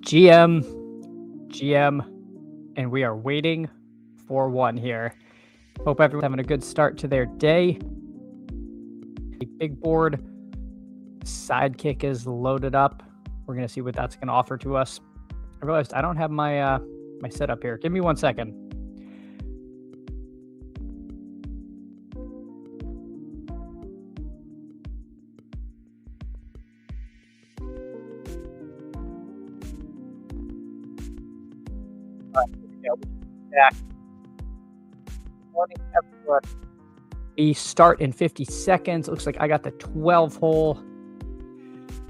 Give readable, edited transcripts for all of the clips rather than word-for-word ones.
GM, GM, and we are waiting for one here. Hope everyone's having a good start to their day. The big board sidekick is loaded up. We're going to see what that's going to offer to us. I realized I don't have my my setup here. Give me 1 second. Back. Morning, everyone. We start in 50 seconds. Looks like I got the 12 hole.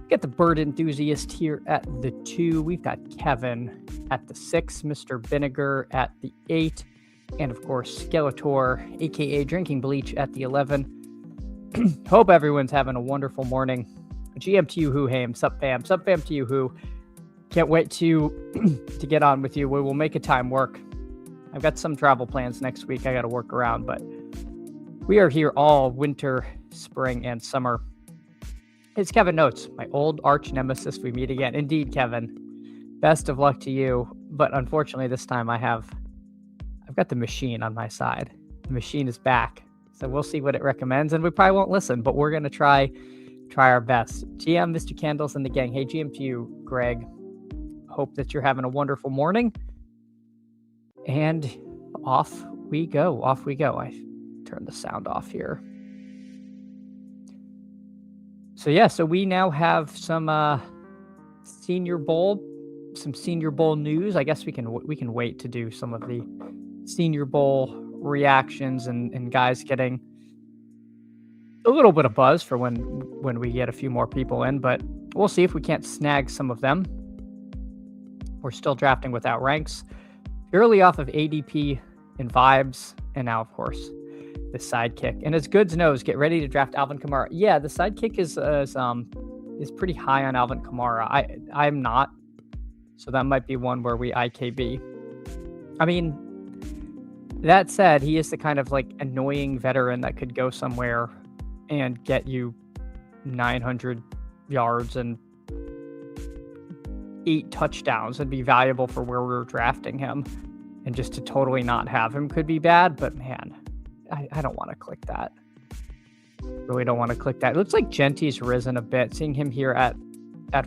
Get the bird enthusiast here at the 2. We've got Kevin at the 6, Mr. Vinegar at the 8, and of course Skeletor, aka Drinking Bleach, at the 11. Hope everyone's having a wonderful morning. GM to you who, Haim, sup fam to you who. Can't wait to get on with you. We will make a time work. I've got some travel plans next week I got to work around, but we are here all winter, spring, and summer. It's Kevin Notes, my old arch nemesis. We meet again. Indeed, Kevin. Best of luck to you. But unfortunately, this time I've got the machine on my side. The machine is back. So we'll see what it recommends, and we probably won't listen, but we're going to try our best. GM, Mr. Candles, and the gang. Hey, GM to you, Greg. Hope that you're having a wonderful morning. And off we go. I turned the sound off here. So we now have some Senior Bowl news. I guess we can wait to do some of the Senior Bowl reactions and guys getting a little bit of buzz for when we get a few more people in, but we'll see if we can't snag some of them. We're still drafting without ranks, purely off of ADP and vibes, and now, of course, the sidekick. And as Goods knows, get ready to draft Alvin Kamara. Yeah, the sidekick is pretty high on Alvin Kamara. I'm not, so that might be one where we IKB. I mean, that said, he is the kind of like annoying veteran that could go somewhere and get you 900 yards and 8 touchdowns and be valuable for where we're drafting him, and just to totally not have him could be bad. But man, I don't want to click that. Really don't want to click that. It looks like Genti's risen a bit. Seeing him here at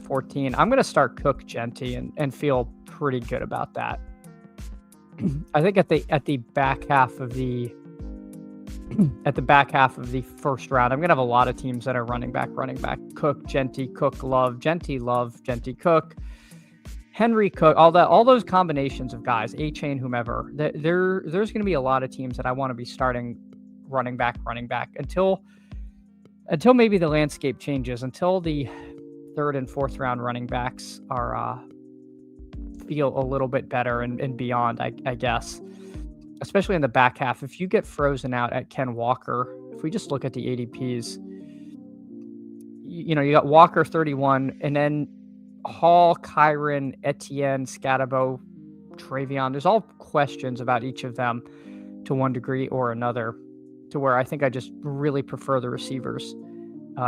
14, I'm going to start Cook Genty and feel pretty good about that. I think at the back half of the first round, I'm going to have a lot of teams that are running back, Cook, Genty, Cook, Love, Genty, Cook, Henry, Cook, all those combinations of guys, A-Chain, whomever. There's going to be a lot of teams that I want to be starting running back until maybe the landscape changes, until the 3rd and 4th round running backs are feel a little bit better and beyond, I guess. Especially in the back half. If you get frozen out at Ken Walker, if we just look at the ADPs, you got Walker 31, and then Hall, Kyron, Etienne, Scatabo, Travion. There's all questions about each of them to one degree or another, to where I think I just really prefer the receivers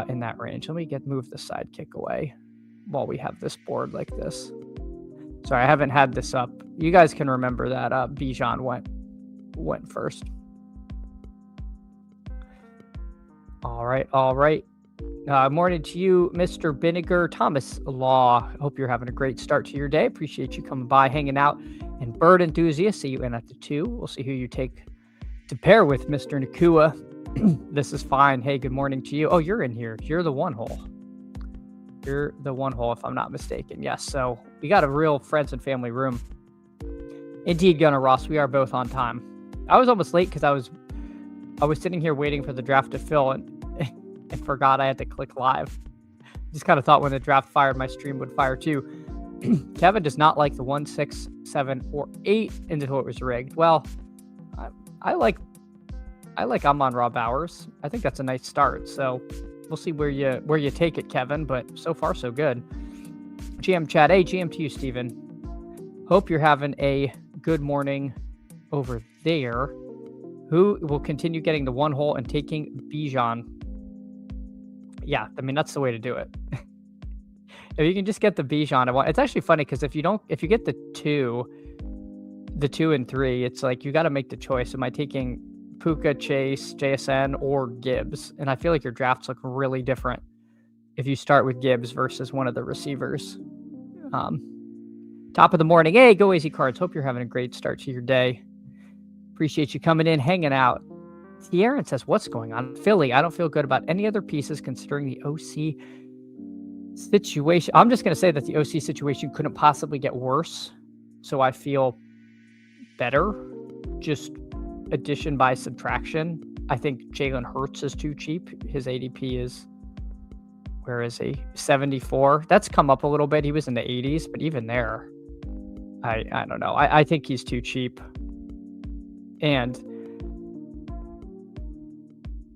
in that range. Let me move the sidekick away while we have this board like this. Sorry, I haven't had this up. You guys can remember that Bijan went first. All right. Morning to you, Mr. Vinegar. Thomas Law, hope you're having a great start to your day. Appreciate you coming by, hanging out. And Bird Enthusiast, see you in at the 2. We'll see who you take to pair with, Mr. Nakua. This is fine. Hey, good morning to you. Oh, you're in here. You're the 1 hole. You're the 1 hole, if I'm not mistaken. Yes, so we got a real friends and family room. Indeed, Gunnar Ross, we are both on time. I was almost late because I was sitting here waiting for the draft to fill and forgot I had to click live. Just kind of thought when the draft fired, my stream would fire too. Kevin does not like the 1, 6, 7, or 8 until it was rigged. Well, I like Amon-Ra Bowers. I think that's a nice start. So we'll see where you take it, Kevin. But so far, so good. GM chat. Hey, GM to you, Steven. Hope you're having a good morning over there. Who will continue getting the 1 hole and taking Bijan? Yeah, I mean, that's the way to do it. If you can just get the Bijan, it's actually funny because if you get the two and three, it's like you got to make the choice. Am I taking Puka, Chase, JSN, or Gibbs? And I feel like your drafts look really different if you start with Gibbs versus one of the receivers. Top of the morning. Hey, Go Easy Cards. Hope you're having a great start to your day. Appreciate you coming in, hanging out. Aaron says, what's going on? Philly, I don't feel good about any other pieces considering the OC situation. I'm just going to say that the OC situation couldn't possibly get worse. So I feel better. Just addition by subtraction. I think Jalen Hurts is too cheap. His ADP is, where is he? 74. That's come up a little bit. He was in the 80s, but even there, I don't know. I think he's too cheap. And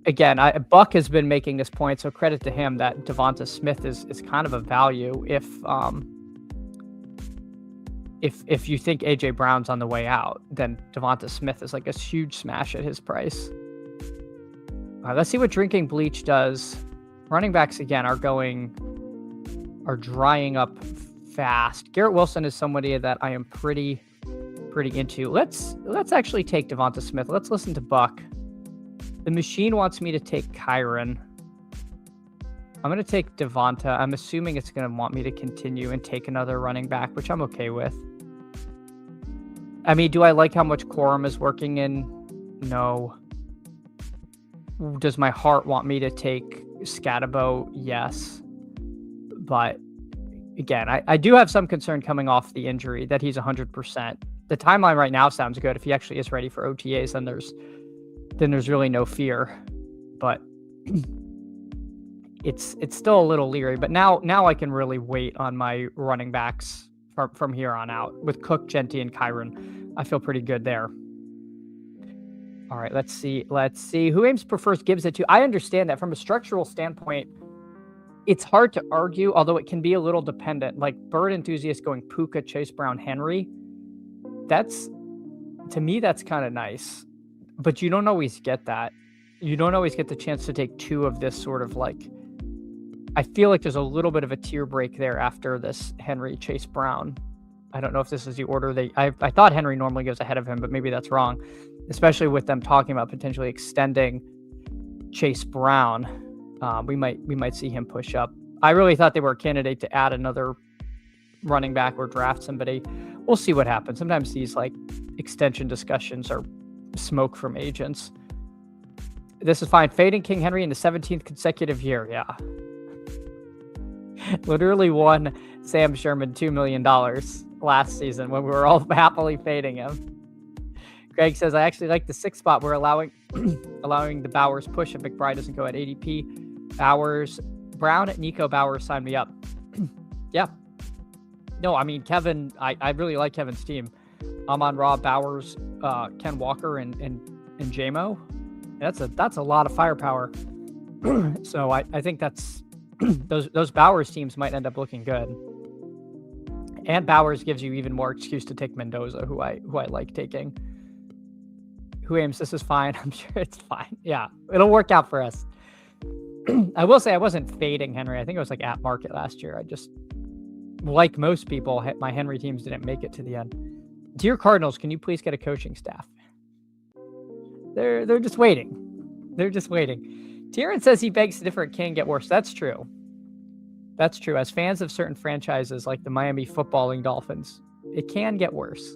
again, Buck has been making this point, so credit to him that Devonta Smith is kind of a value if you think AJ Brown's on the way out, then Devonta Smith is like a huge smash at his price. Let's see what Drinking Bleach does. Running backs again are drying up fast. Garrett Wilson is somebody that I am pretty into. Let's actually take Devonta Smith. Let's listen to Buck. The machine wants me to take Kyron. I'm going to take Devonta. I'm assuming it's going to want me to continue and take another running back, which I'm okay with. I mean, do I like how much Corum is working in? No. Does my heart want me to take Scatabo? Yes. But again, I do have some concern coming off the injury that he's 100%. The timeline right now sounds good. If he actually is ready for OTAs, then there's really no fear. But it's still a little leery. But now I can really wait on my running backs from here on out. With Cook, Genty, and Kyron, I feel pretty good there. All right, let's see. Who Ames prefers Gibbs at 2? I understand that from a structural standpoint, it's hard to argue, although it can be a little dependent. Like Bird Enthusiast going Puka, Chase Brown, Henry. To me, that's kind of nice. But you don't always get that. You don't always get the chance to take two of this sort of like... I feel like there's a little bit of a tier break there after this Henry, Chase Brown. I don't know if this is the order I thought Henry normally goes ahead of him, but maybe that's wrong. Especially with them talking about potentially extending Chase Brown. We might see him push up. I really thought they were a candidate to add another running back or draft somebody. We'll see what happens. Sometimes these like extension discussions are smoke from agents. This is fine. Fading King Henry in the 17th consecutive year. Yeah. Literally won Sam Sherman $2 million last season when we were all happily fading him. Greg says, I actually like the 6th spot. We're allowing the Bowers push if McBride doesn't go at ADP. Bowers, Brown, Nico Bowers, sign me up. Yeah. No, I mean, Kevin, I really like Kevin's team. I'm on Rob Bowers, Ken Walker, and JMO. That's a lot of firepower. So I think that's those Bowers teams might end up looking good. And Bowers gives you even more excuse to take Mendoza, who I like taking. Who Ames, this is fine. I'm sure it's fine. Yeah, it'll work out for us. I will say I wasn't fading Henry. I think it was like at market last year. I just, like most people, my Henry teams didn't make it to the end. Dear Cardinals, can you please get a coaching staff? They're just waiting. They're just waiting. Tieran says he begs to differ. It can get worse. That's true. That's true. As fans of certain franchises like the Miami footballing Dolphins, it can get worse.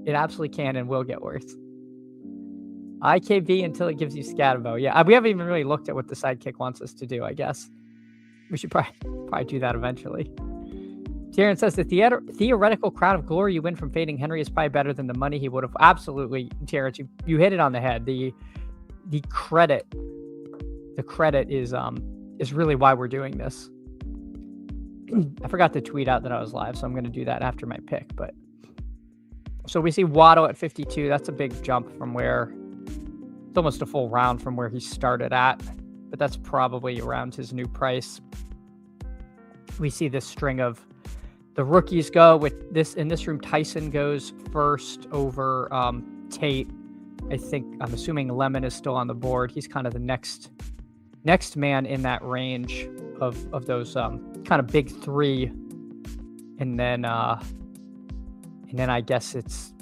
It absolutely can and will get worse. IKB until it gives you Scatabo. Yeah, we haven't even really looked at what the sidekick wants us to do, I guess. We should probably do that eventually. Tieran says the theoretical crown of glory you win from fading Henry is probably better than the money he would have. Absolutely, Tieran, you hit it on the head. The credit is really why we're doing this. I forgot to tweet out that I was live, so I'm going to do that after my pick. But so we see Waddle at 52. That's a big jump from where it's almost a full round from where he started at, but that's probably around his new price. We see this string of the rookies go with this in this room. Tyson goes first over Tate. I'm assuming Lemon is still on the board. He's kind of the next man in that range of those kind of big three, and then I guess it's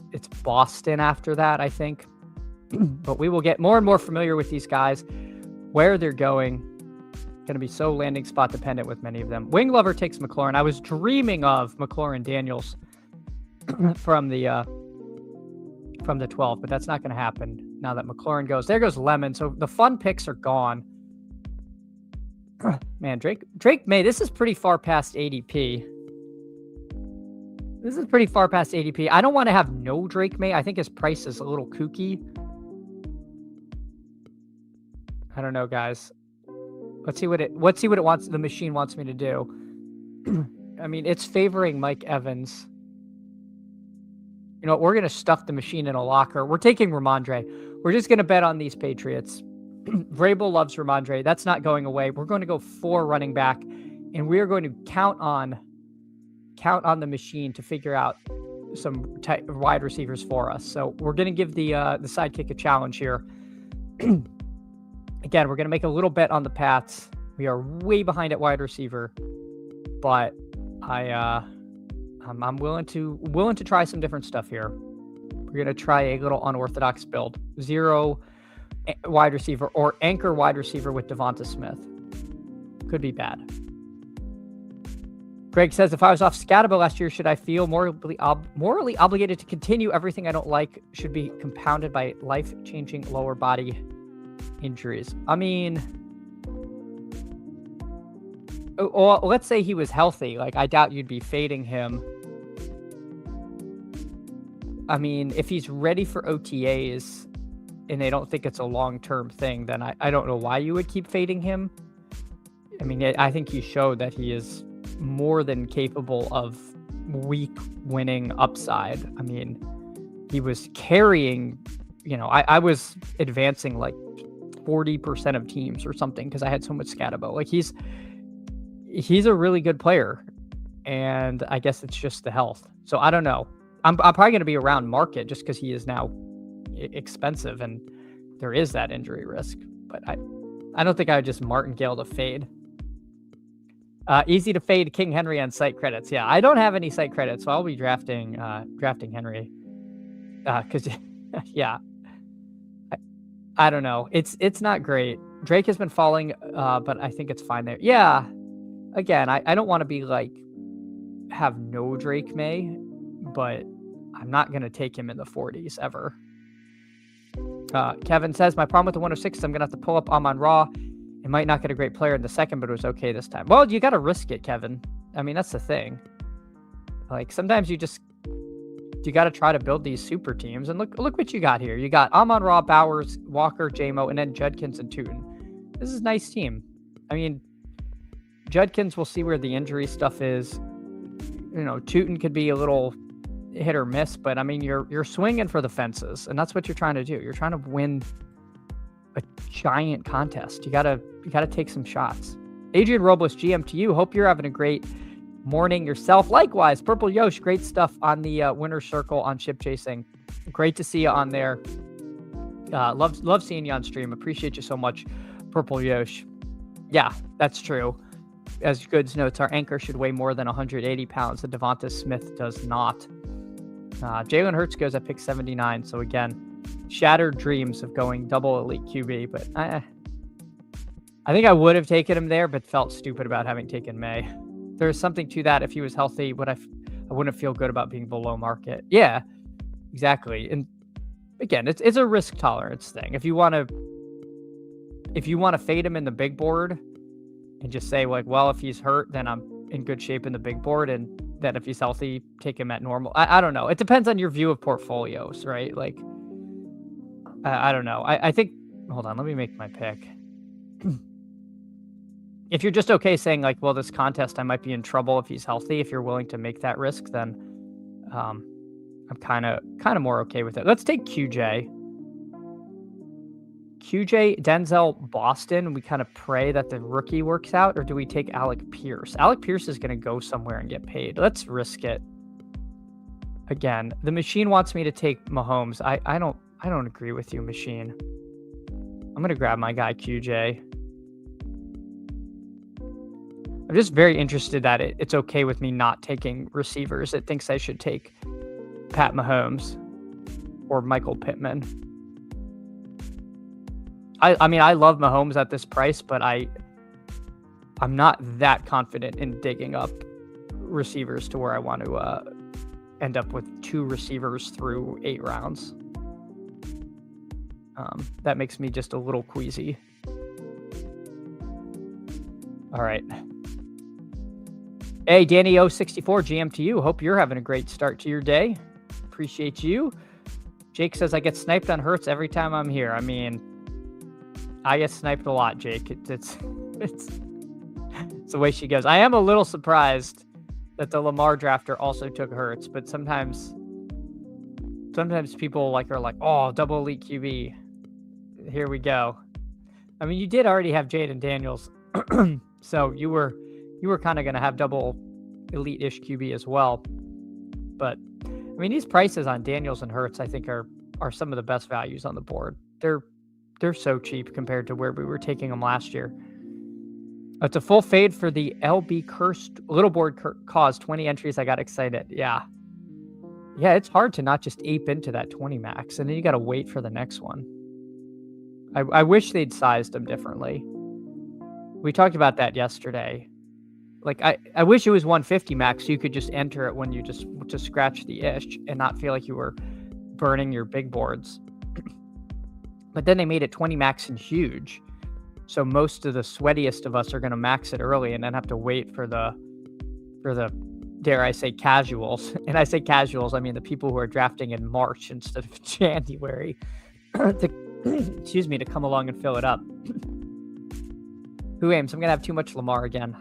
Boston after that, I think. But we will get more and more familiar with these guys, where they're going. Going to be so landing spot dependent with many of them. Wing Lover takes McLaurin. I was dreaming of McLaurin Daniels from the 12, but that's not going to happen now that McLaurin goes. There goes Lemon. So the fun picks are gone. Man, Drake May, this is pretty far past ADP. This is pretty far past ADP. I don't want to have no Drake May. I think his price is a little kooky. I don't know, guys. Let's see what it wants. The machine wants me to do. I mean, it's favoring Mike Evans. You know what? We're going to stuff the machine in a locker. We're taking Ramondre. We're just going to bet on these Patriots. Vrabel loves Ramondre. That's not going away. We're going to go 4 running back, and we are going to count on the machine to figure out some wide receivers for us. So we're going to give the sidekick a challenge here. Again, we're going to make a little bet on the Pats. We are way behind at wide receiver, but I'm willing to try some different stuff here. We're going to try a little unorthodox build. 0 wide receiver or anchor wide receiver with Devonta Smith. Could be bad. Greg says, if I was off Scatabo last year, should I feel morally obligated to continue? Everything I don't like should be compounded by life-changing lower body injuries. I mean, let's say he was healthy. Like, I doubt you'd be fading him. I mean, if he's ready for OTAs and they don't think it's a long-term thing, then I don't know why you would keep fading him. I mean, I think he showed that he is more than capable of week winning upside. I mean, he was carrying, I was advancing like 40% of teams or something because I had so much Scatabo. Like, he's a really good player, and I guess it's just the health. So I don't know. I'm probably going to be around market just because he is now expensive and there is that injury risk. But I don't think I would just martingale to fade. Easy to fade King Henry on site credits. Yeah, I don't have any site credits, so I'll be drafting Henry. Because yeah, I don't know. It's not great. Drake has been falling, but I think it's fine there. Yeah, again, I don't want to be like have no Drake May, but I'm not going to take him in the 40s ever. Kevin says, my problem with the 106 is I'm going to have to pull up Amon-Ra. It might not get a great player in the second, but it was okay this time. Well, you got to risk it, Kevin. I mean, that's the thing. Like, sometimes you got to try to build these super teams. And look what you got here. You got Amon-Ra, Bowers, Walker, J-Mo, and then Judkins and Tootin. This is a nice team. I mean, Judkins, we'll see where the injury stuff is. Tootin could be a little hit or miss, but I mean, you're swinging for the fences, and that's what you're trying to do. You're trying to win a giant contest. You gotta take some shots. Adrian Robles, GM to you. Hope you're having a great morning yourself. Likewise, Purple Yosh, great stuff on the winner's circle on ship chasing. Great to see you on there. Love seeing you on stream. Appreciate you so much, Purple Yosh. Yeah, that's true. As Goods notes, our anchor should weigh more than 180 pounds. The Devonta Smith does not. Jalen Hurts goes at pick 79. So again, shattered dreams of going double elite QB, but I think I would have taken him there, but felt stupid about having taken May. There's something to that. If he was healthy, I wouldn't feel good about being below market. Yeah, exactly. And again, it's a risk tolerance thing. If you want to fade him in the big board and just say like, well, if he's hurt, then I'm in good shape in the big board, and that if he's healthy, take him at normal. I don't know. It depends on your view of portfolios, right? Like, I don't know. I think, hold on, let me make my pick. If you're just okay saying like, well, this contest, I might be in trouble if he's healthy. If you're willing to make that risk, then I'm kind of more okay with it. Let's take QJ. Denzel, Boston. We kind of pray that the rookie works out, or do we take Alec Pierce? Alec Pierce is going to go somewhere and get paid. Let's risk it. Again, the machine wants me to take Mahomes. I don't agree with you, machine. I'm going to grab my guy QJ. I'm just very interested that it's okay with me not taking receivers. It thinks I should take Pat Mahomes or Michael Pittman. I mean, I love Mahomes at this price, but I'm not that confident in digging up receivers to where I want to end up with 2 receivers through 8 rounds. That makes me just a little queasy. All right. Hey, Danny O64, GM to you. Hope you're having a great start to your day. Appreciate you. Jake says, I get sniped on Hurts every time I'm here. I mean, I get sniped a lot, Jake. It's the way she goes. I am a little surprised that the Lamar drafter also took Hurts, but sometimes people are like, oh, double elite QB. Here we go. I mean, you did already have Jaden Daniels, so you were kind of going to have double elite-ish QB as well. But I mean, these prices on Daniels and Hurts, I think, are some of the best values on the board. They're so cheap compared to where we were taking them last year. It's a full fade for the LB cursed little board caused 20 entries. I got excited. Yeah, it's hard to not just ape into that 20 max, and then you got to wait for the next one. I wish they'd sized them differently. We talked about that yesterday. Like, I wish it was 150 max so you could just enter it when you just to scratch the ish and not feel like you were burning your big boards. But then they made it 20 max and huge. So most of the sweatiest of us are going to max it early and then have to wait for the dare I say casuals. And I say casuals, I mean the people who are drafting in March instead of January to come along and fill it up. Who aims? I'm going to have too much Lamar again.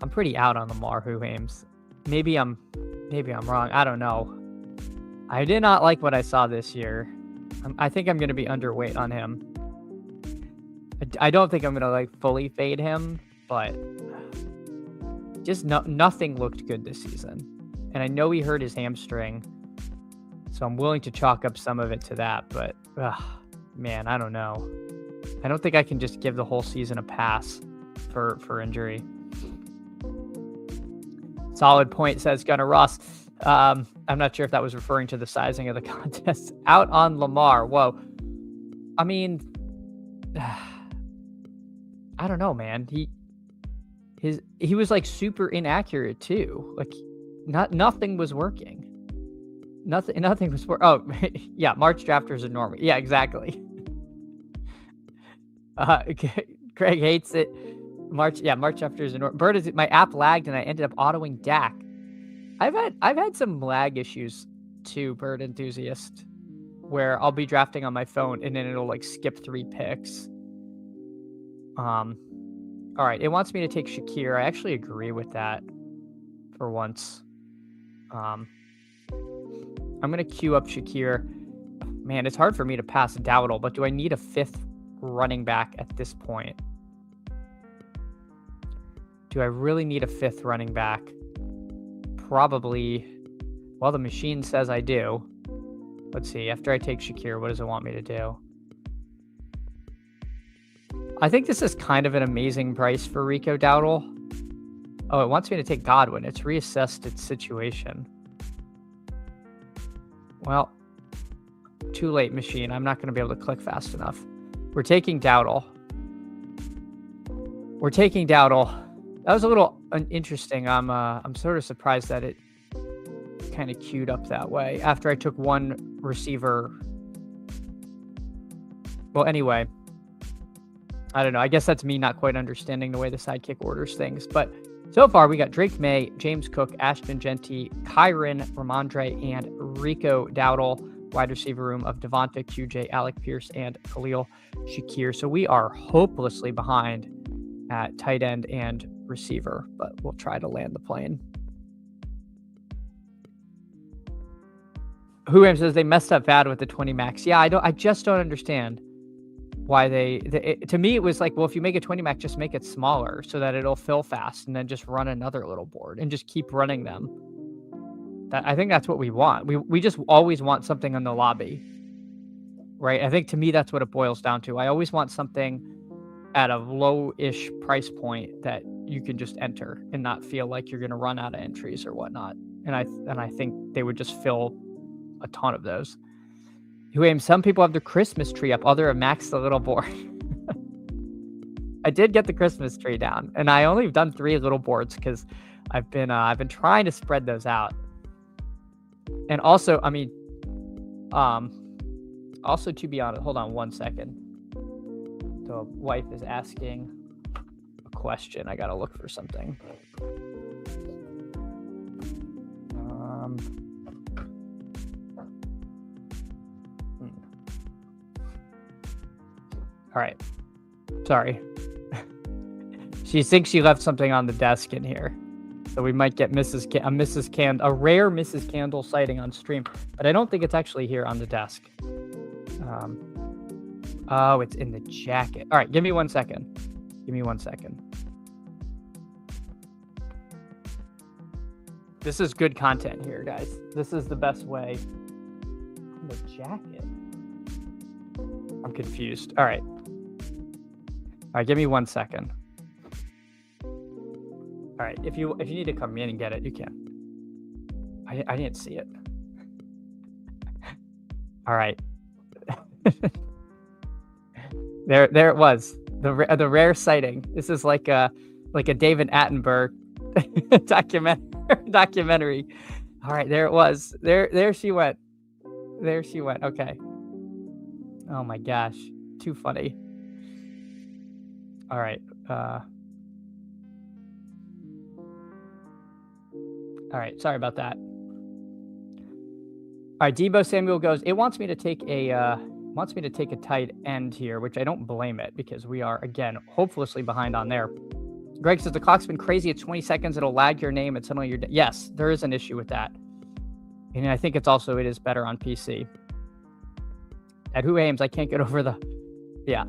I'm pretty out on Lamar. Who aims? Maybe I'm wrong. I don't know. I did not like what I saw this year. I think I'm going to be underweight on him. I don't think I'm going to fully fade him, but just nothing looked good this season. And I know he hurt his hamstring, so I'm willing to chalk up some of it to that. But man, I don't know. I don't think I can just give the whole season a pass for injury. Solid point, says Gunnar Ross. I'm not sure if that was referring to the sizing of the contest. Out on Lamar. Whoa. I mean, I don't know, man. He was super inaccurate too. Nothing was working. Nothing was working. Oh, yeah, March drafters are normal. Yeah, exactly. Craig hates it. March drafters are normal. My app lagged and I ended up autoing Dak. I've had some lag issues too, Bird Enthusiast, where I'll be drafting on my phone and then it'll skip 3 picks. All right, it wants me to take Shakir. I actually agree with that for once. I'm gonna queue up Shakir. Man, it's hard for me to pass Dowdle, but do I need a 5th running back at this point? Do I really need a 5th running back? Probably. Well, the machine says I do. Let's see. After I take Shakir, what does it want me to do? I think this is kind of an amazing price for Rico Dowdle. Oh, it wants me to take Godwin. It's reassessed its situation. Well, too late, machine. I'm not going to be able to click fast enough. We're taking Dowdle. That was a little interesting. I'm sort of surprised that it kind of queued up that way after I took one receiver. Well, anyway, I don't know. I guess that's me not quite understanding the way the sidekick orders things. But so far, we got Drake May, James Cook, Ashton Genty, Kyron, Ramondre, and Rico Dowdle. Wide receiver room of Devonta, QJ, Alec Pierce, and Khalil Shakir. So we are hopelessly behind at tight end and receiver, but we'll try to land the plane. Who says they messed up bad with the 20 max. Yeah, I just don't understand why to me it was well, if you make a 20 max, just make it smaller so that it'll fill fast and then just run another little board and just keep running them. I think that's what we want. We just always want something in the lobby, right? I think to me that's what it boils down to. I always want something at a low-ish price point that you can just enter and not feel like you're going to run out of entries or whatnot. And I think they would just fill a ton of those. Some people have their Christmas tree up. Other have maxed the little board. I did get the Christmas tree down, and I only have done 3 little boards because I've been trying to spread those out. And also, I mean, also to be honest, hold on one second. The wife is asking a question. I gotta look for something. All right. Sorry. She thinks she left something on the desk in here. So we might get a rare Mrs. Candle sighting on stream, but I don't think it's actually here on the desk. Oh, it's in the jacket. All right, give me 1 second. Give me 1 second. This is good content here, guys. This is the best way. The jacket. I'm confused. All right. All right, give me 1 second. All right, if you need to come in and get it, you can. I didn't see it. All right. There it was. The rare sighting. This is like a David Attenborough documentary. All right, there it was. There she went. There she went. Okay. Oh my gosh, too funny. All right. All right, sorry about that. All right, Debo Samuel goes, it wants me to take a tight end here, which I don't blame it because we are, again, hopelessly behind on there. Greg says the clock's been crazy at 20 seconds. It'll lag your name and suddenly you're dead. Yes, there is an issue with that. And I think it is better on PC. At Who Ames, I can't get over the... Yeah.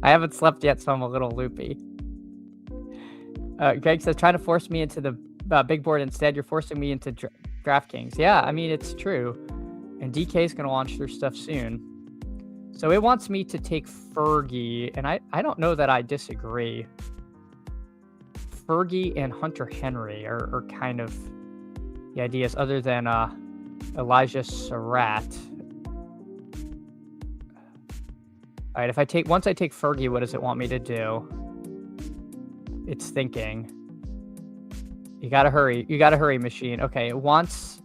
I haven't slept yet, so I'm a little loopy. Greg says, trying to force me into the big board instead. You're forcing me into DraftKings. Yeah, I mean, it's true. And DK is going to launch their stuff soon. So it wants me to take Fergie, and I don't know that I disagree. Fergie and Hunter Henry are kind of the ideas, other than Elijah Surratt. All right, once I take Fergie, what does it want me to do? It's thinking. You gotta hurry. You gotta hurry, machine. Okay, it wants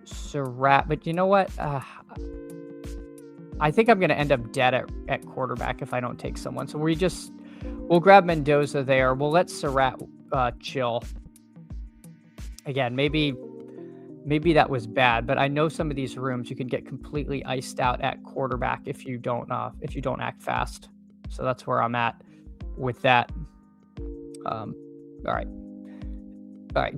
Surratt, but you know what? I think I'm gonna end up dead at quarterback if I don't take someone. So we'll grab Mendoza there. We'll let Surratt chill. Again, maybe that was bad, but I know some of these rooms you can get completely iced out at quarterback if you don't act fast. So that's where I'm at with that. All right.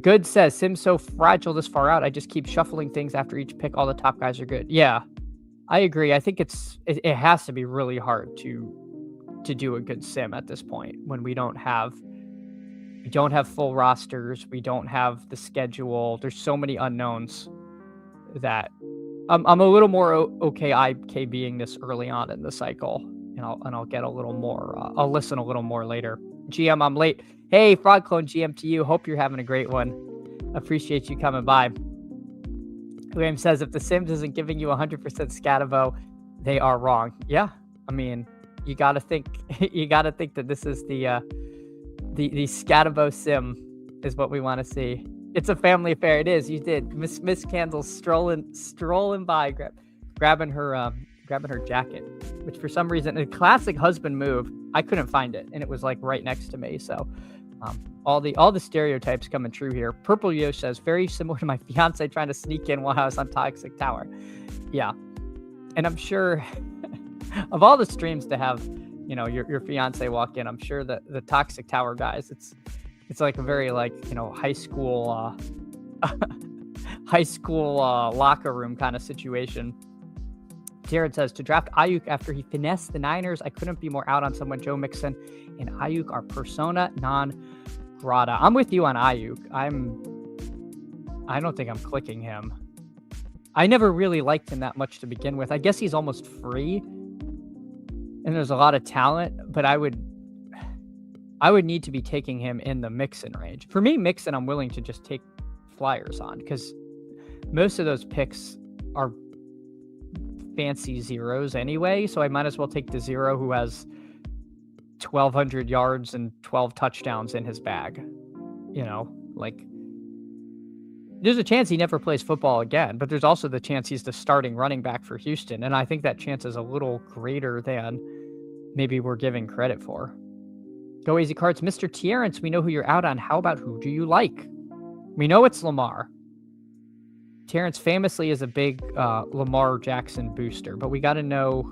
Good says, Sim's so fragile this far out. I just keep shuffling things after each pick. All the top guys are good. Yeah, I agree. I think it has to be really hard to do a good sim at this point when we don't have full rosters. We don't have the schedule. There's so many unknowns that I'm a little more okay IKBing this early on in the cycle, and I'll get a little more. I'll listen a little more later. GM, I'm late. Hey, Frog Clone GM to you. Hope you're having a great one. Appreciate you coming by. William says, if the Sims isn't giving you 100% Scatavo, they are wrong. Yeah, I mean, you got to think that this is the Scatavo Sim is what we want to see. It's a family affair. It is. You did. Miss Candle strolling by, grabbing her jacket, which for some reason, a classic husband move. I couldn't find it, and it was like right next to me. So, all the stereotypes coming true here. Purple Yo says, very similar to my fiance trying to sneak in while I was on Toxic Tower. Yeah, and I'm sure of all the streams to have, your fiance walk in, I'm sure that the Toxic Tower guys, it's like a very high school locker room kind of situation. Jared says, to draft Ayuk after he finessed the Niners, I couldn't be more out on someone. Joe Mixon and Ayuk are persona non grata. I'm with you on Ayuk. I don't think I'm clicking him. I never really liked him that much to begin with. I guess he's almost free. and there's a lot of talent, but I would need to be taking him in the Mixon range. For me, Mixon, I'm willing to just take flyers on because most of those picks are fancy zeros anyway, so I might as well take the zero who has 1,200 yards and 12 touchdowns in his bag. Like, there's a chance he never plays football again, but there's also the chance he's the starting running back for Houston, and I think that chance is a little greater than maybe we're giving credit for. Go Easy Cards. Mr. Terrence, we know who you're out on. How about who do you like? We know it's Lamar. Terrence famously is a big Lamar Jackson booster, but we got to know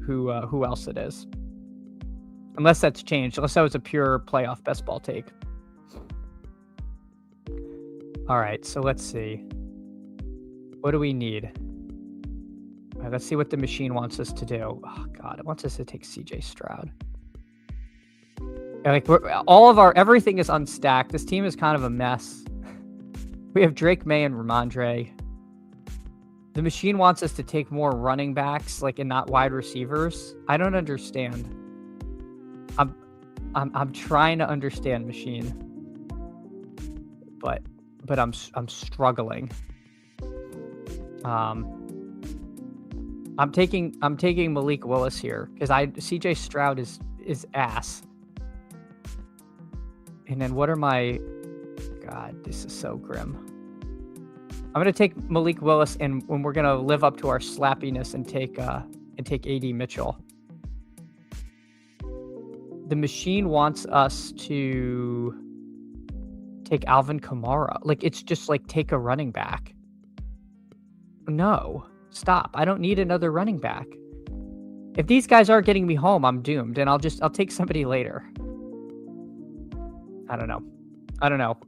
who else it is. Unless that's changed. Unless that was a pure playoff best ball take. All right, so let's see. What do we need? All right, let's see what the machine wants us to do. Oh, God, it wants us to take CJ Stroud. Like, everything is unstacked. This team is kind of a mess. We have Drake May and Ramondre. The machine wants us to take more running backs, like, and not wide receivers. I don't understand. I'm trying to understand, machine, but I'm struggling. I'm taking Malik Willis here because CJ Stroud is ass. And then what are my... God, this is so grim. I'm going to take Malik Willis, and when we're going to live up to our slappiness and take AD Mitchell. The machine wants us to take Alvin Kamara. Like, it's just like, take a running back. No, stop. I don't need another running back. If these guys aren't getting me home, I'm doomed, and I'll take somebody later. I don't know.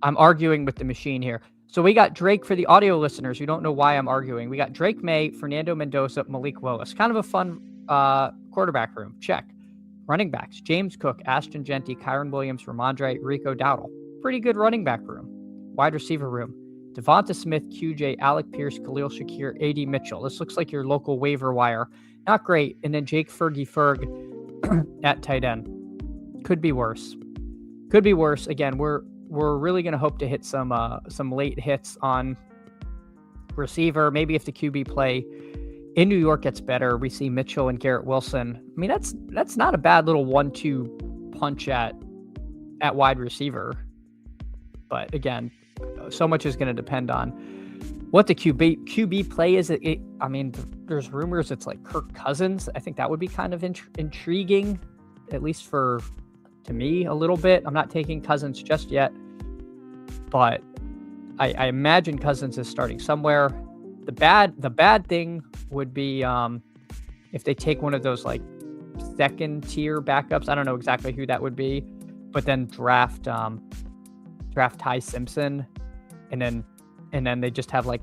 I'm arguing with the machine here. So we got Drake, for the audio listeners who don't know why I'm arguing. We got Drake May, Fernando Mendoza, Malik Willis. Kind of a fun quarterback room. Check. Running backs: James Cook, Ashton Genty, Kyron Williams, Ramondre, Rico Dowdle. Pretty good running back room. Wide receiver room: Devonta Smith, QJ, Alec Pierce, Khalil Shakir, AD Mitchell. This looks like your local waiver wire. Not great. And then Jake Fergie at tight end. Could be worse. Again, we're really going to hope to hit some late hits on receiver. Maybe if the QB play in New York gets better, we see Mitchell and Garrett Wilson. I mean, that's not a bad little 1-2 punch at wide receiver. But again, so much is going to depend on what the QB play is. I mean, there's rumors it's like Kirk Cousins. I think that would be kind of intriguing, at least to me, a little bit. I'm not taking Cousins just yet, but I imagine Cousins is starting somewhere. The bad thing would be if they take one of those like second tier backups. I don't know exactly who that would be, but then draft Ty Simpson, and then they just have like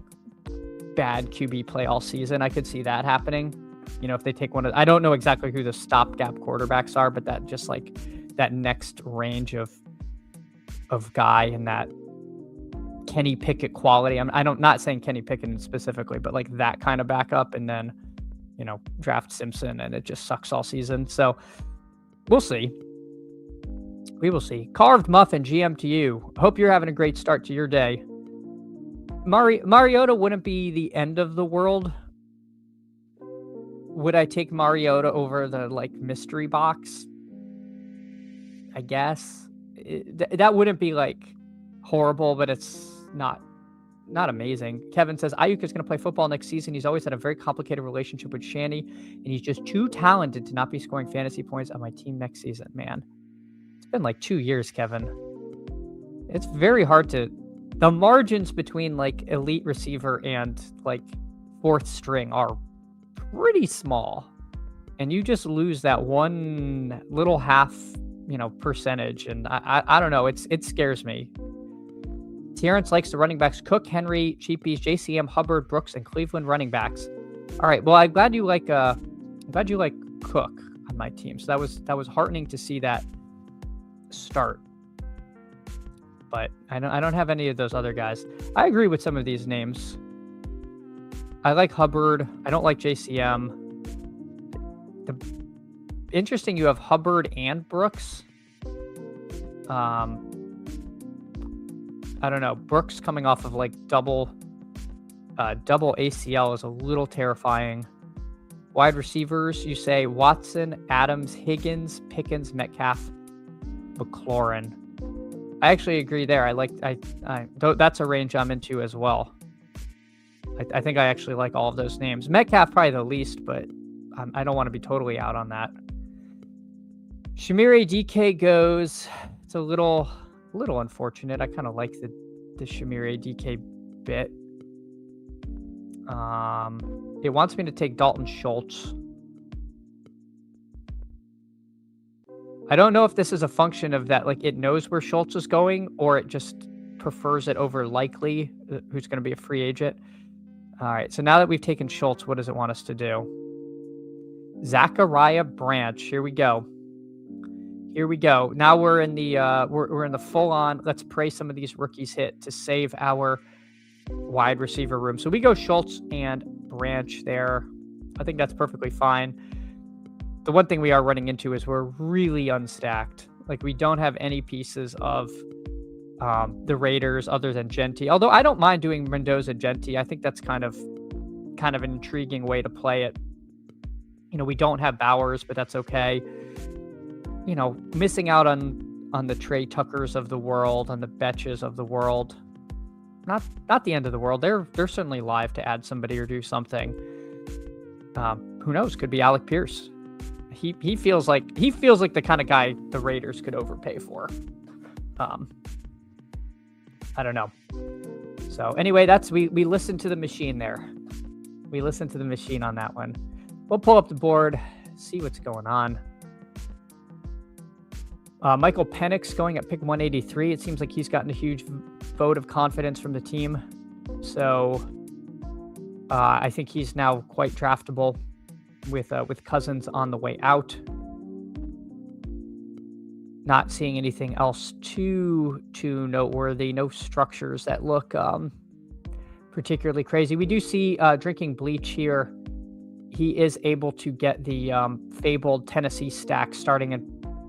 bad QB play all season. I could see that happening. If they take I don't know exactly who the stopgap quarterbacks are, but that just like that next range of guy in that Kenny Pickett quality. I'm not saying Kenny Pickett specifically, but like that kind of backup, and then draft Simpson and it just sucks all season. So we'll see. We will see. Carved Muffin, GM to you. Hope you're having a great start to your day. Mariota wouldn't be the end of the world. Would I take Mariota over the like mystery box? I guess that wouldn't be like horrible, but it's not amazing. Kevin says Ayuk is going to play football next season. He's always had a very complicated relationship with Shanny, and he's just too talented to not be scoring fantasy points on my team next season. Man, it's been like 2 years, Kevin. It's very hard the margins between like elite receiver and like fourth string are pretty small, and you just lose that one little half percentage, and I don't know, it scares me. Terrence likes the running backs: Cook, Henry, Cheapies, JCM, Hubbard, Brooks, and Cleveland running backs. All right, well, I'm glad you like Cook on my team. So that was heartening to see that start. But I don't have any of those other guys. I agree with some of these names. I like Hubbard. I don't like JCM. interesting. You have Hubbard and Brooks. I don't know. Brooks coming off of like double ACL is a little terrifying. Wide receivers, you say Watson, Adams, Higgins, Pickens, Metcalf, McLaurin. I actually agree there. That's a range I'm into as well. I think I actually like all of those names. Metcalf probably the least, but I don't want to be totally out on that. Shamiri DK goes. It's a little unfortunate. I kind of like the Shamiri DK bit. It wants me to take Dalton Schultz. I don't know if this is a function of that, like it knows where Schultz is going, or it just prefers it over Likely, who's going to be a free agent. All right, so now that we've taken Schultz, what does it want us to do? Zachariah Branch. Here we go. Here we go. Now we're in the we're in the full on. Let's pray some of these rookies hit to save our wide receiver room. So we go Schultz and Branch there. I think that's perfectly fine. The one thing we are running into is we're really unstacked. Like we don't have any pieces of the Raiders other than Genti. Although I don't mind doing Mendoza Genti. I think that's kind of an intriguing way to play it. You know, we don't have Bowers, but that's okay. You know, missing out on the Trey Tuckers of the world, on the Betches of the world. Not the end of the world. They're certainly live to add somebody or do something. Who knows? Could be Alec Pierce. He feels like the kind of guy the Raiders could overpay for. I don't know. So anyway, we listened to the machine there. We listened to the machine on that one. We'll pull up the board, see what's going on. Michael Penix going at pick 183. It seems like he's gotten a huge vote of confidence from the team. So I think he's now quite draftable with Cousins on the way out. Not seeing anything else too noteworthy. No structures that look particularly crazy. We do see Drinking Bleach here. He is able to get the fabled Tennessee stack starting at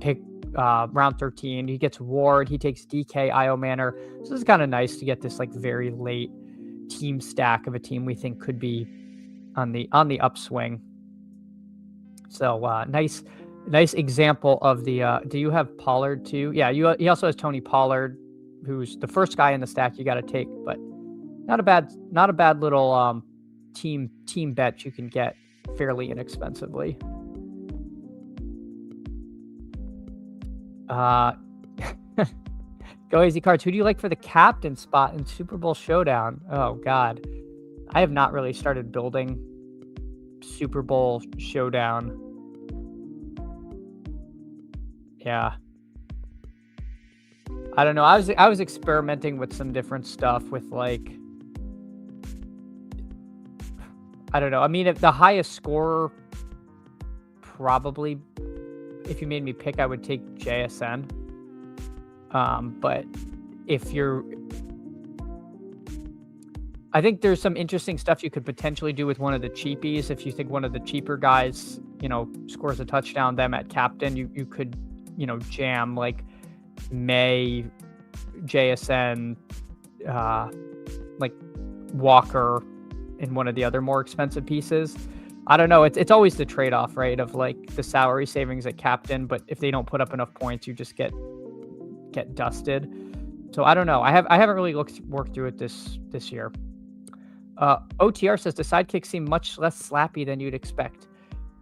pick round 13. He gets Ward. He takes DK, Io Manor. So this is kind of nice to get this like very late team stack of a team we think could be on the upswing. So nice example of the. Do you have Pollard too? Yeah, he also has Tony Pollard, who's the first guy in the stack you got to take, but not a bad little team bet you can get fairly inexpensively. Go Easy Cards. Who do you like for the captain spot in Super Bowl Showdown? Oh God, I have not really started building Super Bowl Showdown. Yeah, I don't know. I was experimenting with some different stuff with like, I don't know. I mean, if the highest scorer, probably, if you made me pick, I would take JSN. But if you're, I think there's some interesting stuff you could potentially do with one of the cheapies. If you think one of the cheaper guys, scores a touchdown, them at captain, you could, jam like May, JSN, like Walker in one of the other more expensive pieces. I don't know. It's always the trade-off, right? Of like the salary savings at captain, but if they don't put up enough points, you just get dusted. So I don't know. I haven't really worked through it this year. OTR says the sidekicks seem much less slappy than you'd expect.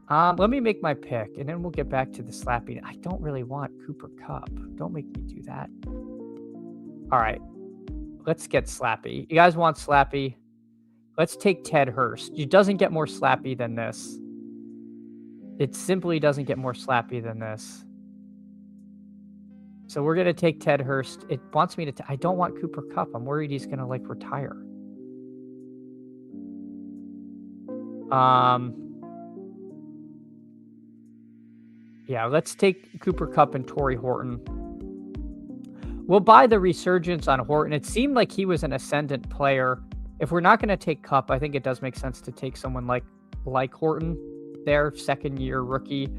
Let me make my pick, and then we'll get back to the slappy. I don't really want Cooper Kupp. Don't make me do that. All right, let's get slappy. You guys want slappy? Let's take Ted Hurst. It doesn't get more slappy than this. It simply doesn't get more slappy than this. So we're going to take Ted Hurst. It wants me to... I don't want Cooper Kupp. I'm worried he's going to, retire. Yeah, let's take Cooper Kupp and Torrey Horton. We'll buy the resurgence on Horton. It seemed like he was an ascendant player. If we're not going to take Kupp, I think it does make sense to take someone like Horton, their second-year rookie.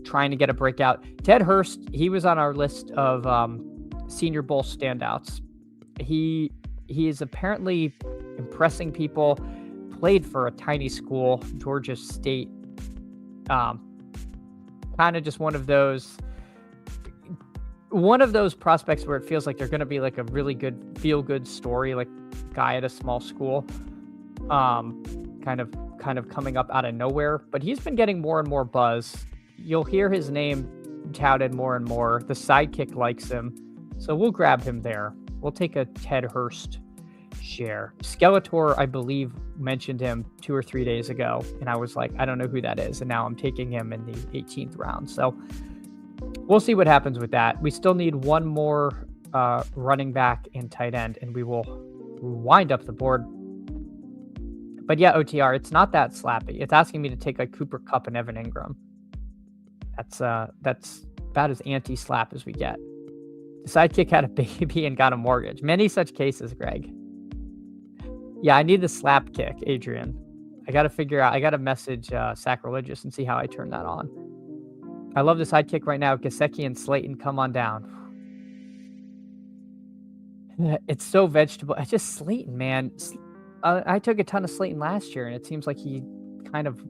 trying to get a breakout. Ted Hurst, he was on our list of Senior Bowl standouts. He is apparently impressing people. Played for a tiny school, Georgia State. Kind of just one of those prospects where it feels like they're going to be like a really good feel-good story, like guy at a small school, kind of coming up out of nowhere. But he's been getting more and more buzz. You'll hear his name touted more and more. The Sidekick likes him, so we'll grab him there. We'll take a Ted Hurst share. Skeletor, I believe, mentioned him 2 or 3 days ago, and I was like, I don't know who that is, and now I'm taking him in the 18th round. So we'll see what happens with that. We still need one more running back and tight end, and we will wind up the board. But yeah, OTR, it's not that slappy. It's asking me to take like Cooper Kupp and Evan Ingram. That's about as anti-slap as we get. The Sidekick had a baby and got a mortgage. Many such cases, Greg. Yeah, I need the slap kick, Adrian. I got to message Sacrilegious and see how I turn that on. I love the Sidekick right now. Gesicki and Slayton, come on down. It's so vegetable. I just Slayton, man. I took a ton of Slayton last year, and it seems like he kind of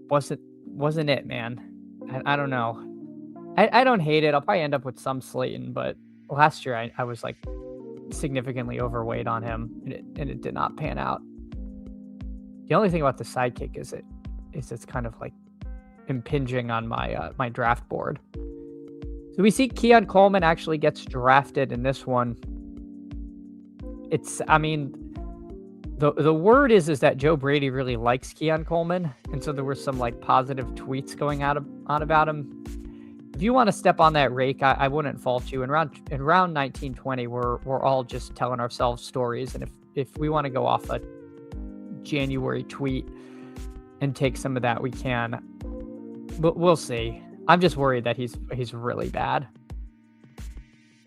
wasn't it, man. I don't know. I don't hate it. I'll probably end up with some Slayton, but last year I was like significantly overweight on him, and it did not pan out. The only thing about the Sidekick is it's kind of like impinging on my my draft board. So we see Keon Coleman actually gets drafted in this one. The word is that Joe Brady really likes Keon Coleman, and so there were some like positive tweets going on about him. If you want to step on that rake, I wouldn't fault you. In round 1920, we're all just telling ourselves stories, and if we want to go off a January tweet and take some of that, we can. But we'll see. I'm just worried that he's really bad.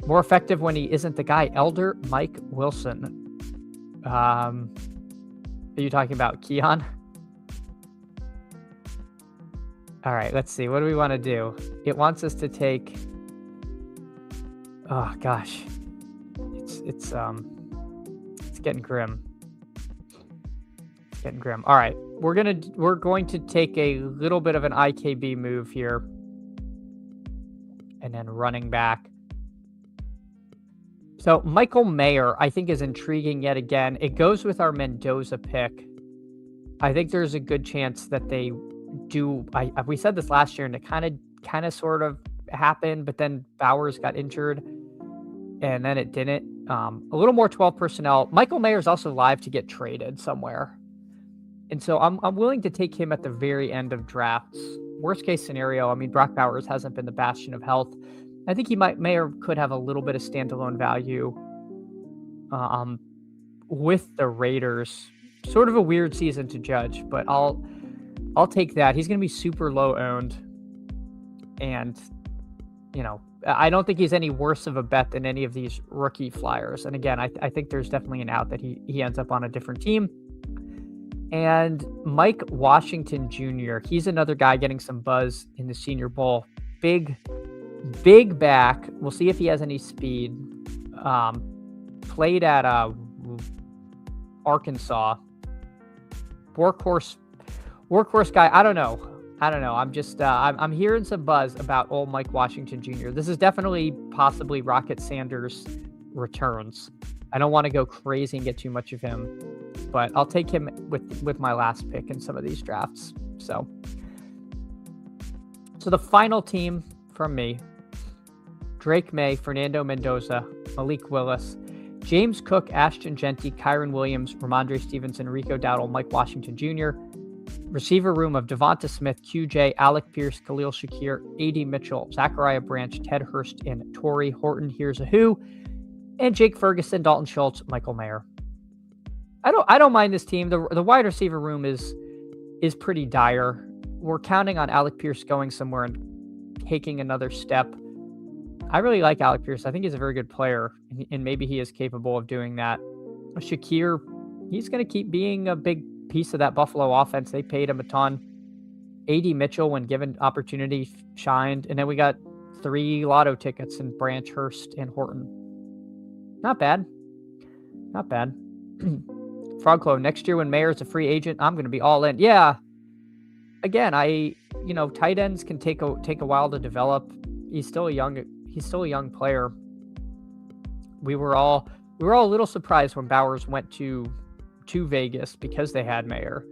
More effective when he isn't the guy. Elder Mike Wilson. Are you talking about Keon? All right, let's see. What do we want to do? It wants us to take. Oh gosh, it's getting grim. It's getting grim. All right, we're going to take a little bit of an IKB move here, and then running back. So Michael Mayer, I think, is intriguing yet again. It goes with our Mendoza pick. I think there's a good chance that they do. We said this last year, and it kind of sort of happened, but then Bowers got injured, and then it didn't. A little more 12 personnel. Michael Mayer is also live to get traded somewhere, and so I'm willing to take him at the very end of drafts. Worst case scenario, I mean, Brock Bowers hasn't been the bastion of health. I think Mayer could have a little bit of standalone value with the Raiders. Sort of a weird season to judge, but I'll take that. He's going to be super low owned, and I don't think he's any worse of a bet than any of these rookie flyers. And again, I think there's definitely an out that he ends up on a different team. And Mike Washington Jr., he's another guy getting some buzz in the Senior Bowl. Big back. We'll see if he has any speed. Played at Arkansas. Workhorse guy. I don't know. I'm just I'm hearing some buzz about old Mike Washington Jr. This is definitely possibly Rocket Sanders returns. I don't want to go crazy and get too much of him, but I'll take him with my last pick in some of these drafts. So the final team from me: Drake May, Fernando Mendoza, Malik Willis, James Cook, Ashton Genty, Kyron Williams, Ramondre Stevenson, Rico Dowdle, Mike Washington Jr. Receiver room of Devonta Smith, QJ, Alec Pierce, Khalil Shakir, A.D. Mitchell, Zachariah Branch, Ted Hurst, and Torrey Horton. Here's a who. And Jake Ferguson, Dalton Schultz, Michael Mayer. I don't mind this team. The wide receiver room is pretty dire. We're counting on Alec Pierce going somewhere and taking another step. I really like Alec Pierce. I think he's a very good player, and maybe he is capable of doing that. Shakir, he's going to keep being a big piece of that Buffalo offense. They paid him a ton, A.D. Mitchell, when given opportunity, shined. And then we got 3 lotto tickets in Branch, Hurst, and Horton. Not bad. Not bad. Frogclaw, next year when Mayer's a free agent, I'm going to be all in. Yeah. Again, tight ends can take a while to develop. He's still a young player. We were all a little surprised when Bowers went to Vegas because they had Mayer.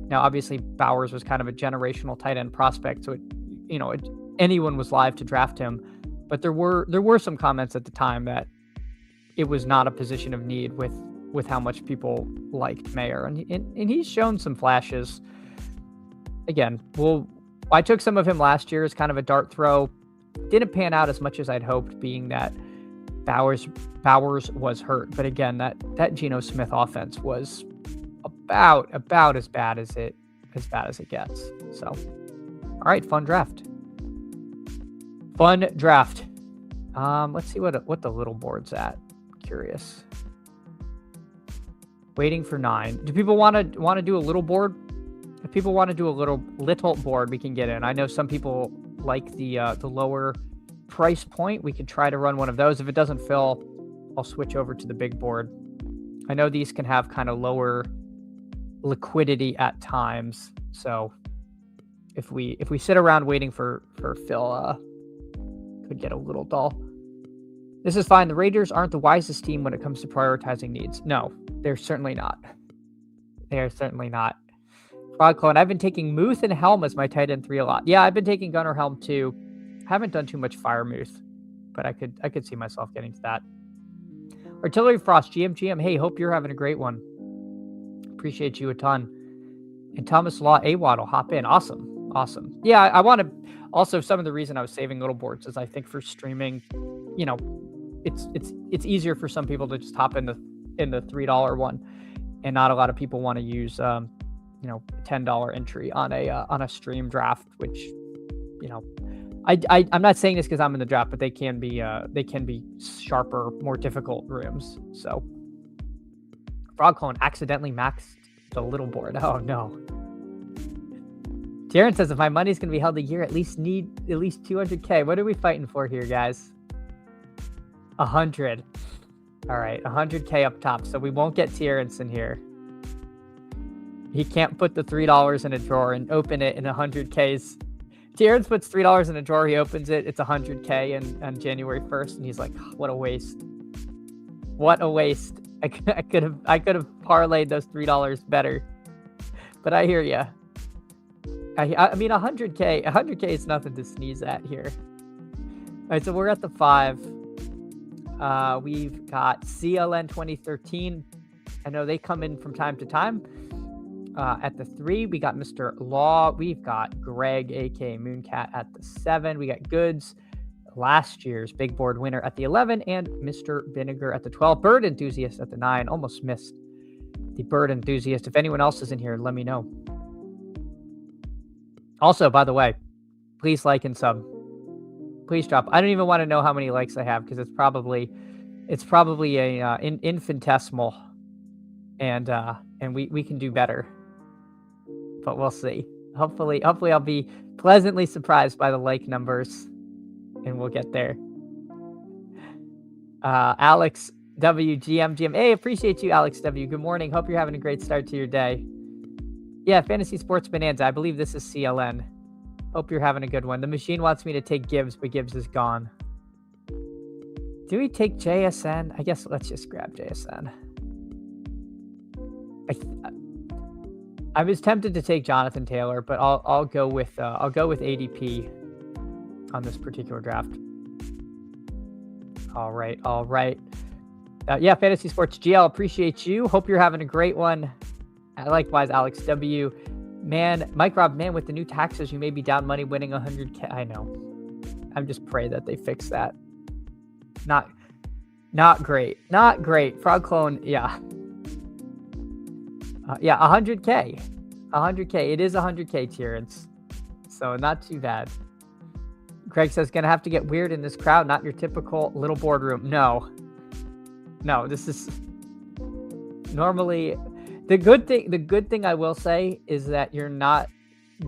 Now, obviously, Bowers was kind of a generational tight end prospect, so anyone was live to draft him. But there were some comments at the time that it was not a position of need with how much people liked Mayer, and he's shown some flashes. Again, I took some of him last year as kind of a dart throw. Didn't pan out as much as I'd hoped, being that Bowers was hurt. But again, that Geno Smith offense was about as bad as it gets. So, all right, fun draft. Let's see what the little board's at. Curious. Waiting for 9. Do people want to do a little board? If people want to do a little board, we can get in. I know some people like the lower price point. We could try to run one of those. If it doesn't fill, I'll switch over to the big board. I know these can have kind of lower liquidity at times. So if we sit around waiting for fill, could get a little dull. This is fine. The Raiders aren't the wisest team when it comes to prioritizing needs. No, they're certainly not. They are certainly not. Frog Clone, I've been taking Muth and Helm as my tight end 3 a lot. Yeah, I've been taking Gunnar Helm too. Haven't done too much Fire Muth, but I could see myself getting to that. Artillery Frost, GM. Hey, hope you're having a great one. Appreciate you a ton. And Thomas Law Awad will hop in. Awesome. Yeah, I want to. Also, some of the reason I was saving little boards is I think for streaming, it's easier for some people to just hop in the $3 one, and not a lot of people want to use $10 entry on a stream draft, which I'm not saying this because I'm in the draft, but they can be sharper, more difficult rooms. So Frog Clone accidentally maxed the little board. Oh no. Darren says if my money's gonna be held a year, at least 200K. What are we fighting for here, guys? 100. All right, 100K up top. So we won't get Terrence in here. He can't put the $3 in a drawer and open it in 100Ks. Terrence puts $3 in a drawer, he opens it, it's 100K on January 1st, and he's like, what a waste. What a waste. I could have parlayed those $3 better. But I hear ya. I mean, 100K is nothing to sneeze at here. All right, so we're at the 5. We've got CLN 2013. I know they come in from time to time. At the 3, we got Mr. Law. We've got Greg, aka Mooncat, at the 7. We got Goods, last year's big board winner, at the 11, and Mr. Vinegar at the 12. Bird Enthusiast at the 9. Almost missed the Bird Enthusiast. If anyone else is in here, let me know. Also, by the way, please like and sub. Please drop. I don't even want to know how many likes I have because it's probably a infinitesimal, and we can do better. But we'll see. Hopefully I'll be pleasantly surprised by the like numbers, and we'll get there. Alex W, GM. Hey, appreciate you, Alex W. Good morning. Hope you're having a great start to your day. Yeah, Fantasy Sports Bonanza. I believe this is CLN. Hope you're having a good one. The machine wants me to take Gibbs, but Gibbs is gone. Do we take JSN? I guess let's just grab JSN. I was tempted to take Jonathan Taylor, but I'll go with ADP on this particular draft. All right. Yeah, Fantasy Sports GL, appreciate you. Hope you're having a great one. Likewise, Alex W. Man, Mike Rob, with the new taxes, you may be down money winning 100K. I know. I'm just pray that they fix that. Not great. Not great. Frog Clone, yeah. 100K. 100K. It is 100K, Terrence. So not too bad. Craig says, gonna have to get weird in this crowd, not your typical little boardroom. No, this is normally the good thing I will say is that you're not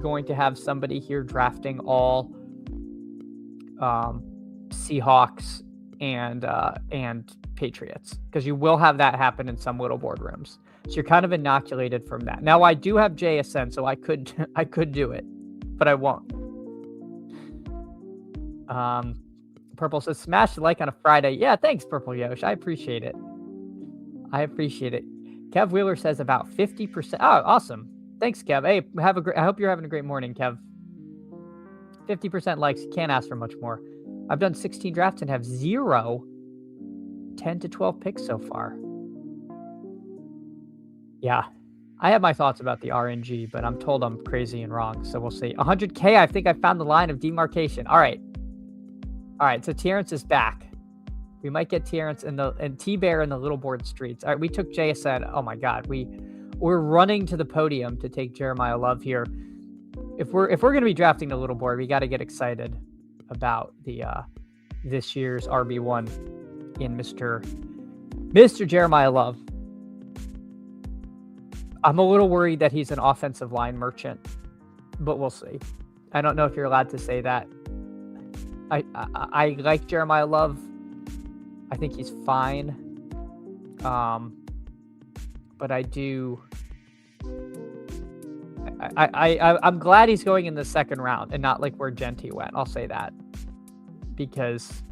going to have somebody here drafting all Seahawks and Patriots, because you will have that happen in some little boardrooms. So you're kind of inoculated from that. Now I do have JSN, so I could do it, but I won't. Purple says smash the like on a Friday. Yeah, thanks, Purple Yosh. I appreciate it. Kev Wheeler says about 50%. Oh, awesome. Thanks, Kev. Hey, I hope you're having a great morning, Kev. 50% likes. You can't ask for much more. I've done 16 drafts and have 10 to 12 picks so far. Yeah. I have my thoughts about the RNG, but I'm told I'm crazy and wrong, so we'll see. 100K, I think I found the line of demarcation. All right, so Terrence is back. We might get Terrence and T-Bear in the little board streets. All right, we took JSN. Oh my God, we're running to the podium to take Jeremiah Love here. If we're going to be drafting the little board, we got to get excited about the this year's RB1 in Mr. Jeremiah Love. I'm a little worried that he's an offensive line merchant, but we'll see. I don't know if you're allowed to say that. I like Jeremiah Love. I think he's fine. But I do. I'm glad he's going in the second round and not like where Genty went. I'll say that, because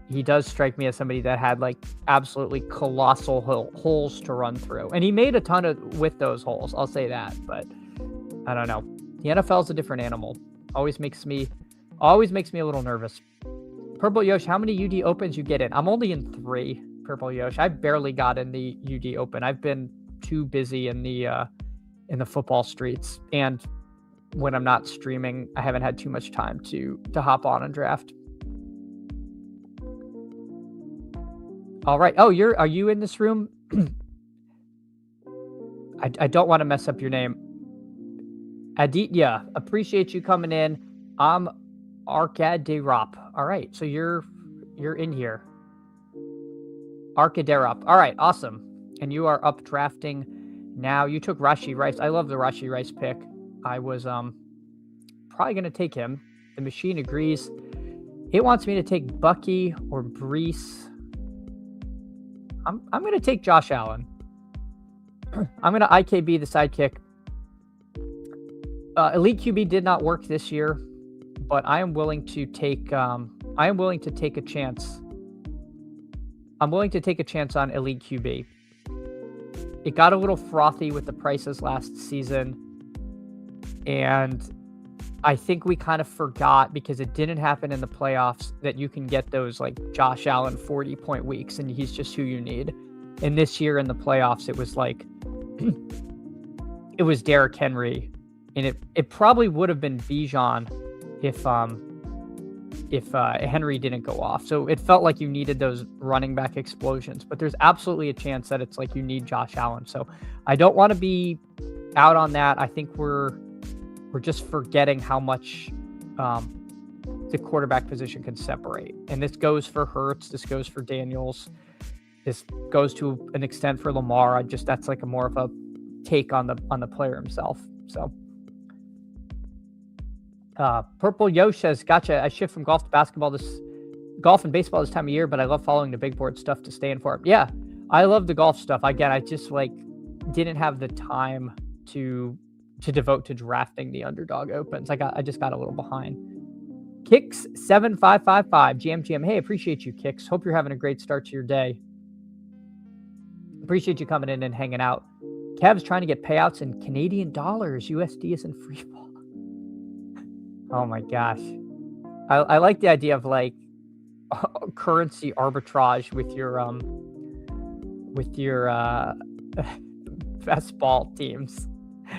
he does strike me as somebody that had like absolutely colossal holes to run through, and he made a ton with those holes. I'll say that, but I don't know. The NFL is a different animal. Always makes me a little nervous. Purple Yosh, how many UD Opens you get in? I'm only in 3. Purple Yosh, I barely got in the UD Open. I've been too busy in the football streets, and when I'm not streaming, I haven't had too much time to hop on and draft. All right. Oh, are you in this room? I don't want to mess up your name. Aditya, appreciate you coming in. I'm Arkaderop. All right, so you're in here. Arkaderop. All right, awesome. And you are up drafting now. You took Rashee Rice. I love the Rashee Rice pick. I was probably going to take him. The machine agrees. It wants me to take Bucky or Brees. I'm going to take Josh Allen. I'm going to IKB the sidekick. Elite QB did not work this year, but I am willing to take. I am willing to take a chance. I'm willing to take a chance on Elite QB. It got a little frothy with the prices last season, and I think we kind of forgot, because it didn't happen in the playoffs, that you can get those like Josh Allen 40-point weeks and he's just who you need. And this year in the playoffs, it was like it was Derrick Henry, and it probably would have been Bijan if Henry didn't go off. So it felt like you needed those running back explosions, but there's absolutely a chance that it's like you need Josh Allen. So I don't want to be out on that. I think we're just forgetting how much the quarterback position can separate. And this goes for Hurts. This goes for Daniels. This goes to an extent for Lamar. That's like more of a take on the player himself. So Purple Yosh says, gotcha. I shift from golf and baseball this time of year, but I love following the big board stuff to stay informed. Yeah, I love the golf stuff. Again, I just didn't have the time to devote to drafting the Underdog Opens. I just got a little behind. Kicks 7555 GM. Hey, appreciate you, Kicks. Hope you're having a great start to your day. Appreciate you coming in and hanging out. Kev's trying to get payouts in Canadian dollars. USD is in free fall. Oh my gosh. I like the idea of like currency arbitrage with your best ball teams.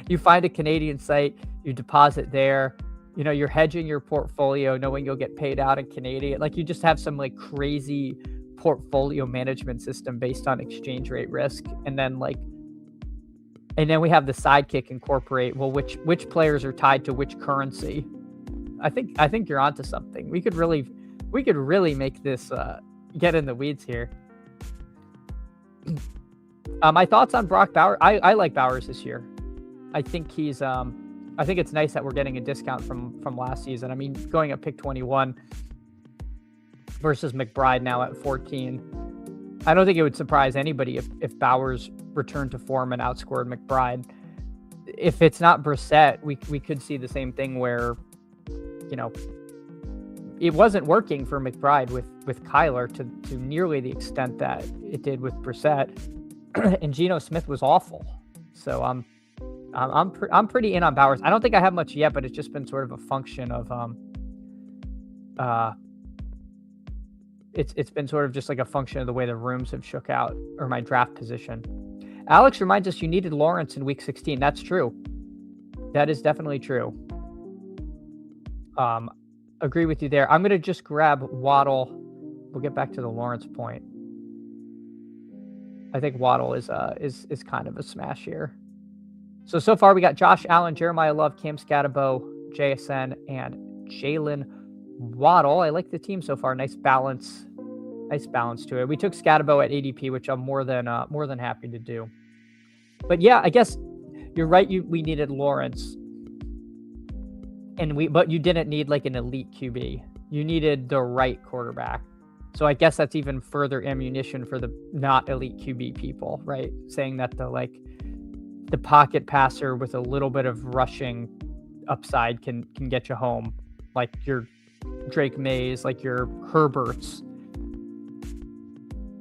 You find a Canadian site, you deposit there, you're hedging your portfolio knowing you'll get paid out in Canadian. Like you just have some like crazy portfolio management system based on exchange rate risk. And then we have the sidekick incorporate, well, which players are tied to which currency. I think you're onto something. We could really make this get in the weeds here. My thoughts on Brock Bowers. I like Bowers this year. I think he's I think it's nice that we're getting a discount from last season. I mean, going at pick 21 versus McBride now at 14. I don't think it would surprise anybody if Bowers returned to form and outscored McBride. If it's not Brissett, we could see the same thing where, it wasn't working for McBride with Kyler to nearly the extent that it did with Brissett, and Geno Smith was awful. So I'm pretty in on Bowers. I don't think I have much yet, but it's just been sort of a function of it's been sort of just like a function of the way the rooms have shook out, or my draft position. Alex reminds us you needed Lawrence in week 16. That's true. That is definitely true. Agree with you there. I'm gonna just grab Waddle. We'll get back to the Lawrence point. I think Waddle is kind of a smash here. So far we got Josh Allen, Jeremiah Love, Cam Scatterbo, JSN, and Jalen Waddle. I like the team so far. Nice balance to it. We took Scatterbo at ADP, which I'm more than happy to do. But yeah, I guess you're right. We needed Lawrence, but you didn't need like an elite QB. You needed the right quarterback. So I guess that's even further ammunition for the not elite QB people, right? Saying that the pocket passer with a little bit of rushing upside can get you home, like your Drake Mays, like your Herberts.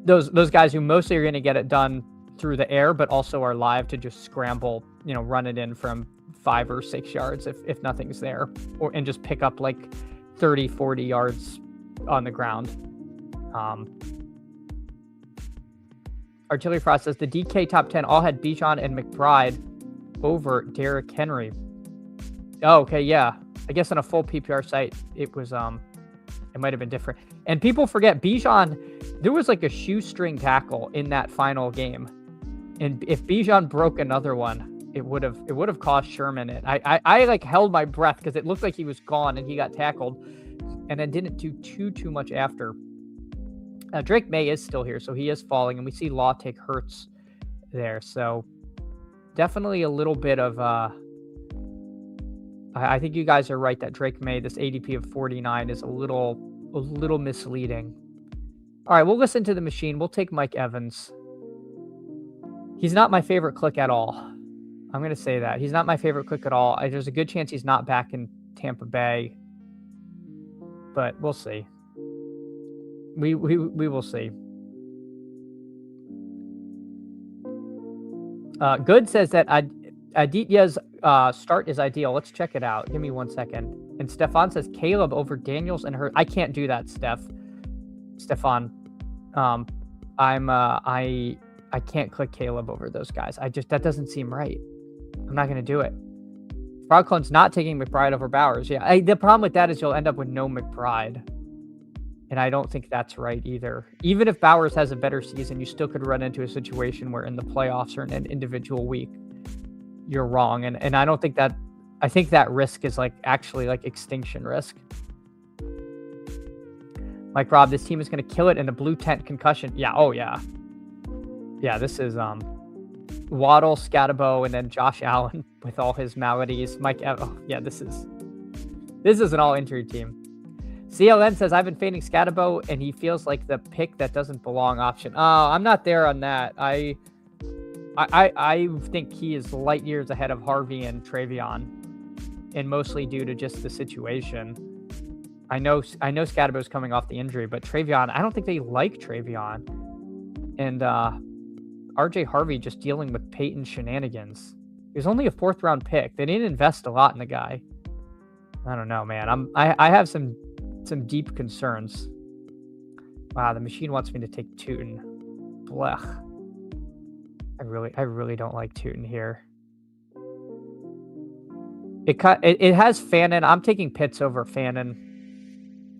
Those guys who mostly are going to get it done through the air, but also are live to just scramble, run it in from 5 or 6 yards if nothing's there, and just pick up like 30, 40 yards on the ground. Artillery Frost says the DK top 10 all had Bijan and McBride over Derrick Henry. Oh, okay, yeah. I guess on a full PPR site, it was it might have been different. And people forget Bijan. There was like a shoestring tackle in that final game, and if Bijan broke another one, it would have cost Sherman it. I like held my breath because it looked like he was gone and he got tackled, and then didn't do too much after. Drake May is still here, so he is falling, and we see Law take Hurts there. So definitely a little bit of I think you guys are right that Drake May, this ADP of 49, is a little misleading. All right, we'll listen to the machine. We'll take Mike Evans. He's not my favorite click at all. I'm going to say that. He's not my favorite click at all. There's a good chance he's not back in Tampa Bay, but we'll see. We will see. Good says that Aditya's start is ideal. Let's check it out. Give me 1 second. And Stefan says Caleb over Daniels and Hurts. I can't do that, Stefan. I can't click Caleb over those guys. That doesn't seem right. I'm not going to do it. Frog Clone's not taking McBride over Bowers. Yeah, the problem with that is you'll end up with no McBride. And I don't think that's right either. Even if Bowers has a better season, you still could run into a situation where in the playoffs or in an individual week, you're wrong. And I don't think that, I think that risk is actually extinction risk. Mike Rob, this team is going to kill it in a blue tent concussion. Yeah. Oh yeah. Yeah. This is, Waddle, Scatterbo, and then Josh Allen with all his maladies. Yeah, this is an all injury team. CLN says, I've been fading Scatterbo, and he feels like the pick that doesn't belong option. Oh, I'm not there on that. I think he is light years ahead of Harvey and Travion, and mostly due to just the situation. I know Scatterbo's coming off the injury, but Travion, I don't think they like Travion. And RJ Harvey just dealing with Peyton shenanigans. He was only a 4th round pick. They didn't invest a lot in the guy. I don't know, man. I have some deep concerns. Wow, the machine wants me to take Tootin. Blech. I really don't like Tootin here. It has Fannin. I'm taking Pitts over Fannin.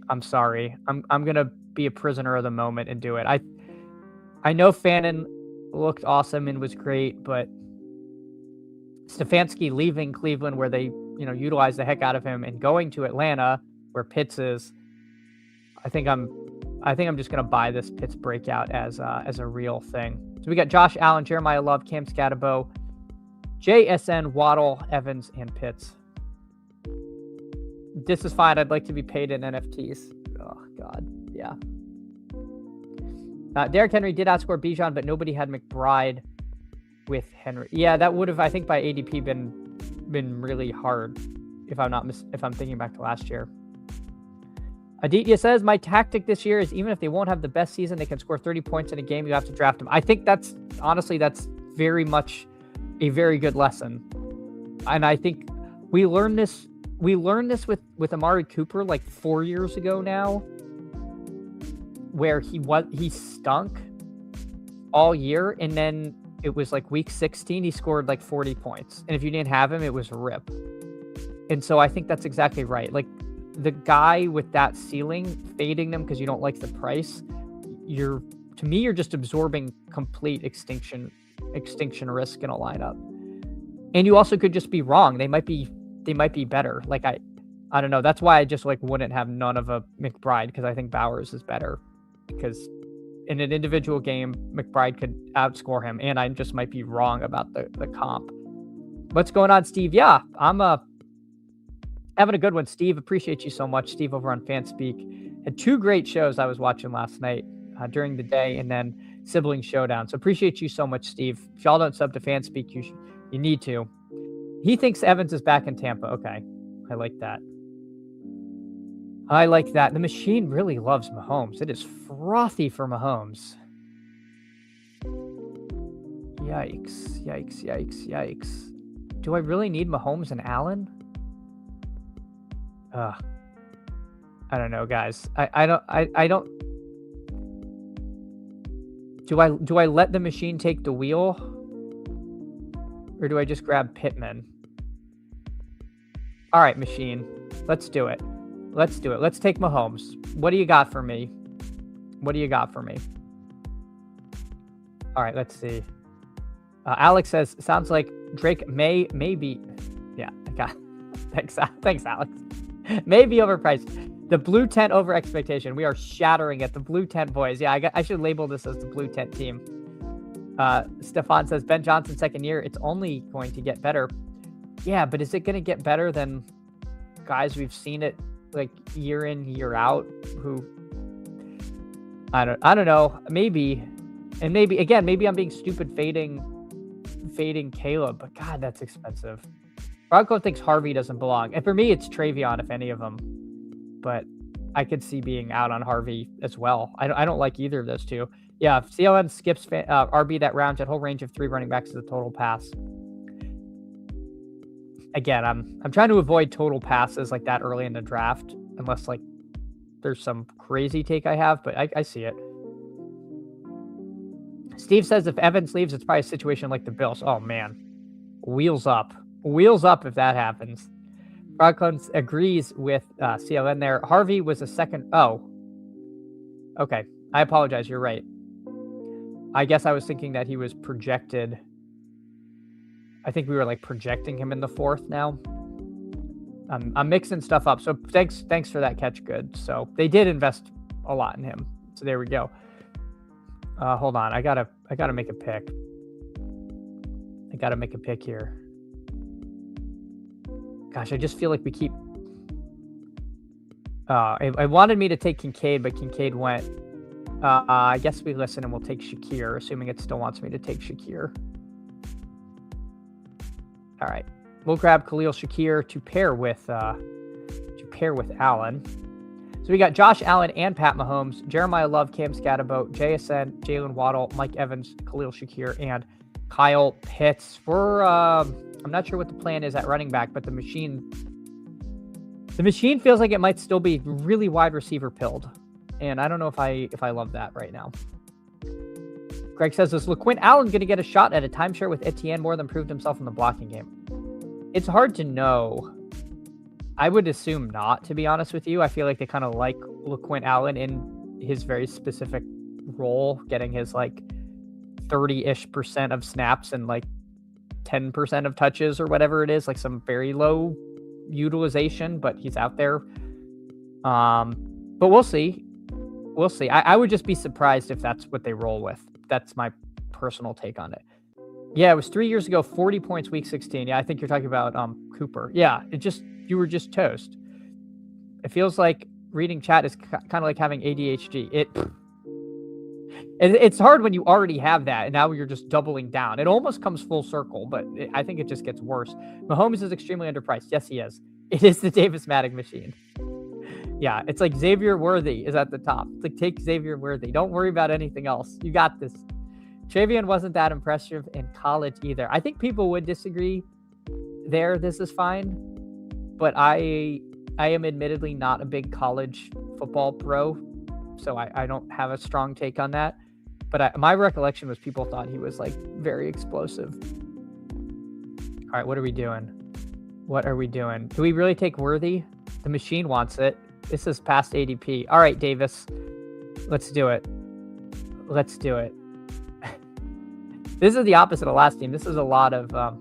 I'm sorry. I'm gonna be a prisoner of the moment and do it. I know Fannin looked awesome and was great, but Stefanski leaving Cleveland, where they utilize the heck out of him, and going to Atlanta, where Pitts is, I think I'm just gonna buy this Pitts breakout as a real thing. So we got Josh Allen, Jeremiah Love, Cam Scatterbo, JSN, Waddle, Evans, and Pitts. This is fine. I'd like to be paid in NFTs. Oh, God. Yeah. Derrick Henry did outscore Bijan, but nobody had McBride with Henry. Yeah, that would have, I think, by ADP been really hard if I'm thinking back to last year. Aditya says, my tactic this year is even if they won't have the best season, they can score 30 points in a game. You have to draft them. I think that's very much a very good lesson. And I think we learned this with Amari Cooper like 4 years ago now, where he stunk all year, and then it was like week 16 he scored like 40 points, and if you didn't have him, it was rip. And so I think that's exactly right. Like, the guy with that ceiling, fading them because you don't like the price, you're just absorbing complete extinction risk in a lineup. And you also could just be wrong. They might be better. Like, I don't know. That's why I just like wouldn't have none of a McBride, because I think Bowers is better. Because in an individual game, McBride could outscore him, and I just might be wrong about the comp. What's going on, Steve? Yeah, I'm having a good one, Steve. Appreciate you so much, Steve, over on Fanspeak. Had 2 great shows I was watching last night during the day, and then Sibling Showdown. So appreciate you so much, Steve. If y'all don't sub to Fanspeak, you need to. He thinks Evans is back in Tampa. Okay, I like that. The machine really loves Mahomes. It is frothy for Mahomes. Yikes. Do I really need Mahomes and Allen? I don't know, guys. I don't. Do I let the machine take the wheel, or do I just grab Pittman? All right, machine. Let's do it. Let's take Mahomes. What do you got for me? All right, let's see. Alex says, sounds like Drake may be. Yeah, thanks, Alex. May be overpriced. The blue tent over expectation. We are shattering it. The blue tent boys. Yeah, I should label this as the blue tent team. Stefan says, Ben Johnson second year. It's only going to get better. Yeah, but is it going to get better than guys we've seen it like year in, year out, who I don't know, maybe I'm being stupid fading Caleb, but God, that's expensive. Bronco thinks Harvey doesn't belong, and for me it's Travion if any of them, but I could see being out on Harvey as well. I don't like either of those two. Yeah, if CLM skips RB that round, that whole range of 3 running backs is a total pass. Again, I'm trying to avoid total passes like that early in the draft, unless like there's some crazy take I have, but I see it. Steve says if Evans leaves, it's probably a situation like the Bills. Oh man, wheels up if that happens. Broadcom agrees with CLN there. Harvey was a second. Oh, okay. I apologize. You're right. I guess I was thinking that he was projected. I think we were like projecting him in the 4th now. I'm mixing stuff up. So thanks for that catch. Good. So they did invest a lot in him. So there we go. Hold on. I gotta make a pick. I gotta make a pick here. Gosh, I just feel like we keep. I wanted me to take Kincaid, but Kincaid went. I guess we listen and we'll take Shakir, assuming it still wants me to take Shakir. All right, we'll grab Khalil Shakir to pair with Allen. So we got Josh Allen and Pat Mahomes, Jeremiah Love, Cam Scatterbo, JSN, Jalen Waddle, Mike Evans, Khalil Shakir, and Kyle Pitts. I'm not sure what the plan is at running back, but the machine feels like it might still be really wide receiver pilled, and I don't know if I love that right now. Greg says, is LaQuint Allen going to get a shot at a timeshare with Etienne more than proved himself in the blocking game? It's hard to know. I would assume not, to be honest with you. I feel like they kind of like LaQuint Allen in his very specific role, getting his like 30-ish% of snaps and like 10% of touches or whatever it is, like some very low utilization, but he's out there. But we'll see. I would just be surprised if that's what they roll with. That's my personal take on it. Yeah, it was 3 years ago, 40 points week 16. Yeah, I think you're talking about Cooper. Yeah, you were just toast. It feels like reading chat is kind of like having ADHD. It's hard when you already have that, and now you're just doubling down. It almost comes full circle, but I think it just gets worse. Mahomes is extremely underpriced. Yes, he is. It is the Davis Maddox machine. Yeah, it's like Xavier Worthy is at the top. It's like, take Xavier Worthy. Don't worry about anything else. You got this. Travion wasn't that impressive in college either. I think people would disagree there. This is fine. But I am admittedly not a big college football pro, so I don't have a strong take on that. But my recollection was people thought he was like very explosive. All right, what are we doing? What are we doing? Do we really take Worthy? The machine wants it. This is past ADP. All right, Davis. Let's do it. Let's do it. This is the opposite of last team. This is a lot of, I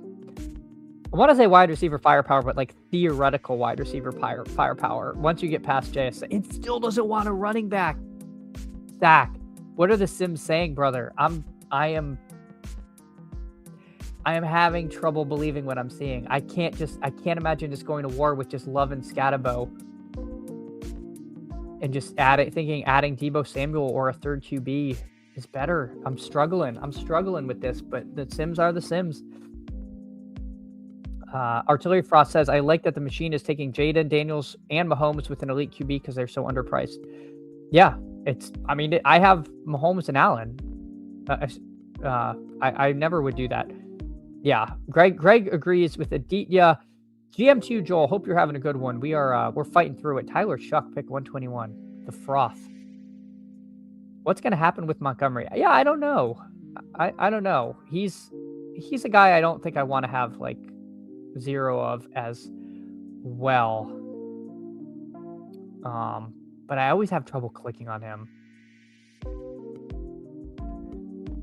want to say wide receiver firepower, but like theoretical wide receiver firepower. Once you get past JSA, it still doesn't want a running back. Zach, what are the Sims saying, brother? I am having trouble believing what I'm seeing. I can't imagine just going to war with just Love and Scatabo and just adding Deebo Samuel or a third QB is better. I'm struggling with this, but the Sims are the Sims. Artillery Frost says, I like that the machine is taking Jaden Daniels and Mahomes with an elite QB because they're so underpriced. Yeah, I have Mahomes and Allen. I never would do that. Yeah, Greg agrees with Aditya. GM2 Joel, hope you're having a good one. We're fighting through it. Tyler Shuck, pick 121. The froth. What's going to happen with Montgomery? Yeah, I don't know. I don't know. He's a guy I don't think I want to have like 0 of as well. But I always have trouble clicking on him.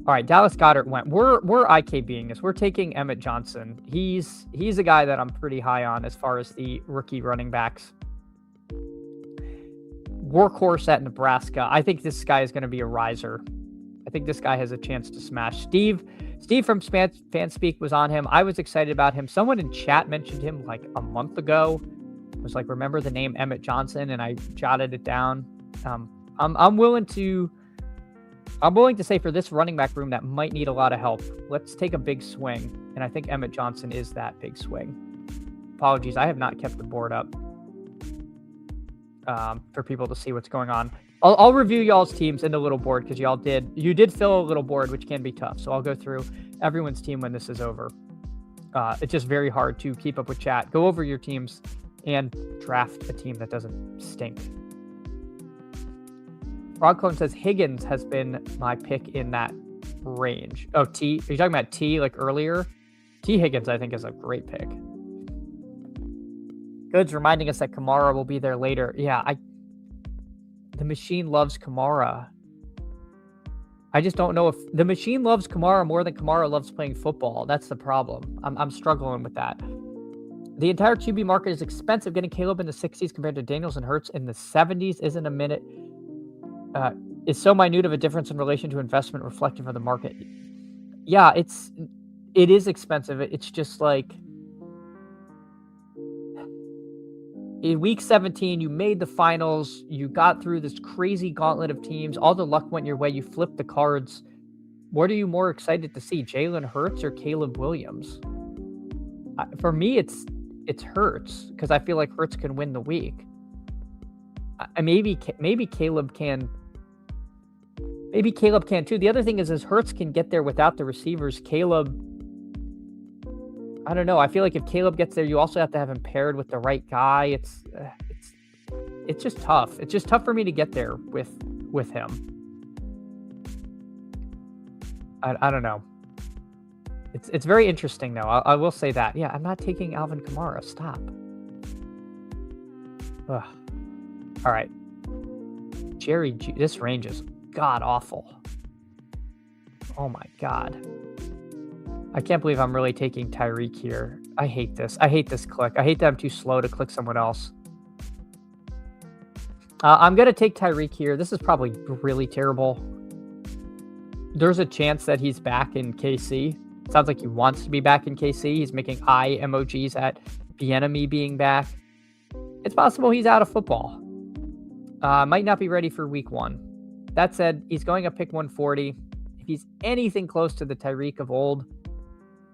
All right, Dallas Goedert went. We're IKBing this. We're taking Emmett Johnson. He's a guy that I'm pretty high on as far as the rookie running backs. Workhorse at Nebraska. I think this guy is going to be a riser. I think this guy has a chance to smash. Steve from Fanspeak was on him. I was excited about him. Someone in chat mentioned him like a month ago. It was like, remember the name Emmett Johnson, and I jotted it down. I'm willing to say for this running back room that might need a lot of help, let's take a big swing. And I think Emmett Johnson is that big swing. Apologies, I have not kept the board up for people to see what's going on. I'll review y'all's teams in the little board because you did fill a little board, which can be tough. So I'll go through everyone's team when this is over. It's just very hard to keep up with chat. Go over your teams and draft a team that doesn't stink. Frogclone says Higgins has been my pick in that range. Oh, T. Are you talking about T like earlier? T. Higgins, I think, is a great pick. Goods reminding us that Kamara will be there later. Yeah, the machine loves Kamara. I just don't know if the machine loves Kamara more than Kamara loves playing football. That's the problem. I'm struggling with that. The entire QB market is expensive. Getting Caleb in the 60s compared to Daniels and Hurts in the 70s isn't a minute. Is so minute of a difference in relation to investment reflective of the market. Yeah, it is expensive. It's just like in week 17, you made the finals. You got through this crazy gauntlet of teams. All the luck went your way. You flipped the cards. What are you more excited to see, Jalen Hurts or Caleb Williams? For me, it's Hurts because I feel like Hurts can win the week. Maybe Caleb can. Maybe Caleb can too. The other thing is Hurts can get there without the receivers. Caleb, I don't know. I feel like if Caleb gets there, you also have to have him paired with the right guy. It's just tough. It's just tough for me to get there with him. I don't know. It's very interesting though. I will say that. Yeah, I'm not taking Alvin Kamara. Stop. Ugh. All right. Jerry G. This range is god awful. Oh my god. I can't believe I'm really taking Tyreek here. I hate this. I hate this click. I hate that I'm too slow to click someone else. I'm going to take Tyreek here. This is probably really terrible. There's a chance that he's back in KC. Sounds like he wants to be back in KC. He's making eye emojis at the enemy being back. it's possible he's out of football. Might not be ready for week 1. That said, he's going up pick 140. If he's anything close to the Tyreek of old,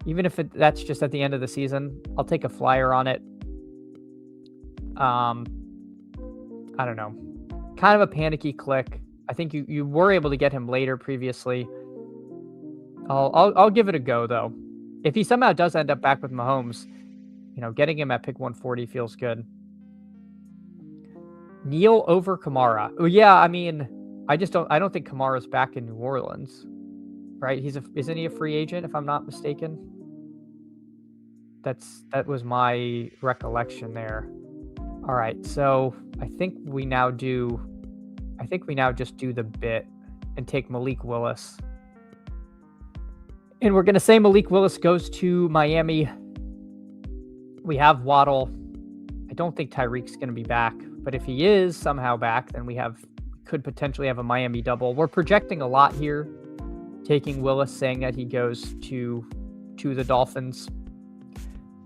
even if that's just at the end of the season, I'll take a flyer on it. I don't know. Kind of a panicky click. I think you were able to get him later previously. I'll give it a go, though. If he somehow does end up back with Mahomes, getting him at pick 140 feels good. Neal over Kamara. Oh, yeah, I mean, I don't think Kamara's back in New Orleans, right? Isn't he a free agent, if I'm not mistaken? That was my recollection there. All right, so I think we now just do the bit and take Malik Willis. And we're going to say Malik Willis goes to Miami. We have Waddle. I don't think Tyreek's going to be back, but if he is somehow back, then we could potentially have a Miami double. We're projecting a lot here, taking Willis, saying that he goes to the Dolphins.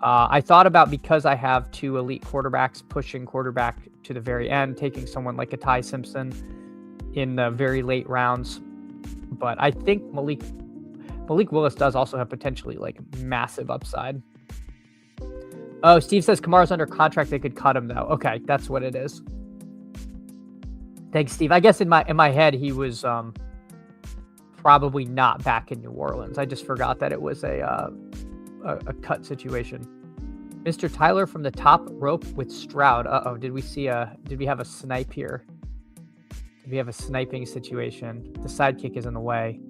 I thought about, because I have 2 elite quarterbacks, pushing quarterback to the very end, taking someone like a Ty Simpson in the very late rounds. But I think Malik Willis does also have potentially massive upside. Oh, Steve says Kamara's under contract. They could cut him though. Okay, that's what it is. Thanks, Steve. I guess in my head he was probably not back in New Orleans. I just forgot that it was a cut situation. Mr. Tyler from the top rope with Stroud. Uh-oh, did we have a snipe here? Did we have a sniping situation? The sidekick is in the way.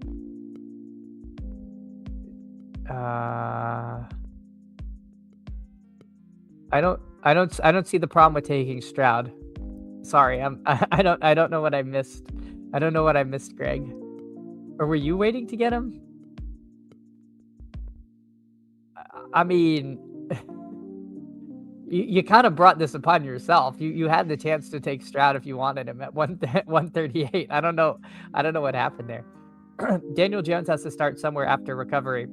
I don't see the problem with taking Stroud. Sorry, I don't know what I missed. I don't know what I missed, Greg. Or were you waiting to get him? I mean, you kind of brought this upon yourself. You had the chance to take Stroud if you wanted him at 138. I don't know what happened there. Daniel Jones has to start somewhere after recovery.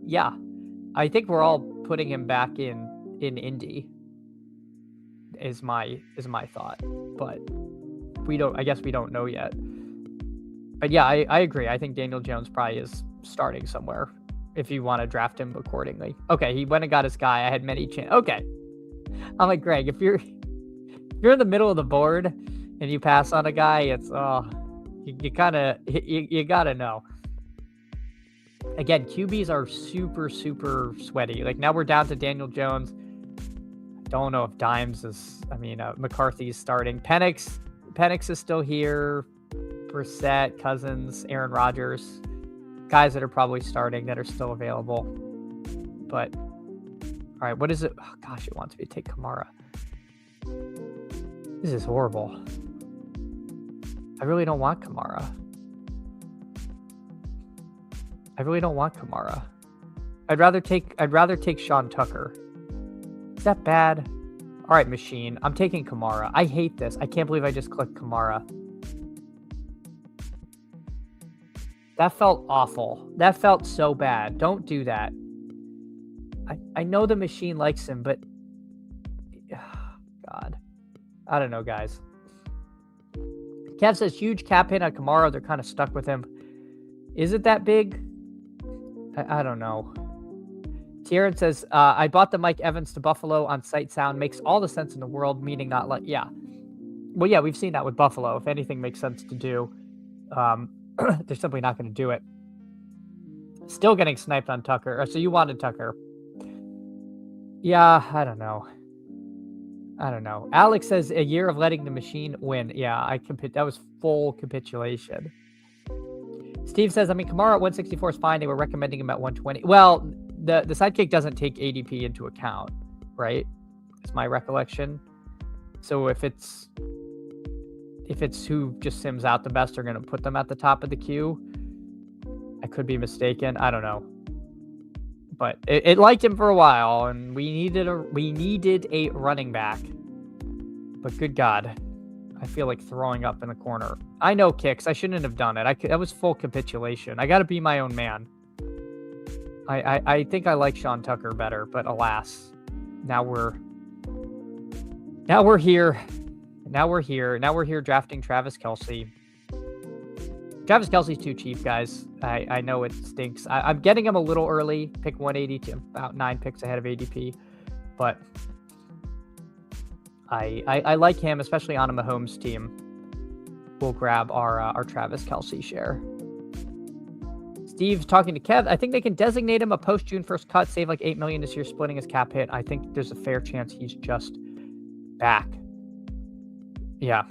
Yeah, I think we're all putting him back in Indy. Is my thought, but I guess we don't know yet. But yeah, I agree. I think Daniel Jones probably is starting somewhere if you want to draft him accordingly. Okay, he went and got his guy. I had many chances. Okay, I'm like, Greg, if you're in the middle of the board and you pass on a guy, it's you gotta know. Again, QBs are super, super sweaty. Now we're down to Daniel Jones. I don't know if Dimes is. McCarthy's starting. Penix is still here. Brissett, Cousins, Aaron Rodgers, guys that are probably starting that are still available. But all right, what is it? Oh, gosh, it wants me to take Kamara. This is horrible. I really don't want Kamara. I'd rather take Sean Tucker. Is that bad? All right, machine. I'm taking Kamara. I hate this. I can't believe I just clicked Kamara. That felt awful. That felt so bad. Don't do that. I know the machine likes him, but God. I don't know, guys. Kev says huge cap hit on Kamara. They're kind of stuck with him. Is it that big? I don't know. Tieran says, I bought the Mike Evans to Buffalo on Sight Sound. Makes all the sense in the world, meaning not like, yeah. Well, yeah, we've seen that with Buffalo. If anything makes sense to do, they're simply not going to do it. Still getting sniped on Tucker. So you wanted Tucker. Yeah, I don't know. Alex says a year of letting the machine win. Yeah, that was full capitulation. Steve says, Kamara at 164 is fine. They were recommending him at 120. Well, the sidekick doesn't take ADP into account, right? It's my recollection. So if it's who just sims out the best, they're going to put them at the top of the queue. I could be mistaken. I don't know. But it liked him for a while, and we needed a running back. But good God, I feel like throwing up in the corner. I know, Kicks. I shouldn't have done it. That was full capitulation. I got to be my own man. I think I like Sean Tucker better, but alas, now we're Now we're here. Now we're here drafting Travis Kelce. Travis Kelce's too cheap, guys. I know it stinks. I'm getting him a little early, pick 180 to about 9 picks ahead of ADP, but I like him, especially on a Mahomes team. We'll grab our Travis Kelce share. Steve's talking to Kev. I think they can designate him a post-June 1st cut, save like $8 million this year, splitting his cap hit. I think there's a fair chance he's just back. Yeah.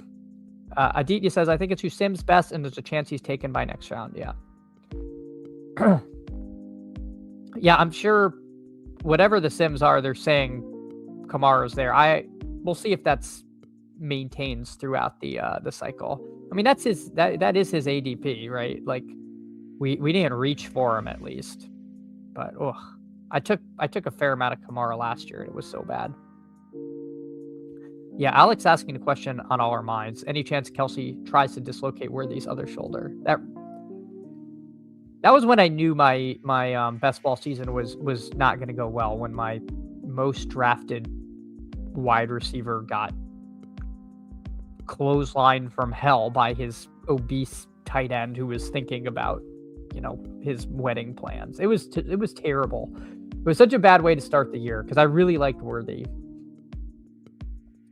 Aditya says, I think it's who Sims best, and there's a chance he's taken by next round. Yeah. Yeah, I'm sure whatever the Sims are, they're saying Kamara's there. We'll see if that's maintains throughout the cycle. I mean, that is his ADP, right? Like we didn't reach for him at least. But I took a fair amount of Kamara last year and it was so bad. Yeah, Alex asking a question on all our minds. Any chance Kelce tries to dislocate Worthy's other shoulder? That was when I knew my best ball season was not going to go well, when my most drafted wide receiver got clotheslined from hell by his obese tight end who was thinking about, his wedding plans. It was terrible. It was such a bad way to start the year because I really liked Worthy.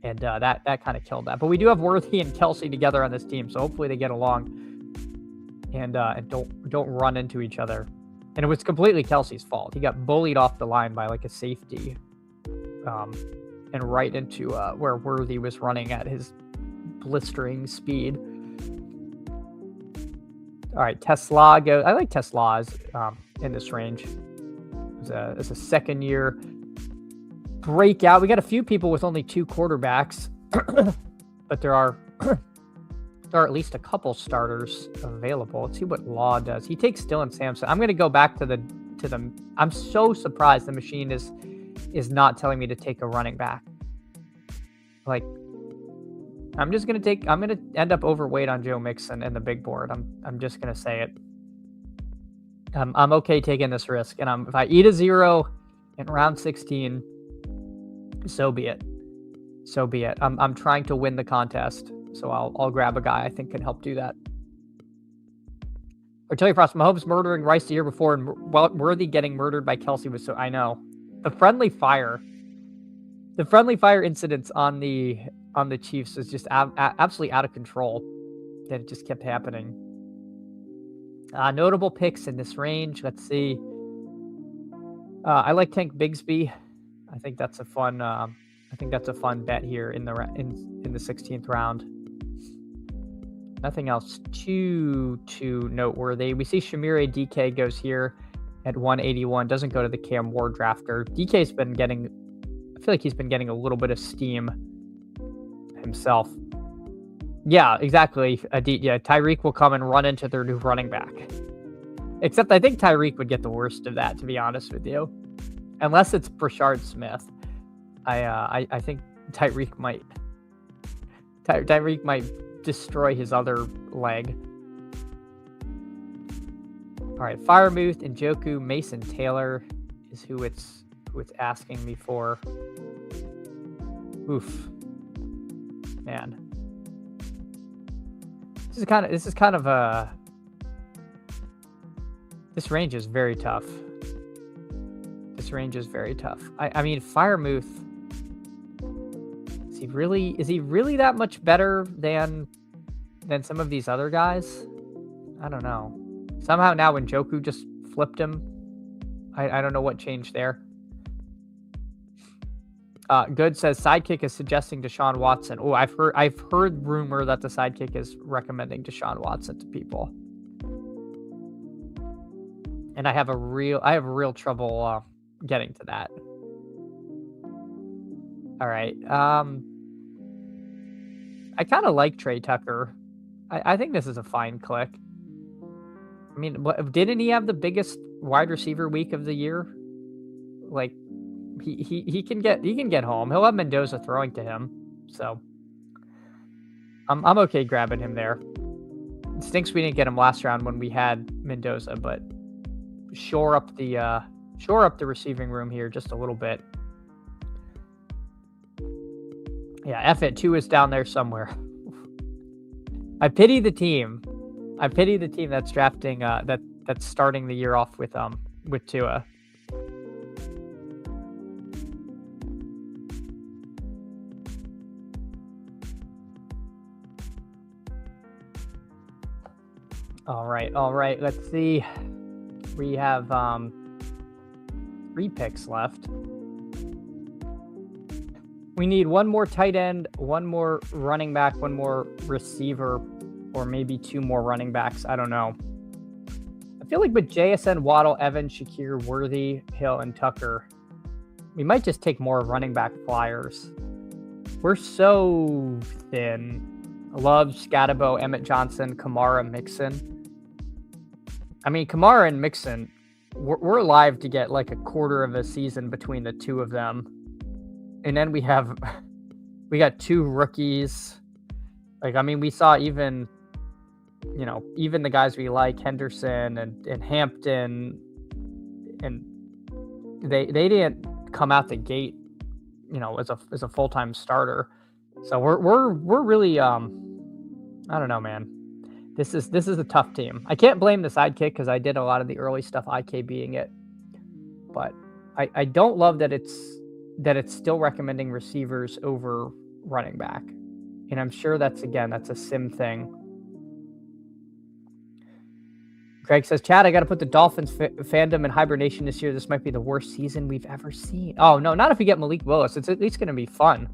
And that kind of killed that. But we do have Worthy and Kelce together on this team, so hopefully they get along and don't run into each other. And it was completely Kelce's fault. He got bullied off the line by like a safety, and right into where Worthy was running at his blistering speed. All right, Tesla goes. I like Tesla's in this range. It's a second year breakout. We got a few people with only 2 quarterbacks, but there are at least a couple starters available. Let's see what Law does. He takes Dylan Sampson. I'm going to go back to the. I'm so surprised the machine is not telling me to take a running back. Like, I'm going to end up overweight on Joe Mixon and the big board. I'm just going to say it. I'm okay taking this risk, and if I eat a 0 in round 16. So be it. I'm trying to win the contest, so I'll grab a guy I think can help do that. Artillery Frost, Mahomes murdering Rice the year before, and Worthy getting murdered by Kelce was so. I know the friendly fire incidents on the Chiefs is just absolutely out of control. That it just kept happening. Notable picks in this range. Let's see. I like Tank Bigsby. I think that's a fun. Bet here in the 16th round. Nothing else too noteworthy. We see Shamir DK goes here at 181. Doesn't go to the Cam Ward drafter. DK's been getting. I feel like he's been getting a little bit of steam himself. Yeah, exactly. Yeah, Tyreek will come and run into their new running back. Except I think Tyreek would get the worst of that, to be honest with you. Unless it's Brashard Smith, I think Tyreek might destroy his other leg. All right, Firemouth, Njoku, Mason Taylor is who it's asking me for. Oof, man, this range is very tough. I mean, Firemouth, is he really that much better than some of these other guys? I don't know. Somehow now when Njoku just flipped him, I don't know what changed there. Good says Sidekick is suggesting Deshaun Watson. Oh, I've heard rumor that the Sidekick is recommending Deshaun Watson to people, and I have real trouble getting to that. All right. I kind of like Trey Tucker. I think this is a fine click. I mean, didn't he have the biggest wide receiver week of the year? Like, he can get home. He'll have Mendoza throwing to him, so I'm okay grabbing him there. It stinks we didn't get him last round when we had Mendoza, but shore up the receiving room here just a little bit. Yeah, F it. 2 is down there somewhere. I pity the team. I pity the team that's drafting that's starting the year off with Tua. All right. Let's see. We have 3 picks left. We need one more tight end, one more running back, one more receiver, or maybe 2 more running backs. I don't know. I feel like with JSN, Waddle, Evans, Shakir, Worthy, Hill, and Tucker, we might just take more running back flyers. We're so thin. Love, Scatabo, Emmett Johnson, Kamara, Mixon. I mean, Kamara and Mixon, we're alive to get like a quarter of a season between the 2 of them. And then we got 2 rookies. Like, I mean, we saw even the guys we like, Henderson and Hampton, and they didn't come out the gate, as a full-time starter. So we're really I don't know, man. This is a tough team. I can't blame the sidekick because I did a lot of the early stuff IKBing it, but I don't love that it's still recommending receivers over running back, and I'm sure that's a sim thing. Greg says, Chad, I got to put the Dolphins fandom in hibernation this year. This might be the worst season we've ever seen. Oh no, not if we get Malik Willis. It's at least going to be fun.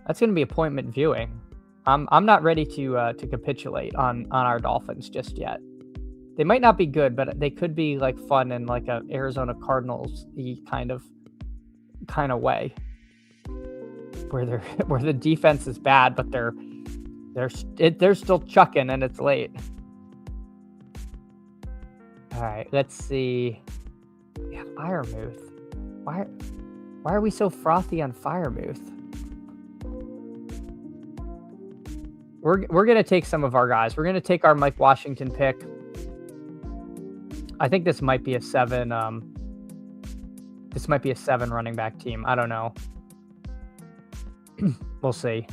That's going to be appointment viewing. I'm not ready to capitulate on our Dolphins just yet. They might not be good, but they could be like fun in like a Arizona Cardinals-y kind of way, where the defense is bad, but they're still chucking and it's late. All right, let's see. Yeah, Firemouth. Why are we so frothy on Firemouth? We're gonna take some of our guys. We're gonna take our Mike Washington pick. I think this might be a 7. This might be a 7 running back team. I don't know. We'll see.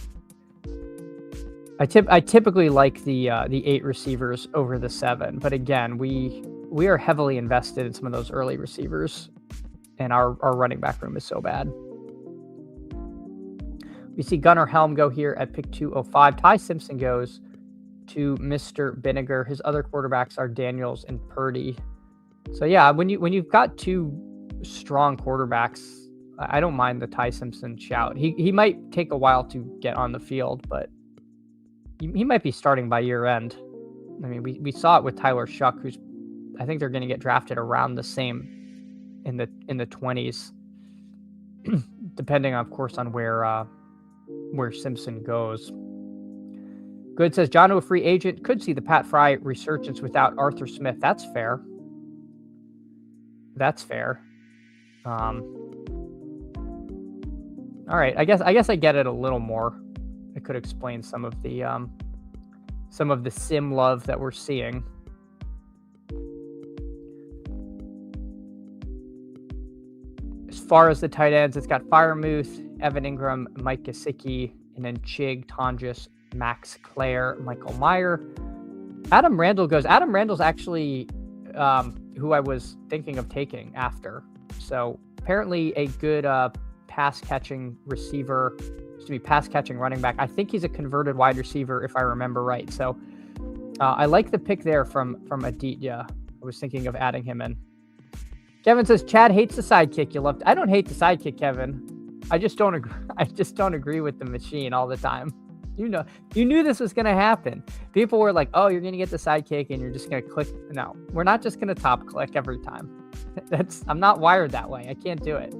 I typically like the 8 receivers over the 7, but again, we are heavily invested in some of those early receivers, and our running back room is so bad. We see Gunnar Helm go here at pick 205. Ty Simpson goes to Mr. Vinegar. His other quarterbacks are Daniels and Purdy. So yeah, when you've got 2 strong quarterbacks, I don't mind the Ty Simpson shout. He might take a while to get on the field, but he might be starting by year end. I mean, we saw it with Tyler Shuck, who's, I think they're going to get drafted around the same in the 20s, depending, of course, on where Simpson goes. Good says, John, a free agent, could see the Pat Fry resurgence without Arthur Smith. That's fair. All right, I guess I get it a little more. It could explain some of the sim love that we're seeing. As far as the tight ends, it's got Firemouth, Evan Ingram, Mike Gesicki, and then Chig, Tonjes, Max Clare, Michael Meyer. Adam Randall goes. Adam Randall's actually who I was thinking of taking after. So apparently a good pass-catching receiver, pass-catching running back. I think he's a converted wide receiver, if I remember right. So I like the pick there from Aditya. I was thinking of adding him in. Kevin says, Chad hates the sidekick. You loved. I don't hate the sidekick, Kevin. I just don't agree. I just don't agree with the machine all the time. You knew this was going to happen. People were like, oh, you're going to get the sidekick and you're just going to click. No, we're not just going to top click every time. I'm not wired that way. I can't do it.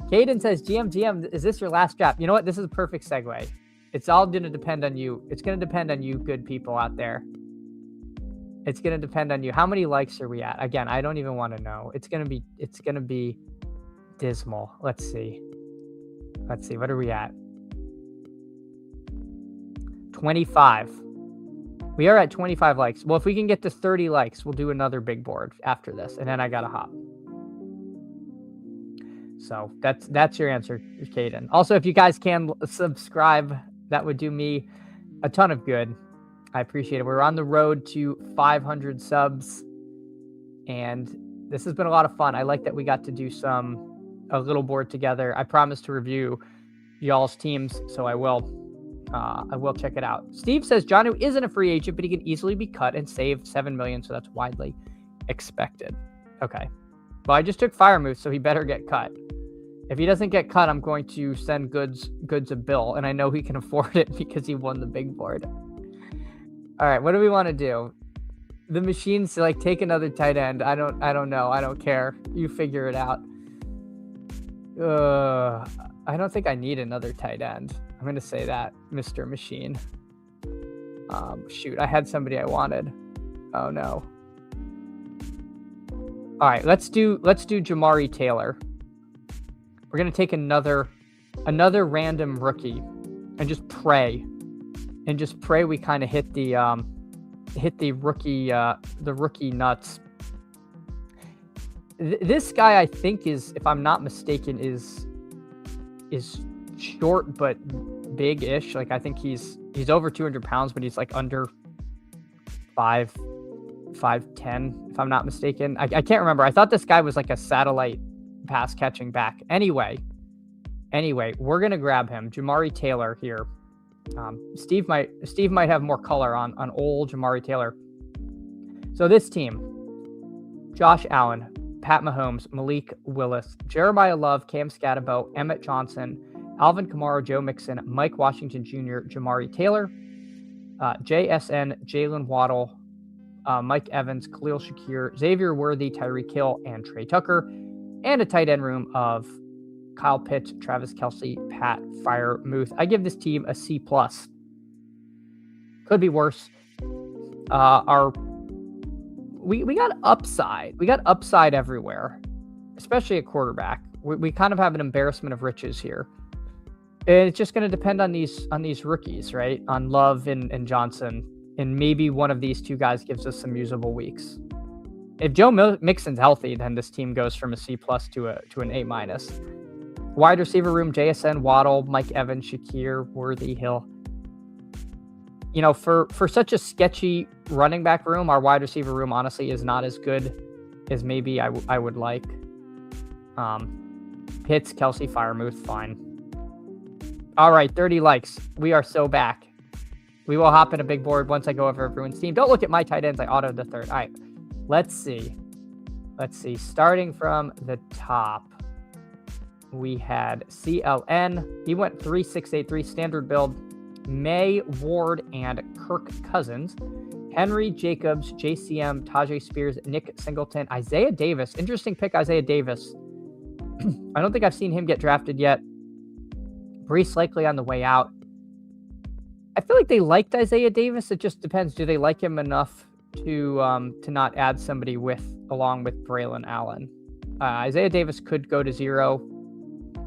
Caden says, GM, is this your last draft? You know what? This is a perfect segue. It's all going to depend on you. It's going to depend on you good people out there. It's going to depend on you. How many likes are we at? Again, I don't even want to know. It's going to be dismal. Let's see. What are we at? 25. We are at 25 likes. Well, if we can get to 30 likes, we'll do another big board after this, and then I got to hop. So that's your answer, Caden. Also, if you guys can subscribe, that would do me a ton of good. I appreciate it. We're on the road to 500 subs, and this has been a lot of fun. I like that we got to do a little board together. I promised to review y'all's teams, so I will check it out. Steve says Jonnu isn't a free agent, but he can easily be cut and save $7 million, so that's widely expected. Okay. Well, I just took Firemouth, so he better get cut. If he doesn't get cut, I'm going to send Goods a bill, and I know he can afford it because he won the big board. All right, what do we want to do? The machines like take another tight end. I don't know. I don't care. You figure it out. I don't think I need another tight end. I'm going to say that, Mr. Machine. Shoot, I had somebody I wanted. Oh no. All right, let's do Jamari Taylor. We're going to take another random rookie and just pray we kind of hit the rookie nuts. This guy, I think, is, if I'm not mistaken, is short but big-ish. Like, I think he's over 200 pounds, but he's like under 5'10", if I'm not mistaken. I can't remember. I thought this guy was like a satellite pass catching back. Anyway, we're gonna grab him, Jamari Taylor here. Steve might have more color on old Jamari Taylor. So this team: Josh Allen, Pat Mahomes, Malik Willis, Jeremiah Love, Cam Scatterbo, Emmett Johnson, Alvin Kamara, Joe Mixon, Mike Washington Jr., Jamari Taylor, JSN, Jalen Waddle, Mike Evans, Khalil Shakir, Xavier Worthy, Tyreek Hill, and Trey Tucker, and a tight end room of Kyle Pitts, Travis Kelce, Pat Freiermuth. I give this team a C+. Could be worse. We got upside. We got upside everywhere, especially at quarterback. We kind of have an embarrassment of riches here. And it's just going to depend on these rookies, right? On Love and Johnson. And maybe one of these two guys gives us some usable weeks. If Joe Mixon's healthy, then this team goes from a C+ to an A-. Wide receiver room: JSN, Waddle, Mike Evans, Shakir, Worthy, Hill. You know, for such a sketchy running back room, our wide receiver room honestly is not as good as maybe I would like. Pitts, Kelce, Freiermuth, fine. All right, 30 likes. We are so back. We will hop in a big board once I go over everyone's team. Don't look at my tight ends. I autoed the third. All right, let's see. Starting from the top, we had CLN. He went 3-6-8-3 standard build. May, Ward, and Kirk Cousins. Henry, Jacobs, JCM, Tajay Spears, Nick Singleton, Isaiah Davis. Interesting pick, Isaiah Davis. I don't think I've seen him get drafted yet. Breece likely on the way out. I feel like they liked Isaiah Davis. It just depends. Do they like him enough to not add somebody along with Braylon Allen? Isaiah Davis could go to 0,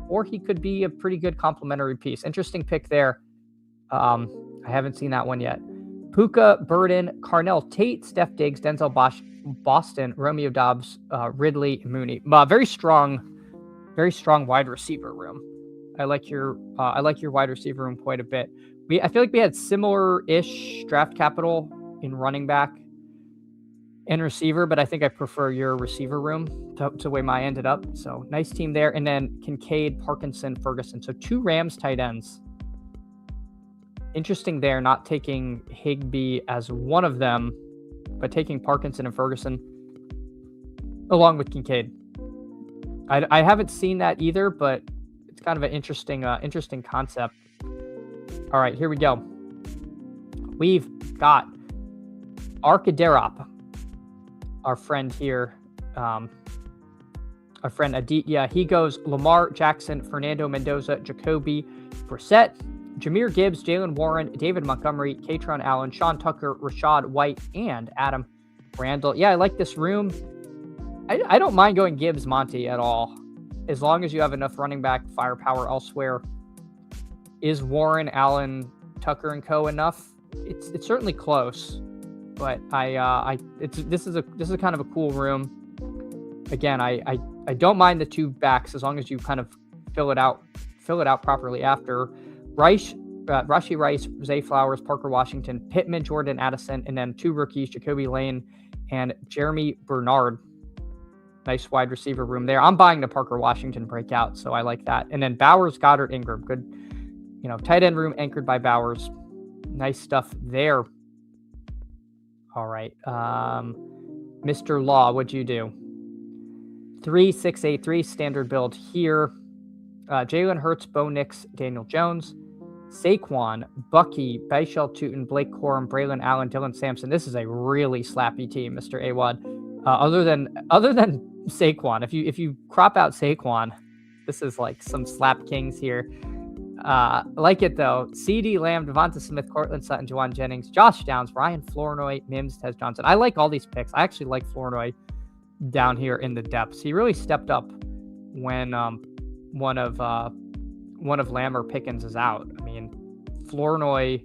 or he could be a pretty good complementary piece. Interesting pick there. I haven't seen that one yet. Puka, Burden, Carnell Tate, Steph Diggs, Denzel Boston, Romeo Dobbs, Ridley, Mooney. Very strong wide receiver room. I like your wide receiver room quite a bit. I feel like we had similar-ish draft capital in running back and receiver, but I think I prefer your receiver room to the way mine ended up. So nice team there. And then Kincaid, Parkinson, Ferguson. So 2 Rams tight ends. Interesting there, not taking Higbee as one of them, but taking Parkinson and Ferguson along with Kincaid. I haven't seen that either, but it's kind of an interesting concept. All right, here we go. We've got Arkaderop, our friend here, our friend Aditya. He goes Lamar Jackson, Fernando Mendoza, Jacoby Brissett, Jahmyr Gibbs, Jalen Warren, David Montgomery, Katron Allen, Sean Tucker, Rashad White, and Adam Randall. Yeah, I like this room. I don't mind going Gibbs Monty at all, as long as you have enough running back firepower elsewhere. Is Warren, Allen, Tucker, and Co. enough? It's certainly close, but this is kind of a cool room. again, I don't mind the two backs as long as you kind of fill it out properly after. Rashee Rice, Zay Flowers, Parker Washington, Pittman, Jordan Addison, and then two rookies, Jacoby Lane and Jeremy Bernard. Nice wide receiver room there. I'm buying the Parker Washington breakout, so I like that. And then Bowers, Goddard, Ingram. Good, tight end room anchored by Bowers. Nice stuff there. All right. Mr. Law, what'd you do? 3-6-8-3, standard build here. Jalen Hurts, Bo Nix, Daniel Jones, Saquon, Bucky, Bashal Tutin, Blake Corum, Braylon Allen, Dylan Sampson. This is a really slappy team, Mr. Awad. Other than Saquon, if you crop out Saquon, this is like some slap kings here. Like it though. CD Lamb, Devonta Smith, Cortland Sutton, Juwan Jennings, Josh Downs, Ryan Flournoy, Mims, Tez Johnson. I like all these picks. I actually like Flournoy down here in the depths. He really stepped up when one of Lamb or Pickens is out. I mean, Flournoy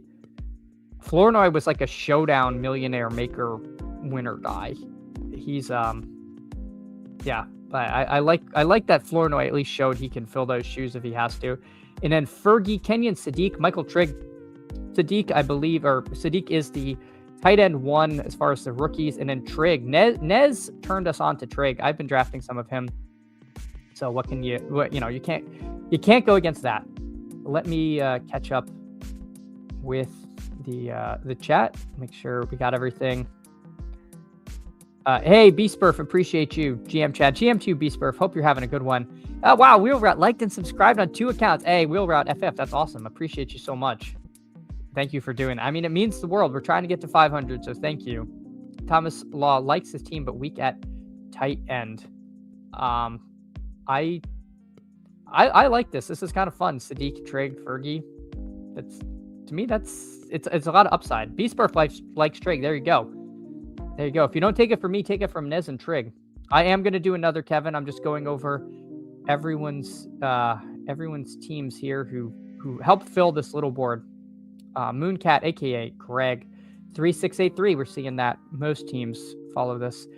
was like a showdown millionaire maker winner guy. He's yeah. I like that Flournoy at least showed he can fill those shoes if he has to. And then Fergie, Kenyon, Sadiq, Michael Trigg. Sadiq, I believe, or Sadiq is the tight end one as far as the rookies. And then Trigg. Nez turned us on to Trigg. I've been drafting some of him. So you can't go against that. Let me catch up with the chat. Make sure we got everything. Hey, B-Spurf, appreciate you. GM Chad, GM2 B-Spurf, hope you're having a good one. Wow, Wheel Route liked and subscribed on 2 accounts. Hey, Wheel Route FF, that's awesome. Appreciate you so much. Thank you for doing it. I mean, it means the world. We're trying to get to 500, so thank you. Thomas Law likes his team, but weak at tight end. I like this. This is kind of fun. Sadiq, Trigg, Fergie. It's a lot of upside. B-Spurf likes Trigg. There you go. There you go. If you don't take it from me, take it from Nez and Trigg. I am going to do another Kevin. I'm just going over everyone's teams here who helped fill this little board. Mooncat, aka Greg, 3683. We're seeing that most teams follow this.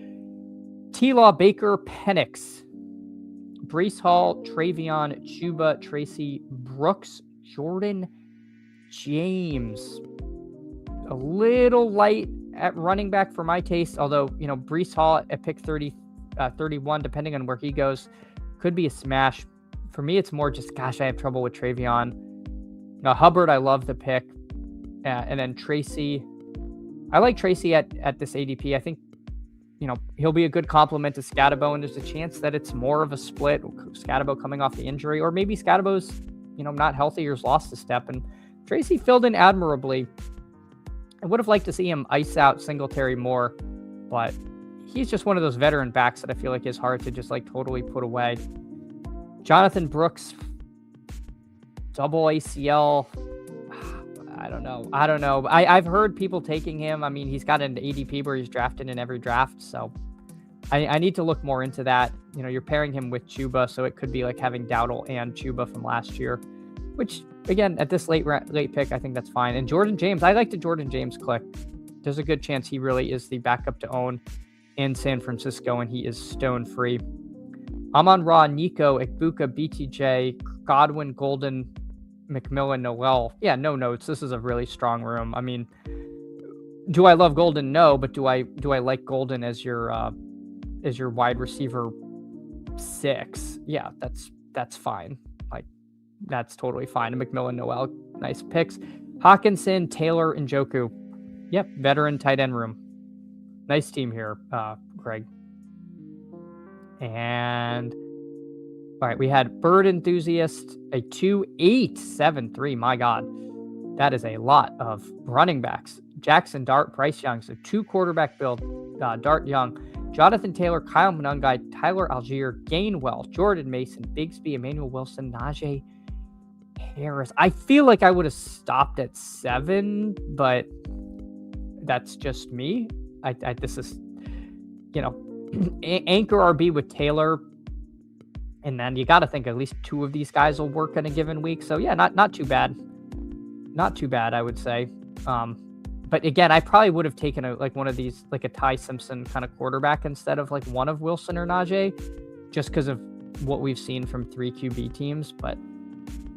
T-Law, Baker, Penix, Breece Hall, Travion, Chuba, Tracy, Brooks, Jordan, James. A little light at running back for my taste, although, Breece Hall at pick 31, depending on where he goes, could be a smash. For me, it's more just, gosh, I have trouble with Travion. Hubbard, I love the pick. And then Tracy. I like Tracy at this ADP. I think, he'll be a good complement to Scatabo, and there's a chance that it's more of a split. Scatabo coming off the injury, or maybe Scatabo's, not healthy or has lost a step. And Tracy filled in admirably. I would have liked to see him ice out Singletary more, but he's just one of those veteran backs that I feel like is hard to just totally put away. Jonathan Brooks, double ACL. I don't know. I've heard people taking him. I mean, he's got an ADP where he's drafted in every draft, so I need to look more into that. You're pairing him with Chuba, so it could be like having Dowdle and Chuba from last year, which, again, at this late pick, I think that's fine. And Jordan James, I like the Jordan James click. There's a good chance he really is the backup to own in San Francisco, and he is stone free. Amon-Ra, Nico, Ikbuka, BTJ, Godwin, Golden, McMillan, Noel. Yeah, no notes. This is a really strong room. I mean, do I love Golden? No, but do I like Golden as your wide receiver 6? Yeah, that's fine. That's totally fine. And McMillan, Noel, nice picks. Hawkinson, Taylor, and Njoku. Yep, veteran tight end room. Nice team here, Greg. And all right, we had Bird Enthusiast, a 2-8-7-3. My God, that is a lot of running backs. Jackson, Dart, Bryce Young. So 2 quarterback build. Dart, Young, Jonathan Taylor, Kyle Monangai, Tyler Algier, Gainwell, Jordan Mason, Bigsby, Emmanuel Wilson, Najee Harris. I feel like I would have stopped at 7, but that's just me. This is, anchor RB with Taylor. And then you got to think at least 2 of these guys will work in a given week. So yeah, not too bad. Not too bad, I would say. But again, I probably would have taken one of these, like a Ty Simpson kind of quarterback instead of like one of Wilson or Najee, just because of what we've seen from 3 QB teams. But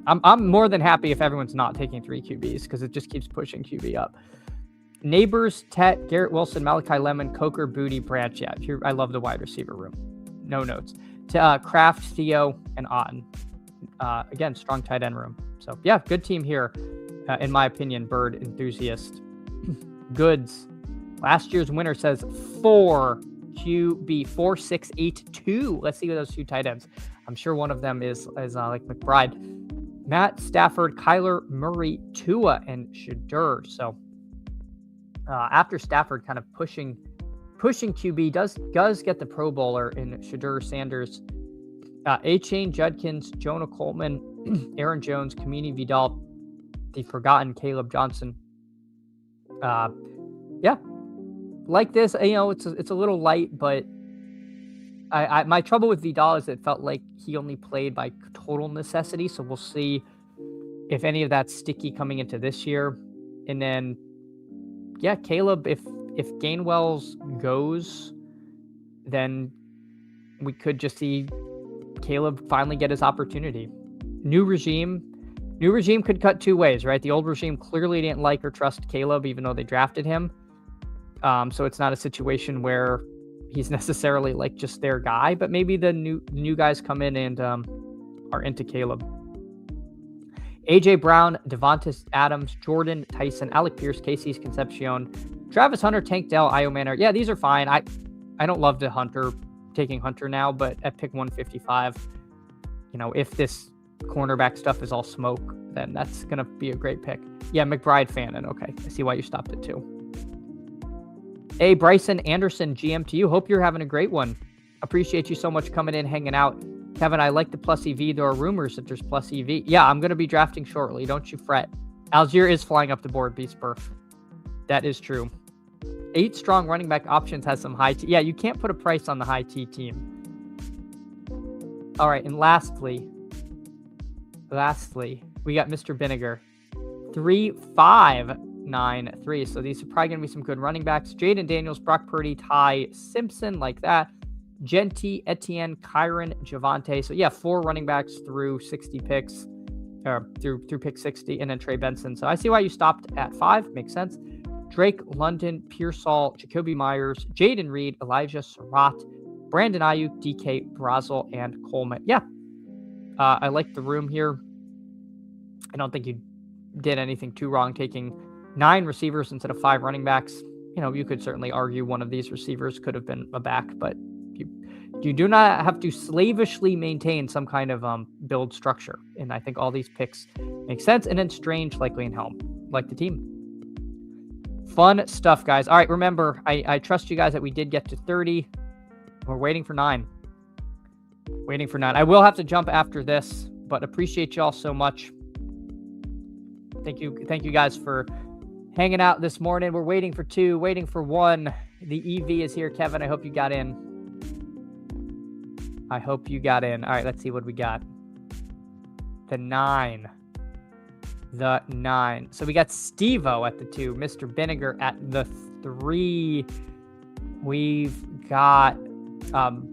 I'm more than happy if everyone's not taking 3 QBs because it just keeps pushing QB up. Neighbors, Tet, Garrett Wilson, Malachi Lemon, Coker, Booty, Branch. Yeah, here I love the wide receiver room. No notes. Kraft, Theo, and Otten. Again, strong tight end room. So yeah, good team here, in my opinion. Bird enthusiast. Goods. Last year's winner says 4 QB 4, 6, 8, 2. Let's see what those 2 tight ends. I'm sure one of them is like McBride. Matt Stafford, Kyler Murray, Tua, and Shedeur. So after Stafford kind of pushing QB, does get the Pro Bowler in Shedeur Sanders. A-Chain, Judkins, Jonah Coleman, Aaron Jones, Kamini Vidal, the forgotten Caleb Johnson. Yeah, like this, it's a little light, but I my trouble with Vidal is it felt like he only played by total necessity. So we'll see if any of that's sticky coming into this year. And then, yeah, Caleb, if Gainwell's goes, then we could just see Caleb finally get his opportunity. New regime could cut 2 ways, right? The old regime clearly didn't like or trust Caleb, even though they drafted him. So it's not a situation where he's necessarily like just their guy, but maybe the new guys come in and are into Caleb. AJ Brown, Devontae Adams, Jordan Tyson, Alec Pierce, Casey Concepcion, Travis Hunter, Tank Dell, Io Manor. Yeah, these are fine. I don't love taking Hunter now, but at pick 155, if this cornerback stuff is all smoke, then that's gonna be a great pick. Yeah, McBride fan, and okay, I see why you stopped it too. Hey, Bryson Anderson, GM to you. Hope you're having a great one. Appreciate you so much coming in, hanging out. Kevin, I like the plus EV. There are rumors that there's plus EV. Yeah, I'm going to be drafting shortly. Don't you fret. Algier is flying up the board, Beast Burf. That is true. 8 strong running back options has some high T. Yeah, you can't put a price on the high T team. All right, and lastly, we got Mr. Vinegar. 3-5-9-3. So these are probably going to be some good running backs. Jaden Daniels, Brock Purdy, Ty Simpson, like that. Genty, Etienne, Kyron, Javante. So yeah, 4 running backs through 60 picks, or through pick 60, and then Trey Benson. So I see why you stopped at 5. Makes sense. Drake, London, Pearsall, Jacoby Myers, Jaden Reed, Elijah Surratt, Brandon Ayuk, DK Brazel, and Coleman. Yeah, I like the room here. I don't think you did anything too wrong taking 9 receivers instead of 5 running backs. You could certainly argue one of these receivers could have been a back, but you do not have to slavishly maintain some kind of build structure. And I think all these picks make sense. And then Strange, likely, and Helm, like the team. Fun stuff, guys. All right, remember, I trust you guys that we did get to 30. We're waiting for 9. I will have to jump after this, but appreciate y'all so much. Thank you guys for hanging out this morning. We're waiting for 2, waiting for 1. The EV is here, Kevin. I hope you got in. All right, let's see what we got. The 9. So we got Steve-O at the 2, Mr. Vinegar at the 3. We've got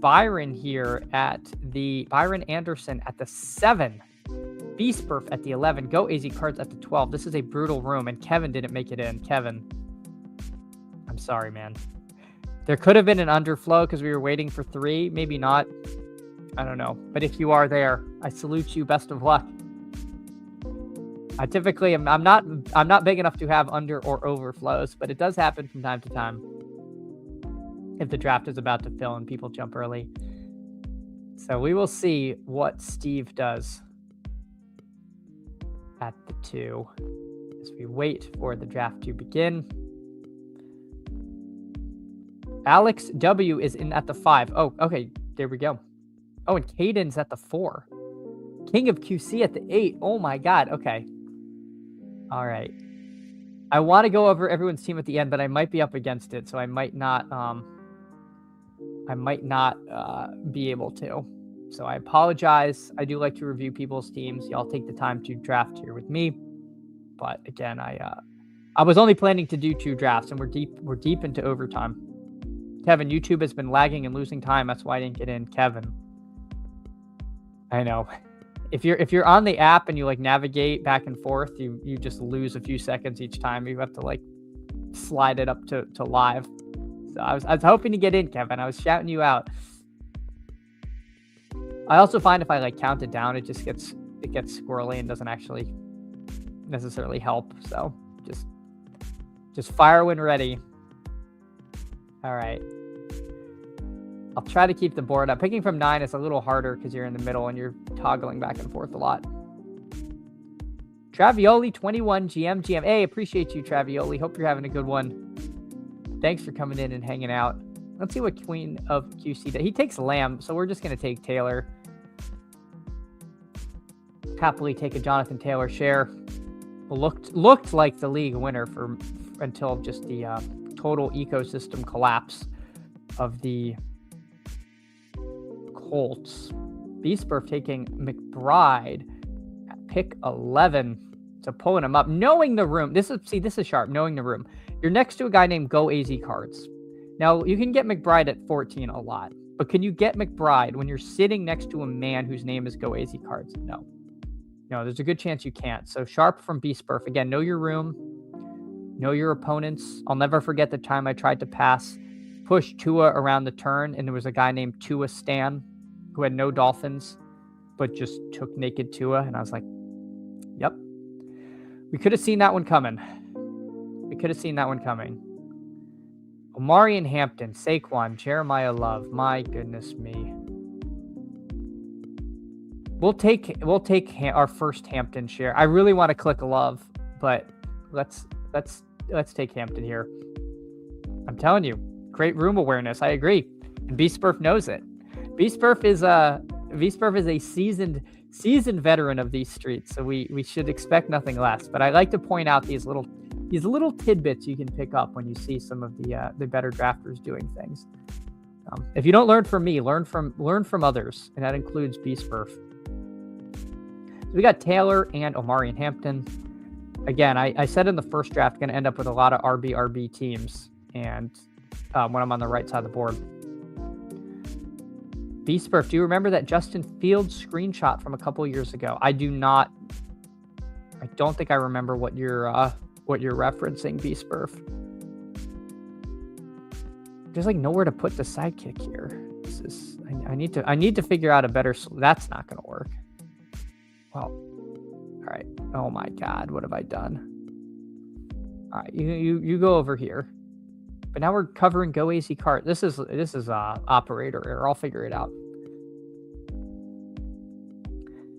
Byron here Byron Anderson at the 7. Beast Burf at the 11. Go AZ Cards at the 12. This is a brutal room, and Kevin didn't make it in. Kevin, I'm sorry, man. There could have been an underflow because we were waiting for 3. Maybe not. I don't know. But if you are there, I salute you. Best of luck. I typically I'm not big enough to have under or overflows, but it does happen from time to time if the draft is about to fill and people jump early. So we will see what Steve does at the 2 as we wait for the draft to begin. Alex W is in at the 5. Oh, okay. There we go. Oh, and Caden's at the 4. King of QC at the 8. Oh my God. Okay. All right. I want to go over everyone's team at the end, but I might be up against it, so I might not be able to. So I apologize. I do like to review people's teams. Y'all take the time to draft here with me. But again, I I was only planning to do 2 drafts, and we're deep into overtime. Kevin, YouTube has been lagging and losing time. That's why I didn't get in. Kevin, I know. If you're on the app and you like navigate back and forth, you just lose a few seconds each time. You have to like slide it up to live. So I was hoping to get in, Kevin. I was shouting you out. I also find if I like count it down, it gets squirrely and doesn't actually necessarily help. So just fire when ready. All right. I'll try to keep the board up. Picking from 9 is a little harder because you're in the middle and you're toggling back and forth a lot. Travioli 21 GM. Hey, appreciate you, Travioli. Hope you're having a good one. Thanks for coming in and hanging out. Let's see what Queen of QC does. He takes Lamb, so we're just going to take Taylor. Happily take a Jonathan Taylor share. Looked like the league winner until just the total ecosystem collapse of the Colts. Beastburf taking McBride at pick 11. So pulling him up, knowing the room. This is sharp. Knowing the room. You're next to a guy named Go AZ Cards. Now you can get McBride at 14 a lot, but can you get McBride when you're sitting next to a man whose name is Go AZ Cards? No, there's a good chance you can't. So sharp from Beastburf. Again, know your room, know your opponents. I'll never forget the time I tried to push Tua around the turn, and there was a guy named Tua Stan who had no Dolphins, but just took naked Tua, and I was like, yep. We could have seen that one coming. Omari and Hampton, Saquon, Jeremiah Love. My goodness me. We'll take our first Hampton share. I really want to click Love, but let's take Hampton here. I'm telling you, great room awareness. I agree. And Beastburf knows it. Beastburf is a seasoned veteran of these streets, so we should expect nothing less. But I like to point out these little tidbits you can pick up when you see some of the better drafters doing things. If you don't learn from me, learn from others, and that includes Beastburf. So we got Taylor and Omari and Hampton. Again, I said in the first draft, going to end up with a lot of RB teams, and when I'm on the right side of the board. Beastburf, do you remember that Justin Fields screenshot from a couple years ago? I do not. I don't think I remember what you're referencing, Beastburf. There's like nowhere to put the sidekick here. I need to figure out a better. That's not going to work. Well, all right. Oh my God, what have I done? All right, you go over here. But now we're covering Go AZ Cart. This is operator error. I'll figure it out.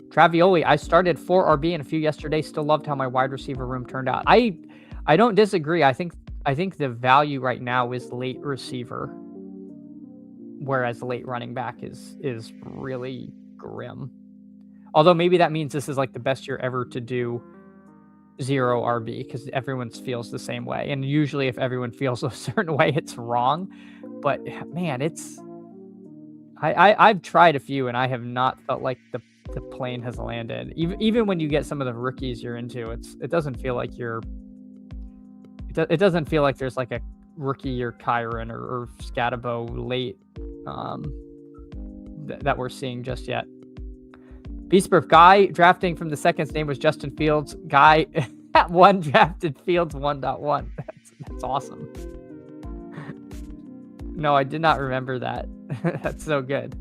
Travioli, I started 4 RB and a few yesterday. Still loved how my wide receiver room turned out. I don't disagree. I think the value right now is late receiver, whereas late running back is really grim. Although maybe that means this is like the best year ever to do 0 RB because everyone feels the same way. And usually if everyone feels a certain way, it's wrong. But man, I've tried a few and I have not felt like the plane has landed. Even when you get some of the rookies you're into, it doesn't feel like it doesn't feel like there's like a rookie or Kyron or Scatabo late that we're seeing just yet. Beastburf, guy drafting from the second's name was Justin Fields. Guy at 1 drafted Fields 1.1. That's awesome. No, I did not remember that. That's so good.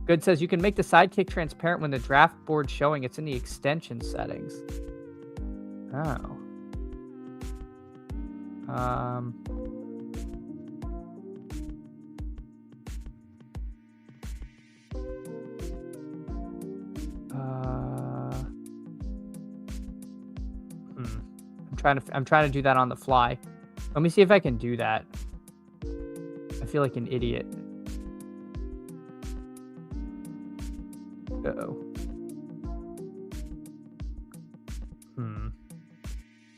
Good says you can make the sidekick transparent when the draft board's showing. It's in the extension settings. Oh. I'm trying to do that on the fly. Let me see if I can do that. I feel like an idiot. Uh-oh.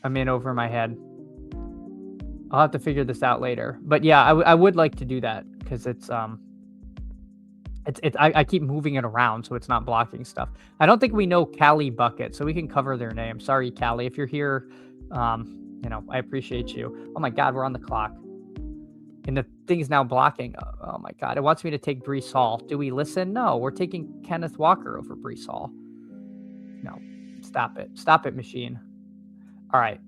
I'm in over my head. I'll have to figure this out later. But yeah, I would like to do that because I keep moving it around so it's not blocking stuff. I don't think we know Cali Bucket, so we can cover their name. Sorry, Cali, if you're here. I appreciate you. Oh my God, we're on the clock. And the thing is now blocking. Oh my God, it wants me to take Breece Hall. Do we listen? No, we're taking Kenneth Walker over Breece Hall. No, stop it. Stop it, machine. All right.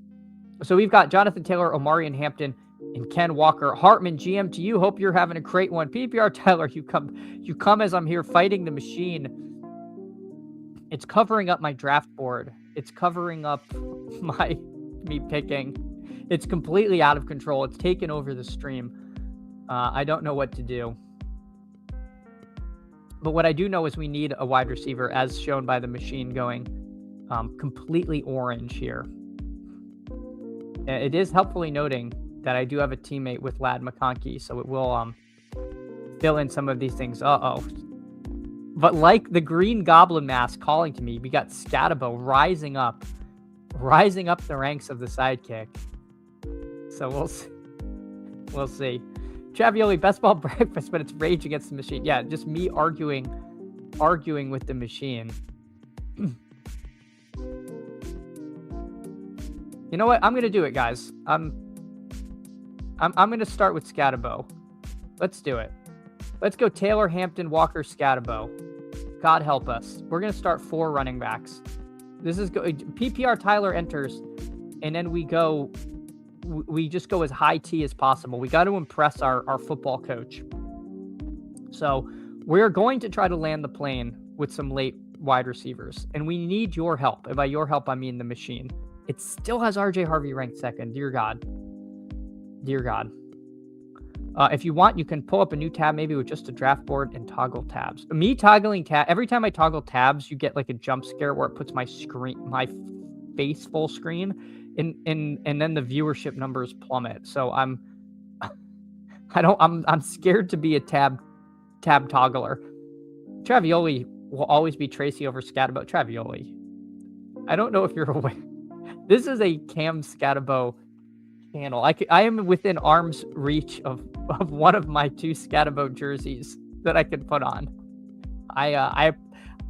So we've got Jonathan Taylor, Omarion Hampton, and Ken Walker. Hartman, GM to you. Hope you're having a great one. PPR Tyler, you come as I'm here fighting the machine. It's covering up my draft board. It's covering up me picking. It's completely out of control. It's taken over the stream. I don't know what to do. But what I do know is we need a wide receiver, as shown by the machine going completely orange here. It is helpfully noting that I do have a teammate with Ladd McConkey, so it will fill in some of these things. But like the Green Goblin mask calling to me, we got Scatabo rising up the ranks of the sidekick. So we'll see. Travioli, best ball breakfast, but it's rage against the machine. Yeah, just me arguing with the machine. You know what? I'm gonna do it, guys. I'm gonna start with Scatabo. Let's do it. Let's go Taylor, Hampton, Walker, Scatabo. God help us. We're gonna start 4 running backs. This is PPR Tyler enters, and then we just go as high T as possible. We got to impress our football coach. So we're going to try to land the plane with some late wide receivers, and we need your help. And by your help, I mean the machine. It still has RJ Harvey ranked second. Dear God. If you want, you can pull up a new tab, maybe with just a draft board and toggle tabs. Me toggling tab, every time I toggle tabs, you get like a jump scare where it puts my face full screen, and then the viewership numbers plummet. So I'm scared to be a tab toggler. Travioli will always be Tracy over Scatabo. Travioli, I don't know if you're aware. This is a Cam Scatabo channel. I am within arm's reach of one of my 2 Scatabo jerseys that I could put on.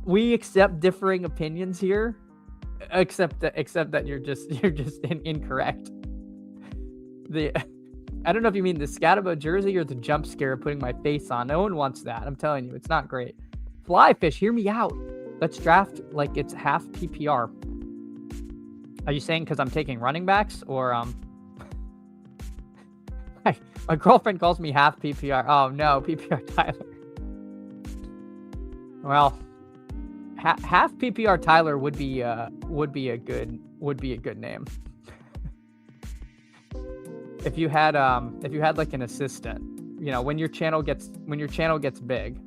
We accept differing opinions here, except that you're just incorrect. I don't know if you mean the Scatabo jersey or the jump scare of putting my face on. No one wants that. I'm telling you, it's not great. Flyfish, hear me out. Let's draft like it's half PPR. Are you saying because I'm taking running backs, or my girlfriend calls me half PPR. Oh no, PPR Tyler. Well, half PPR Tyler would be a good name. If you had like an assistant, when your channel gets big,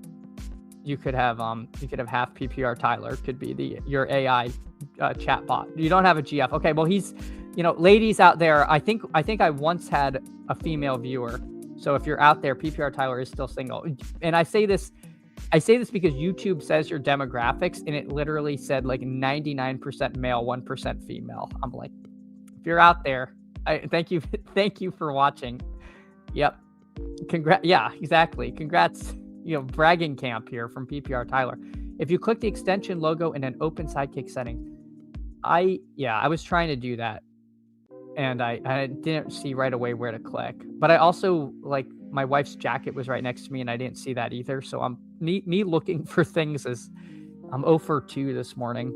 you could have half PPR Tyler could be your AI chatbot. You don't have a GF. Okay, well he's, ladies out there, I think I once had a female viewer. So if you're out there, PPR Tyler is still single. And I say this because YouTube says your demographics, and it literally said like 99% male, 1% female. I'm like, if you're out there, thank you for watching. Yep. Yeah, exactly. Congrats. Bragging camp here from PPR Tyler. If you click the extension logo in an open sidekick setting, I was trying to do that, and I didn't see right away where to click. But I also, like, my wife's jacket was right next to me, and I didn't see that either. So I'm me looking for things I'm 0 for 2 this morning.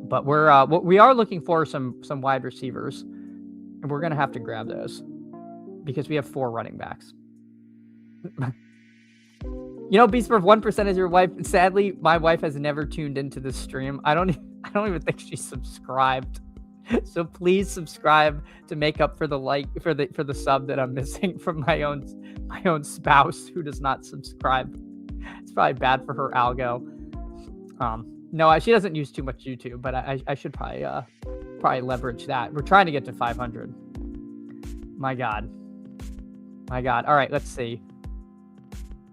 But we are looking for some wide receivers, and we're gonna have to grab those because we have 4 running backs. Beastburf, 1% is your wife. Sadly, my wife has never tuned into this stream. I don't even think she's subscribed. So please subscribe to make up for the sub that I'm missing from my own spouse who does not subscribe. It's probably bad for her algo. No, she doesn't use too much YouTube, but I should probably leverage that. We're trying to get to 500. My God. All right, let's see.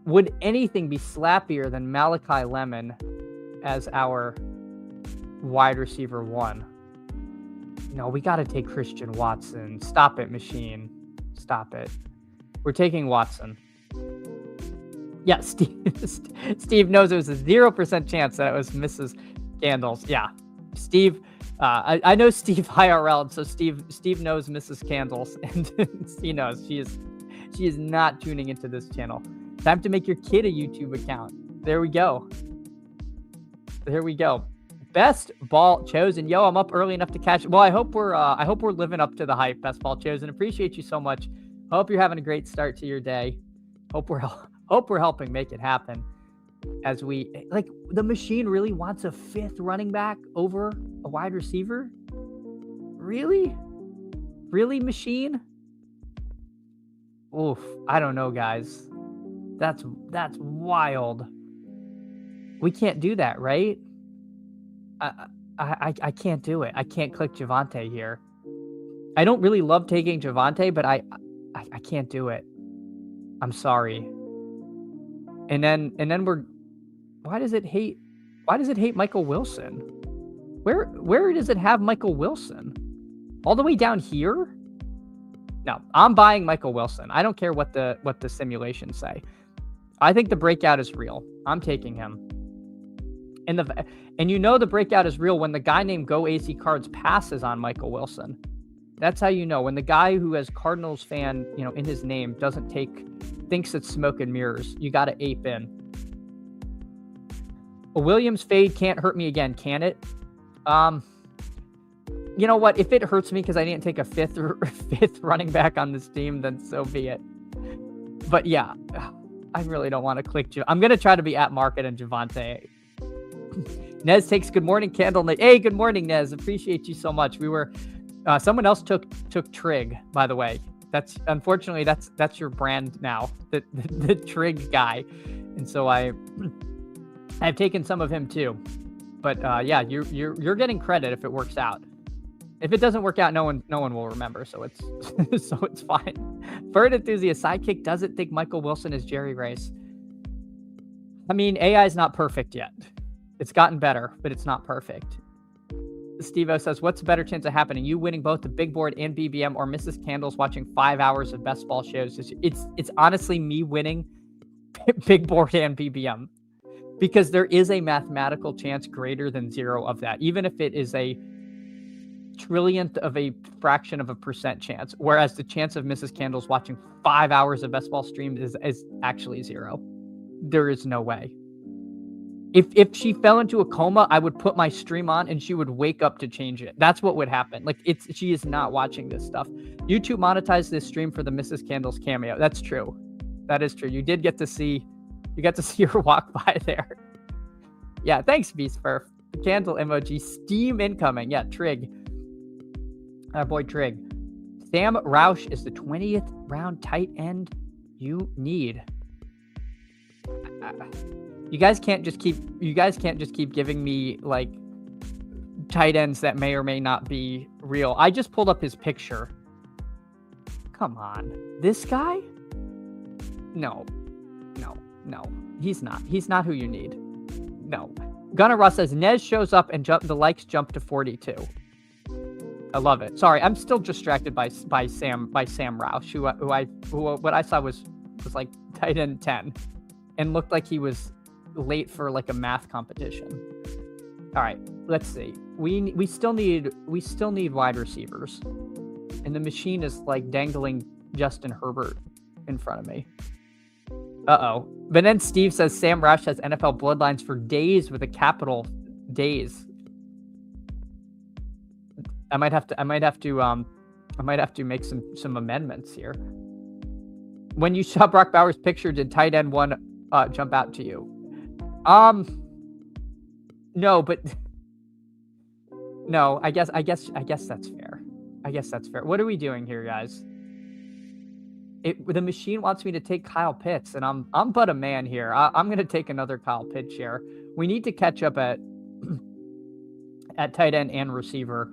Would anything be slappier than Malachi Lemon as our wide receiver 1? No, we got to take Christian Watson. Stop it, machine. Stop it. We're taking Watson. Yeah, Steve knows it was a 0% chance that it was Mrs. Gandalf's. Yeah, Steve I know Steve IRL, so Steve knows Mrs. Candles, and he knows she is not tuning into this channel. Time to make your kid a YouTube account. There we go. There we go. Best ball chosen. Yo, I'm up early enough to catch. Well, I hope we're living up to the hype. Best ball chosen. Appreciate you so much. Hope you're having a great start to your day. Hope we're helping make it happen. As we like, the machine really wants a fifth running back over a wide receiver. Really, machine. Oof. I don't know, guys. That's wild. We can't do that, right? I can't do it. I can't click Javonte here. I don't really love taking Javonte, but I can't do it. I'm sorry. And then why does it hate Michael Wilson? Where does it have Michael Wilson? All the way down here? No, I'm buying Michael Wilson. I don't care what the simulations say. I think the breakout is real. I'm taking him. And you know the breakout is real when the guy named Go AC Cards passes on Michael Wilson. That's how you know. When the guy who has Cardinals fan, in his name thinks it's smoke and mirrors. You got to ape in. A Williams fade can't hurt me again, can it? You know what? If it hurts me because I didn't take a fifth running back on this team, then so be it. But yeah, I really don't want to click. I'm going to try to be at market and Javonte. Nez takes good morning candle. Hey, good morning, Nez. Appreciate you so much. We were someone else took Trig, by the way. That's unfortunately that's your brand now, the Trig guy, and so I've taken some of him too. But yeah, you're getting credit if it works out. If it doesn't work out, no one will remember. So it's fine. Bird enthusiast sidekick doesn't think Michael Wilson is Jerry Rice. I mean, AI is not perfect yet. It's gotten better, but it's not perfect. Steve-O says, what's a better chance of happening? You winning both the big board and BBM, or Mrs. Candles watching 5 hours of best ball shows? It's honestly me winning big board and BBM, because there is a mathematical chance greater than 0 of that, even if it is a trillionth of a fraction of a percent chance, whereas the chance of Mrs. Candles watching 5 hours of best ball streams is actually 0. There is no way. If she fell into a coma, I would put my stream on and she would wake up to change it. That's what would happen. Like, she is not watching this stuff. YouTube monetized this stream for the Mrs. Candles cameo. That's true. That is true. You got to see her walk by there. Yeah, thanks, Beastfurf. The candle emoji. Steam incoming. Yeah, Trig. Our boy Trig. Sam Roush is the 20th round tight end you need. You guys can't just keep giving me like tight ends that may or may not be real. I just pulled up his picture. Come on. This guy? No. He's not who you need. No. Gunnar Ross says Nez shows up and the likes jump to 42. I love it. Sorry, I'm still distracted by Sam Roush, who what I saw was like tight end 10 and looked like he was late for like a math competition. All right, let's see. We still need wide receivers, and the machine is like dangling Justin Herbert in front of me. Uh-oh. But then Steve says Sam Roush has NFL bloodlines for days with a capital days. I might have to make some amendments here. When you saw Brock Bowers' picture, did tight end 1 jump out to you? No, but no, I guess that's fair. I guess that's fair. What are we doing here, guys? The machine wants me to take Kyle Pitts, and I'm but a man here. I'm going to take another Kyle Pitts here. We need to catch up at tight end and receiver.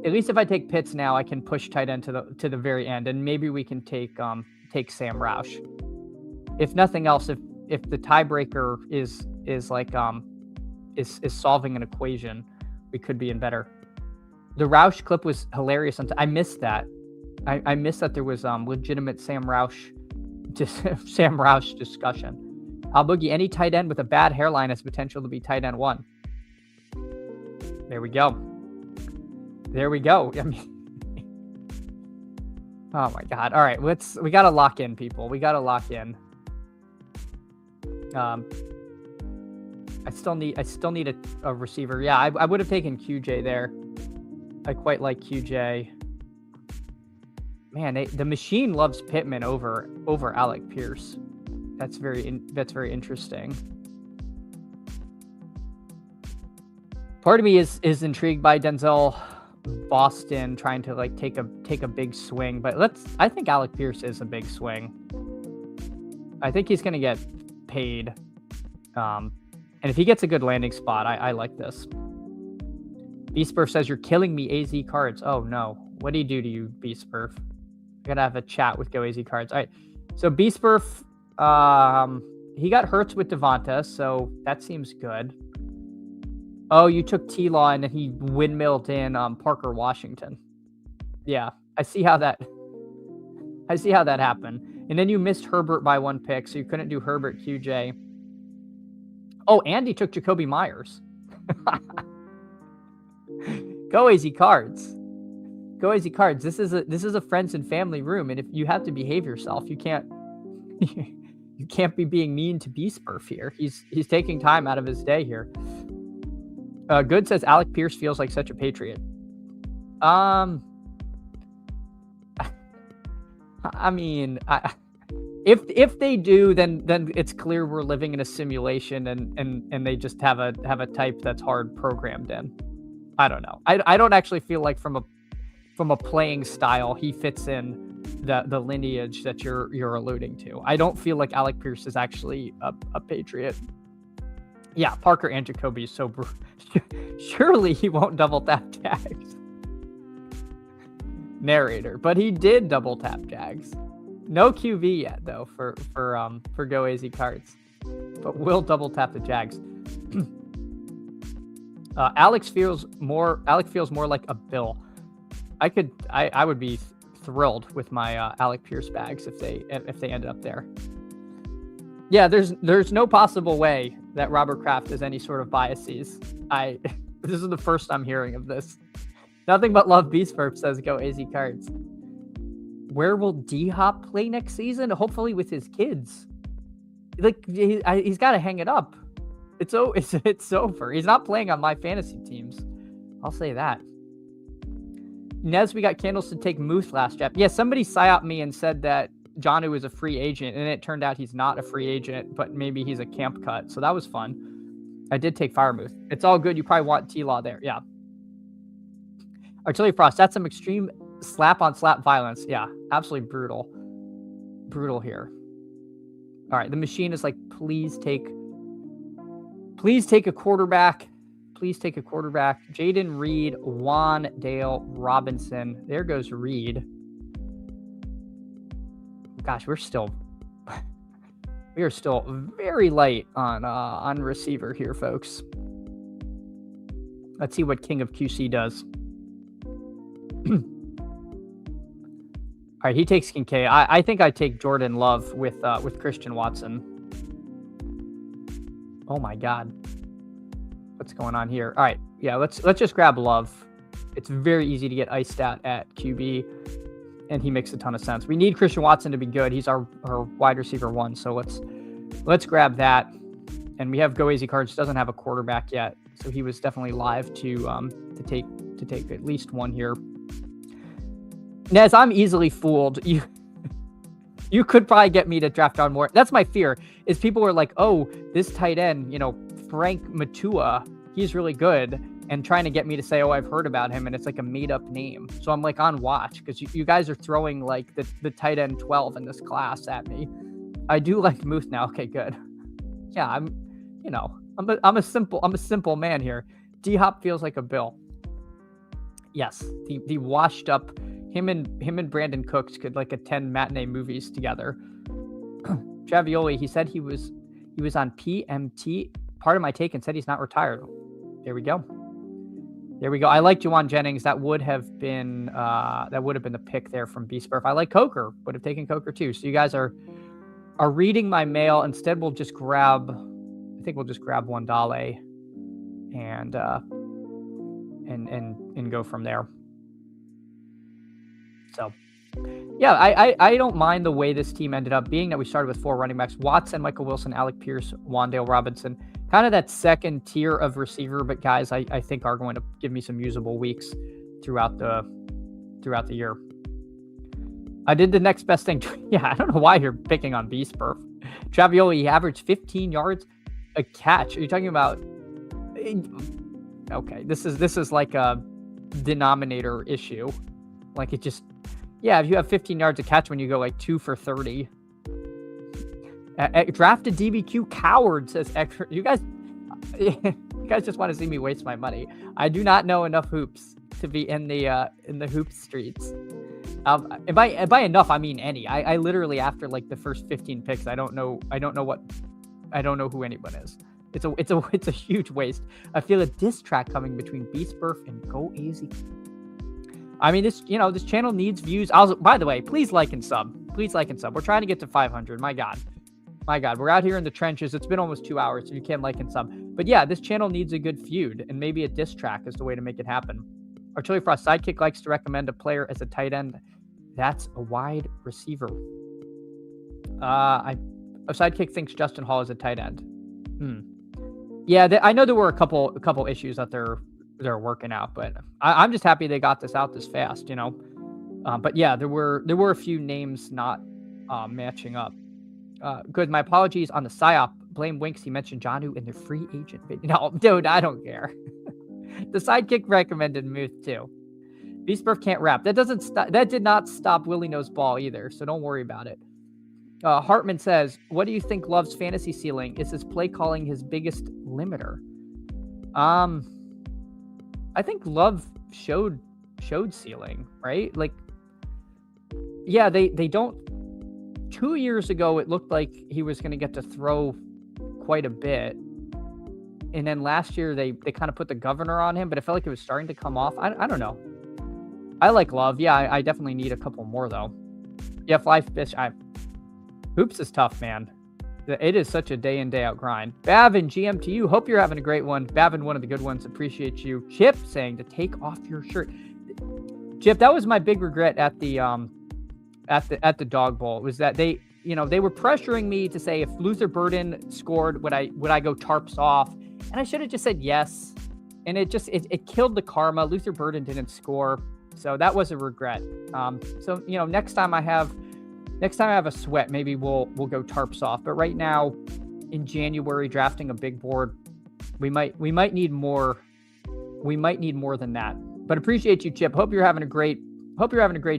At least if I take Pitts now, I can push tight end to the very end, and maybe we can take Sam Roush. If nothing else, if the tiebreaker is solving an equation, we could be in better. The Roush clip was hilarious. I missed that. I missed that there was legitimate Sam Roush discussion. Boogie, any tight end with a bad hairline has potential to be tight end 1. There we go. There we go. I mean, oh my God. All right, we gotta lock in, people. We gotta lock in. I still need a receiver. Yeah, I would have taken QJ there. I quite like QJ. Man, the machine loves Pittman over Alec Pierce. That's very interesting. Part of me is intrigued by Denzel Boston trying to like take a big swing, but I think Alec Pierce is a big swing. I think he's gonna get paid. And if he gets a good landing spot, I like this. Beastburf says, "You're killing me, AZ cards." Oh no. What do you do to you, Beastburf? I gotta have a chat with Go AZ cards. All right. So Beastburf, he got Hurts with Devonta, so that seems good. Oh, you took T-Law and then he windmilled in Parker Washington. Yeah, I see how that happened. And then you missed Herbert by 1 pick, so you couldn't do Herbert QJ. Oh, and he took Jacoby Myers. Go AZ cards. Go AZ cards. This is a friends and family room, and if you have to behave yourself, you can't be being mean to Beastburf here. He's taking time out of his day here. Good says Alec Pierce feels like such a patriot. I mean, if they do, then it's clear we're living in a simulation, and they just have a type that's hard programmed in. I don't know. I don't actually feel like from a playing style he fits in the lineage that you're alluding to. I don't feel like Alec Pierce is actually a patriot. Yeah, Parker and Jacoby is so surely he won't double tap Jags. Narrator, but he did double tap Jags. No QV yet though for Go AZ cards, but will double tap the Jags. Alec feels more like a Bill. I would be thrilled with my Alec Pierce bags if they ended up there. Yeah, there's no possible way that Robert Kraft has any sort of biases. This is the first I'm hearing of this. Nothing but love. Beastburp says Go AZ cards. Where will D-Hop play next season? Hopefully with his kids. Like he's got to hang it up. It's over. He's not playing on my fantasy teams. I'll say that. Nez, we got candles to take Muth last draft. Yeah, somebody psyoped me and said that Jonnu is a free agent, and it turned out he's not a free agent, but maybe he's a camp cut. So that was fun. I did take Firemuth. It's all good. You probably want T-Law there. Yeah. Artillery Frost, that's some extreme slap on slap violence. Yeah, absolutely brutal. Brutal here. All right, the machine is like, please take a quarterback. Please take a quarterback. Jaden Reed, Juan Dale Robinson. There goes Reed. Gosh, we are still very light on receiver here, folks. Let's see what King of QC does. All right, he takes Kincaid. I think I take Jordan Love with Christian Watson. Oh my God, what's going on here? All right, yeah, let's just grab Love. It's very easy to get iced out at QB, and he makes a ton of sense. We need Christian Watson to be good. He's our wide receiver 1, so let's grab that. And we have Go AZ cards, doesn't have a quarterback yet, so he was definitely live to take at least one here. Nez, I'm easily fooled. You could probably get me to draft on more. That's my fear, is people were like, oh, this tight end, Frank Matua, he's really good, and trying to get me to say, oh, I've heard about him, and it's like a made-up name. So I'm like on watch, because you guys are throwing like the tight end 12 in this class at me. I do like Muth now. Okay, good. Yeah, I'm a simple man here. D-Hop feels like a Bill. Yes, the washed up, him and Brandon Cooks could like attend matinee movies together. Travioli, he said he was on PMT. Part of my take, and said he's not retired. There we go. I like Juwan Jennings. That would have been the pick there from Beastburf. I like Coker. Would have taken Coker too. So you guys are reading my mail. Instead, we'll just grab one Dale and go from there. So, yeah, I don't mind the way this team ended up being that we started with 4 running backs: Watson, Michael Wilson, Alec Pierce, Wan'Dale Robinson. Kind of that second tier of receiver, but guys I think are going to give me some usable weeks throughout the year. I did the next best thing. Yeah, I don't know why you're picking on Beastburf. Travioli, he averaged 15 yards a catch. Are you talking about? Okay, this is like a denominator issue. Like it just, yeah, if you have 15 yards a catch when you go like 2 for 30. Drafted DBQ coward, says extra. You guys just want to see me waste my money. I do not know enough hoops to be in the hoop streets. And by enough, I mean any. I literally, after like the first 15 picks, I don't know who anyone is. It's a huge waste. I feel a diss track coming between Beastburf and Go Easy. I mean, this channel needs views. By the way, please like and sub. Please like and sub. We're trying to get to 500. My God, we're out here in the trenches. It's been almost 2 hours, so you can like and sub. But yeah, this channel needs a good feud, and maybe a diss track is the way to make it happen. Artillery Frost Sidekick likes to recommend a player as a tight end. That's a wide receiver. A Sidekick thinks Justin Hall is a tight end. Yeah, I know there were a couple issues that they're working out, but I'm just happy they got this out this fast, But yeah, there were a few names not matching up. Good. My apologies on the psyop. Blame Winks. He mentioned Jonnu in the free agent video. No, dude, I don't care. The Sidekick recommended Muth too. Beastburf can't rap. That did not stop Willie Knows Ball either, so don't worry about it. Hartman says, what do you think Love's fantasy ceiling? Is his play calling his biggest limiter? I think Love showed ceiling, right? Like, yeah, they don't. 2 years ago, it looked like he was going to get to throw quite a bit. And then last year, they kind of put the governor on him, but I felt like it was starting to come off. I don't know. I like Love. Yeah, I definitely need a couple more, though. Yeah, Hoops is tough, man. It is such a day in, day out grind. Bavin, GM to you. Hope you're having a great one. Bavin, one of the good ones. Appreciate you. Chip saying to take off your shirt. Chip, that was my big regret at the Dog Bowl, was that they were pressuring me to say if Luther Burden scored, would I go tarps off? And I should have just said yes. And it killed the karma. Luther Burden didn't score. So that was a regret. So next time I have a sweat, maybe we'll go tarps off. But right now, in January, drafting a big board, we might need more. We might need more than that. But appreciate you, Chip. Hope you're having a great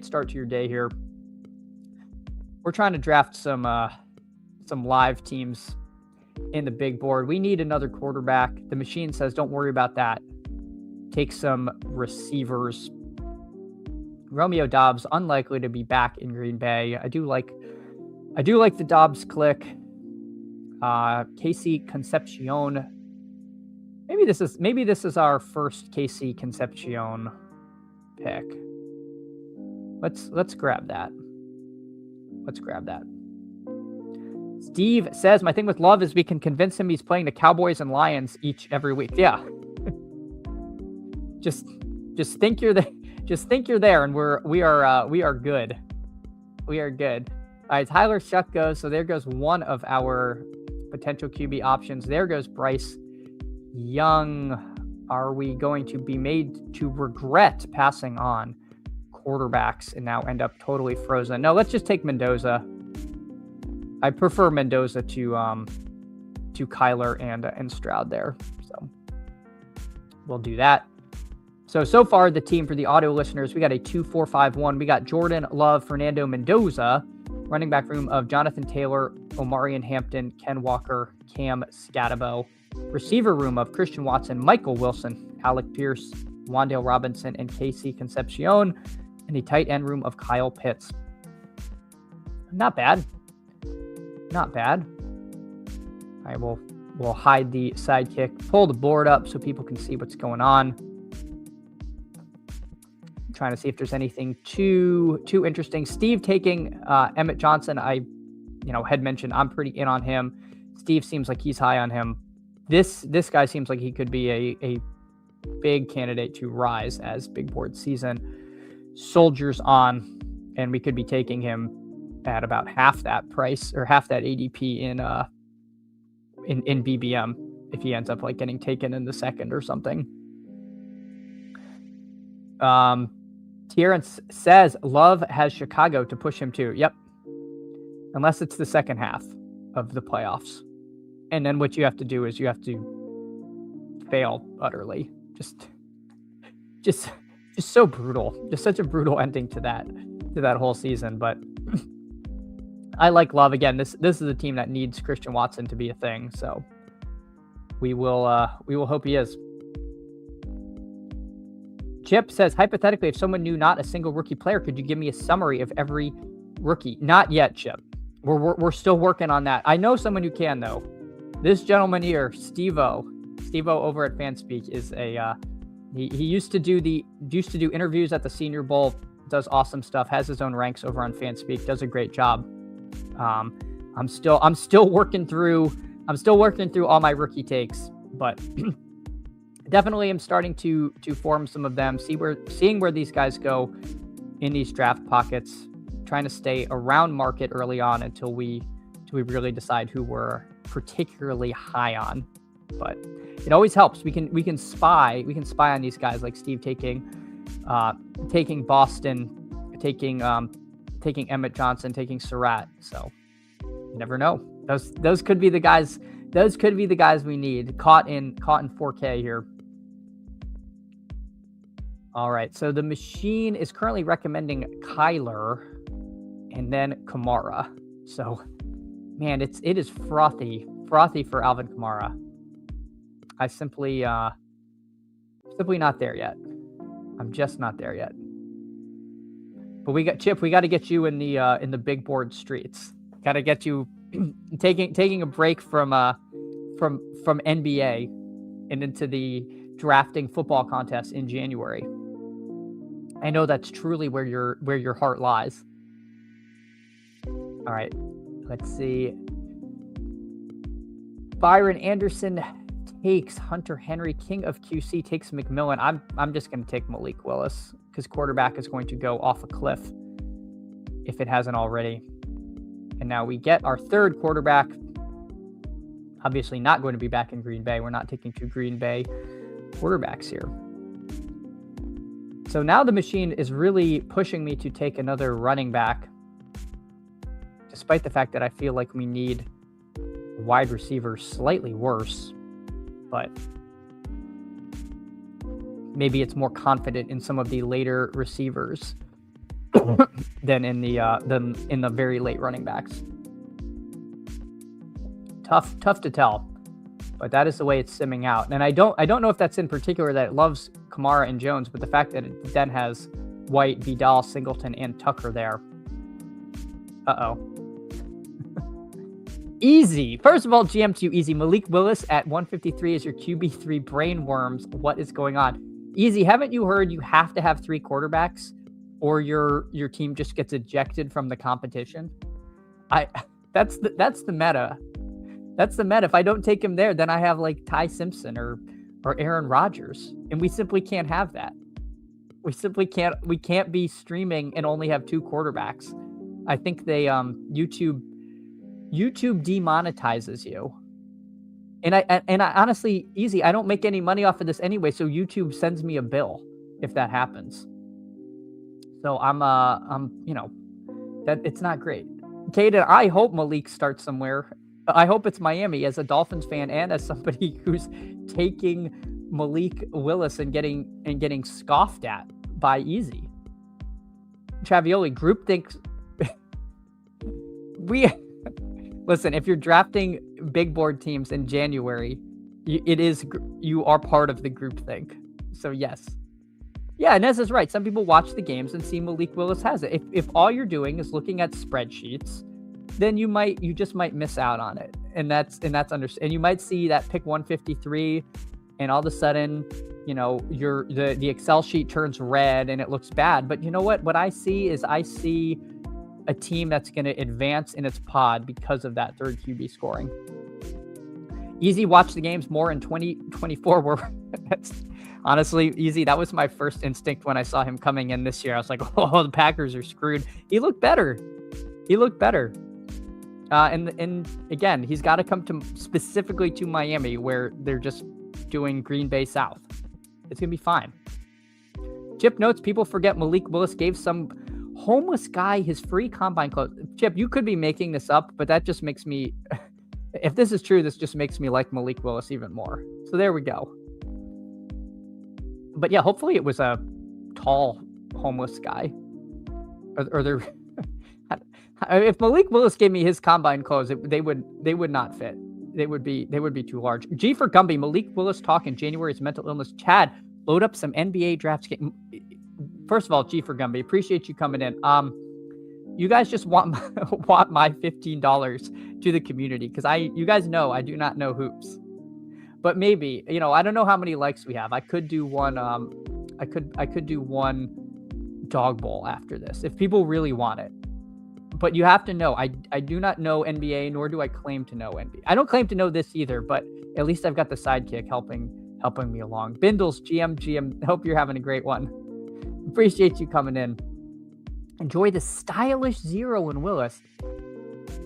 start to your day here. We're trying to draft some live teams in the big board. We need another quarterback. The machine says, don't worry about that. Take some receivers. Romeo Dobbs, unlikely to be back in Green Bay. I do like the Dobbs click. Casey Concepcion. Maybe this is our first Casey Concepcion pick. Let's grab that. Steve says, my thing with Love is we can convince him he's playing the Cowboys and Lions every week. Yeah. Just think you're there. Just think you're there, and we are good. We are good. All right, Tyler Shuck goes. So there goes one of our potential QB options. There goes Bryce Young. Are we going to be made to regret passing on quarterbacks and now end up totally frozen? No, let's just take Mendoza. I prefer Mendoza to Kyler and Stroud there. So we'll do that. So far, the team for the audio listeners, we got a 2-4-5-1. We got Jordan Love, Fernando Mendoza, running back room of Jonathan Taylor, Omarion Hampton, Ken Walker, Cam Scatabo. Receiver room of Christian Watson, Michael Wilson, Alec Pierce, Wan'Dale Robinson, and Casey Concepcion. And the tight end room of Kyle Pitts. Not bad. Not bad. All right, we'll hide the Sidekick, pull the board up so people can see what's going on. Trying to see if there's anything too interesting. Steve taking Emmett Johnson. I had mentioned I'm pretty in on him. Steve seems like he's high on him. This guy seems like he could be a big candidate to rise as big board season soldiers on. and we could be taking him at about half that price or half that ADP in BBM if he ends up like getting taken in the second or something. Terrence says Love has Chicago to push him to. Yep. Unless it's the second half of the playoffs. And then what you have to do is you have to fail utterly. Just so brutal. Just such a brutal ending to that whole season. But I like Love. Again, this is a team that needs Christian Watson to be a thing. So we will hope he is. Chip says, hypothetically, if someone knew not a single rookie player, could you give me a summary of every rookie? Not yet, Chip. We're still working on that. I know someone who can, though. This gentleman here, Steve-O over at Fanspeak, is a he used to do interviews at the Senior Bowl, does awesome stuff, has his own ranks over on Fanspeak, does a great job. I'm still working through all my rookie takes, but definitely am starting to form some of them, seeing where these guys go in these draft pockets, trying to stay around market early on until we really decide who we're particularly high on. But it always helps. We can spy on these guys like Steve taking Boston, taking Emmett Johnson, taking Surratt. So you never know. Those could be the guys. Those could be the guys we need. Caught in 4K here. All right. So the machine is currently recommending Kyler and then Kamara. So, man, it is frothy for Alvin Kamara. I simply not there yet. I'm just not there yet. But we got to get you in the big board streets. Got to get you taking a break from NBA and into the drafting football contest in January. I know that's truly where your heart lies. All right, let's see. Byron Anderson takes Hunter Henry. King of QC takes McMillan. I'm just going to take Malik Willis because quarterback is going to go off a cliff if it hasn't already. And now we get our third quarterback. Obviously not going to be back in Green Bay. We're not taking two Green Bay quarterbacks here. So now the machine is really pushing me to take another running back, despite the fact that I feel like we need wide receivers slightly worse. But maybe it's more confident in some of the later receivers than in the very late running backs. Tough to tell, but that is the way it's simming out. And I don't know if that's in particular that it loves Kamara and Jones, but the fact that it then has White, Vidal, Singleton, and Tucker there. Easy. First of all, GM2 easy. Malik Willis at 153 is your QB3 brain worms. What is going on? Easy. Haven't you heard you have to have three quarterbacks or your team just gets ejected from the competition? That's the meta. That's the meta. If I don't take him there, then I have like Ty Simpson or Aaron Rodgers, and we simply can't have that. We simply can't. We can't be streaming and only have two quarterbacks. I think they YouTube demonetizes you. And I honestly, easy. I don't make any money off of this anyway, so YouTube sends me a bill if that happens. So I'm that it's not great. Caden, I hope Malik starts somewhere. I hope it's Miami as a Dolphins fan and as somebody who's taking Malik Willis and getting scoffed at by Easy. Travioli, group thinks listen, if you're drafting big board teams in January, you are part of the group think. So yes. Yeah, Nez is right. Some people watch the games and see Malik Willis has it. If all you're doing is looking at spreadsheets, then you just might miss out on it. And that's understandable. And you might see that pick 153 and all of a sudden, the Excel sheet turns red and it looks bad. But you know what? What I see is a team that's going to advance in its pod because of that third QB scoring. Easy, watch the games more in 2024 where Honestly, Easy, that was my first instinct when I saw him coming in this year. I was like, oh, the Packers are screwed. He looked better. And again, he's got to come to specifically to Miami, where they're just doing Green Bay South. It's going to be fine. Chip notes, people forget Malik Willis gave some homeless guy his free combine clothes. Chip, you could be making this up, but that just makes me, if this is true, this just makes me like Malik Willis even more. So there we go. But yeah, hopefully it was a tall homeless guy. Or they're, if Malik Willis gave me his combine clothes, they would not fit. They would be too large. G for Gumby, Malik Willis talk in January is mental illness. Chad, load up some NBA drafts. First of all, G for Gumby, appreciate you coming in. You guys just want my $15 to the community because you guys know I do not know hoops, but maybe I don't know how many likes we have. I could do one. I could do one dog bowl after this if people really want it. But you have to know I do not know NBA, nor do I claim to know NBA. I don't claim to know this either, but at least I've got the sidekick helping me along. Bindles, GM, hope you're having a great one. Appreciate you coming in. Enjoy the stylish zero in Willis.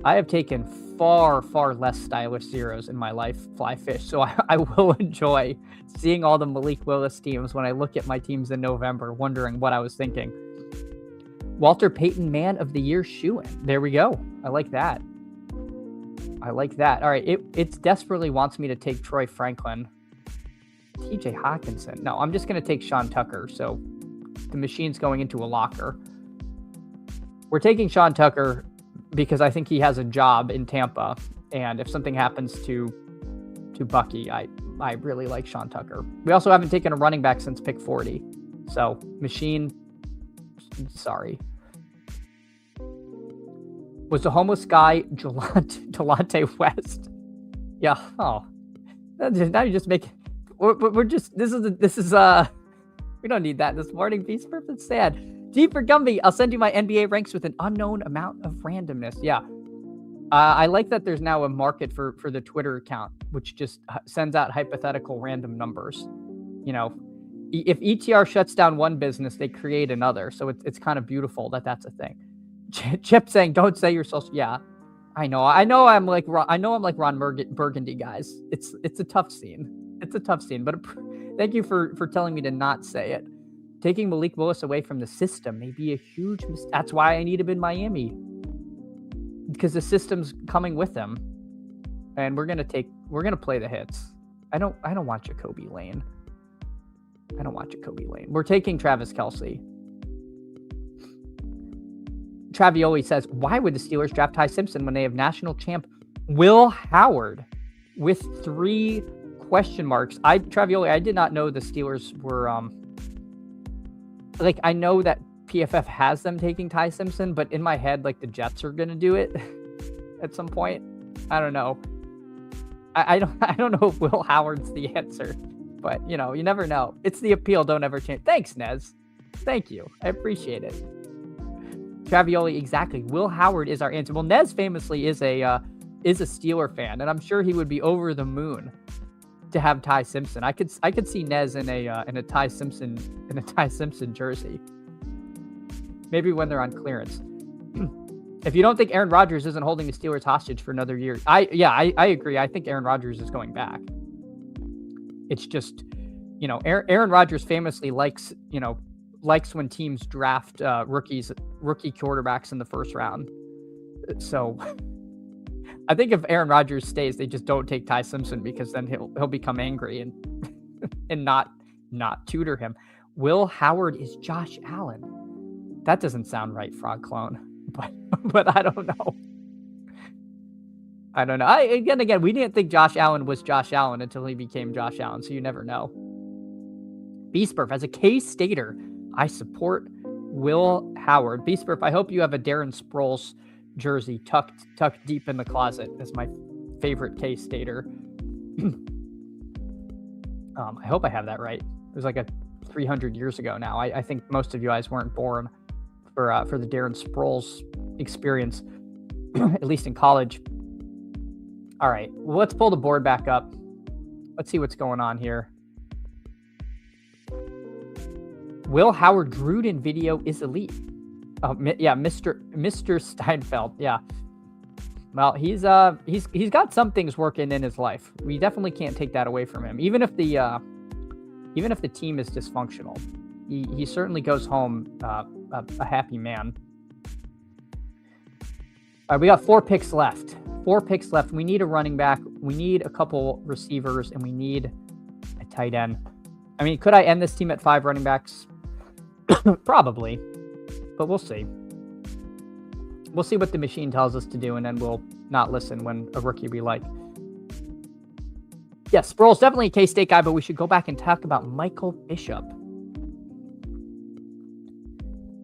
I have taken far, far less stylish zeros in my life, fly fish, so I will enjoy seeing all the Malik Willis teams when I look at my teams in November, wondering what I was thinking. Walter Payton, Man of the Year shoe-in. There we go. I like that. All right, it desperately wants me to take Troy Franklin. TJ Hawkinson. No, I'm just going to take Sean Tucker, so the machine's going into a locker. We're taking Sean Tucker because I think he has a job in Tampa, and if something happens to Bucky, I really like Sean Tucker. We also haven't taken a running back since pick 40, so machine, sorry. Was the homeless guy Delonte West? Yeah. Oh, now you just make. We're just. This is. We don't need that this morning. Beast Perfect sad. G for Gumby. I'll send you my NBA ranks with an unknown amount of randomness. Yeah. I like that there's now a market for the Twitter account, which just sends out hypothetical random numbers. If ETR shuts down one business, they create another. So it's kind of beautiful that that's a thing. Chip saying, "Don't say you're social." Yeah, I know. I'm like Ron Burgundy, guys. It's a tough scene. But thank you for telling me to not say it. Taking Malik Willis away from the system may be a huge mistake. That's why I need him in Miami, because the system's coming with him, and we're gonna play the hits. I don't want Jacoby Lane. We're taking Travis Kelce. Travioli says, why would the Steelers draft Ty Simpson when they have national champ Will Howard with 3 question marks? Travioli, I did not know the Steelers were I know that PFF has them taking Ty Simpson, but in my head, the Jets are gonna do it at some point. I don't know. I don't know if Will Howard's the answer, but you never know. It's the appeal, don't ever change. Thanks, Nez. Thank you. I appreciate it. Travioli, exactly. Will Howard is our answer. Well, Nez famously is a Steeler fan, and I'm sure he would be over the moon to have Ty Simpson. I could see Nez in a Ty Simpson jersey. Maybe when they're on clearance. If you don't think Aaron Rodgers isn't holding the Steelers hostage for another year, I agree. I think Aaron Rodgers is going back. It's just, Aaron Rodgers famously likes when teams draft rookie quarterbacks in the first round. So I think if Aaron Rodgers stays, they just don't take Ty Simpson, because then he'll become angry and not tutor him. Will Howard is Josh Allen. That doesn't sound right, Frog Clone. But I don't know. Again, we didn't think Josh Allen was Josh Allen until he became Josh Allen, so you never know. Beastburf, as a K-Stater, I support Will Howard. Beastburf, I hope you have a Darren Sproles jersey tucked deep in the closet as my favorite K-Stater. I hope I have that right. It was 300 years ago now. I think most of you guys weren't born for the Darren Sproles experience, at least in college. All right, well, let's pull the board back up. Let's see what's going on here. Will Howard Gruden video is elite. Oh, yeah, Mr. Steinfeld. Yeah. Well, he's got some things working in his life. We definitely can't take that away from him. Even if the team is dysfunctional, he certainly goes home a happy man. All right, we got 4 picks left. 4 picks left. We need a running back. We need a couple receivers, and we need a tight end. I mean, could I end this team at 5 running backs? Probably, but we'll see. We'll see what the machine tells us to do, and then we'll not listen when a rookie we like. Yes, Sproul's definitely a K-State guy, but we should go back and talk about Michael Bishop.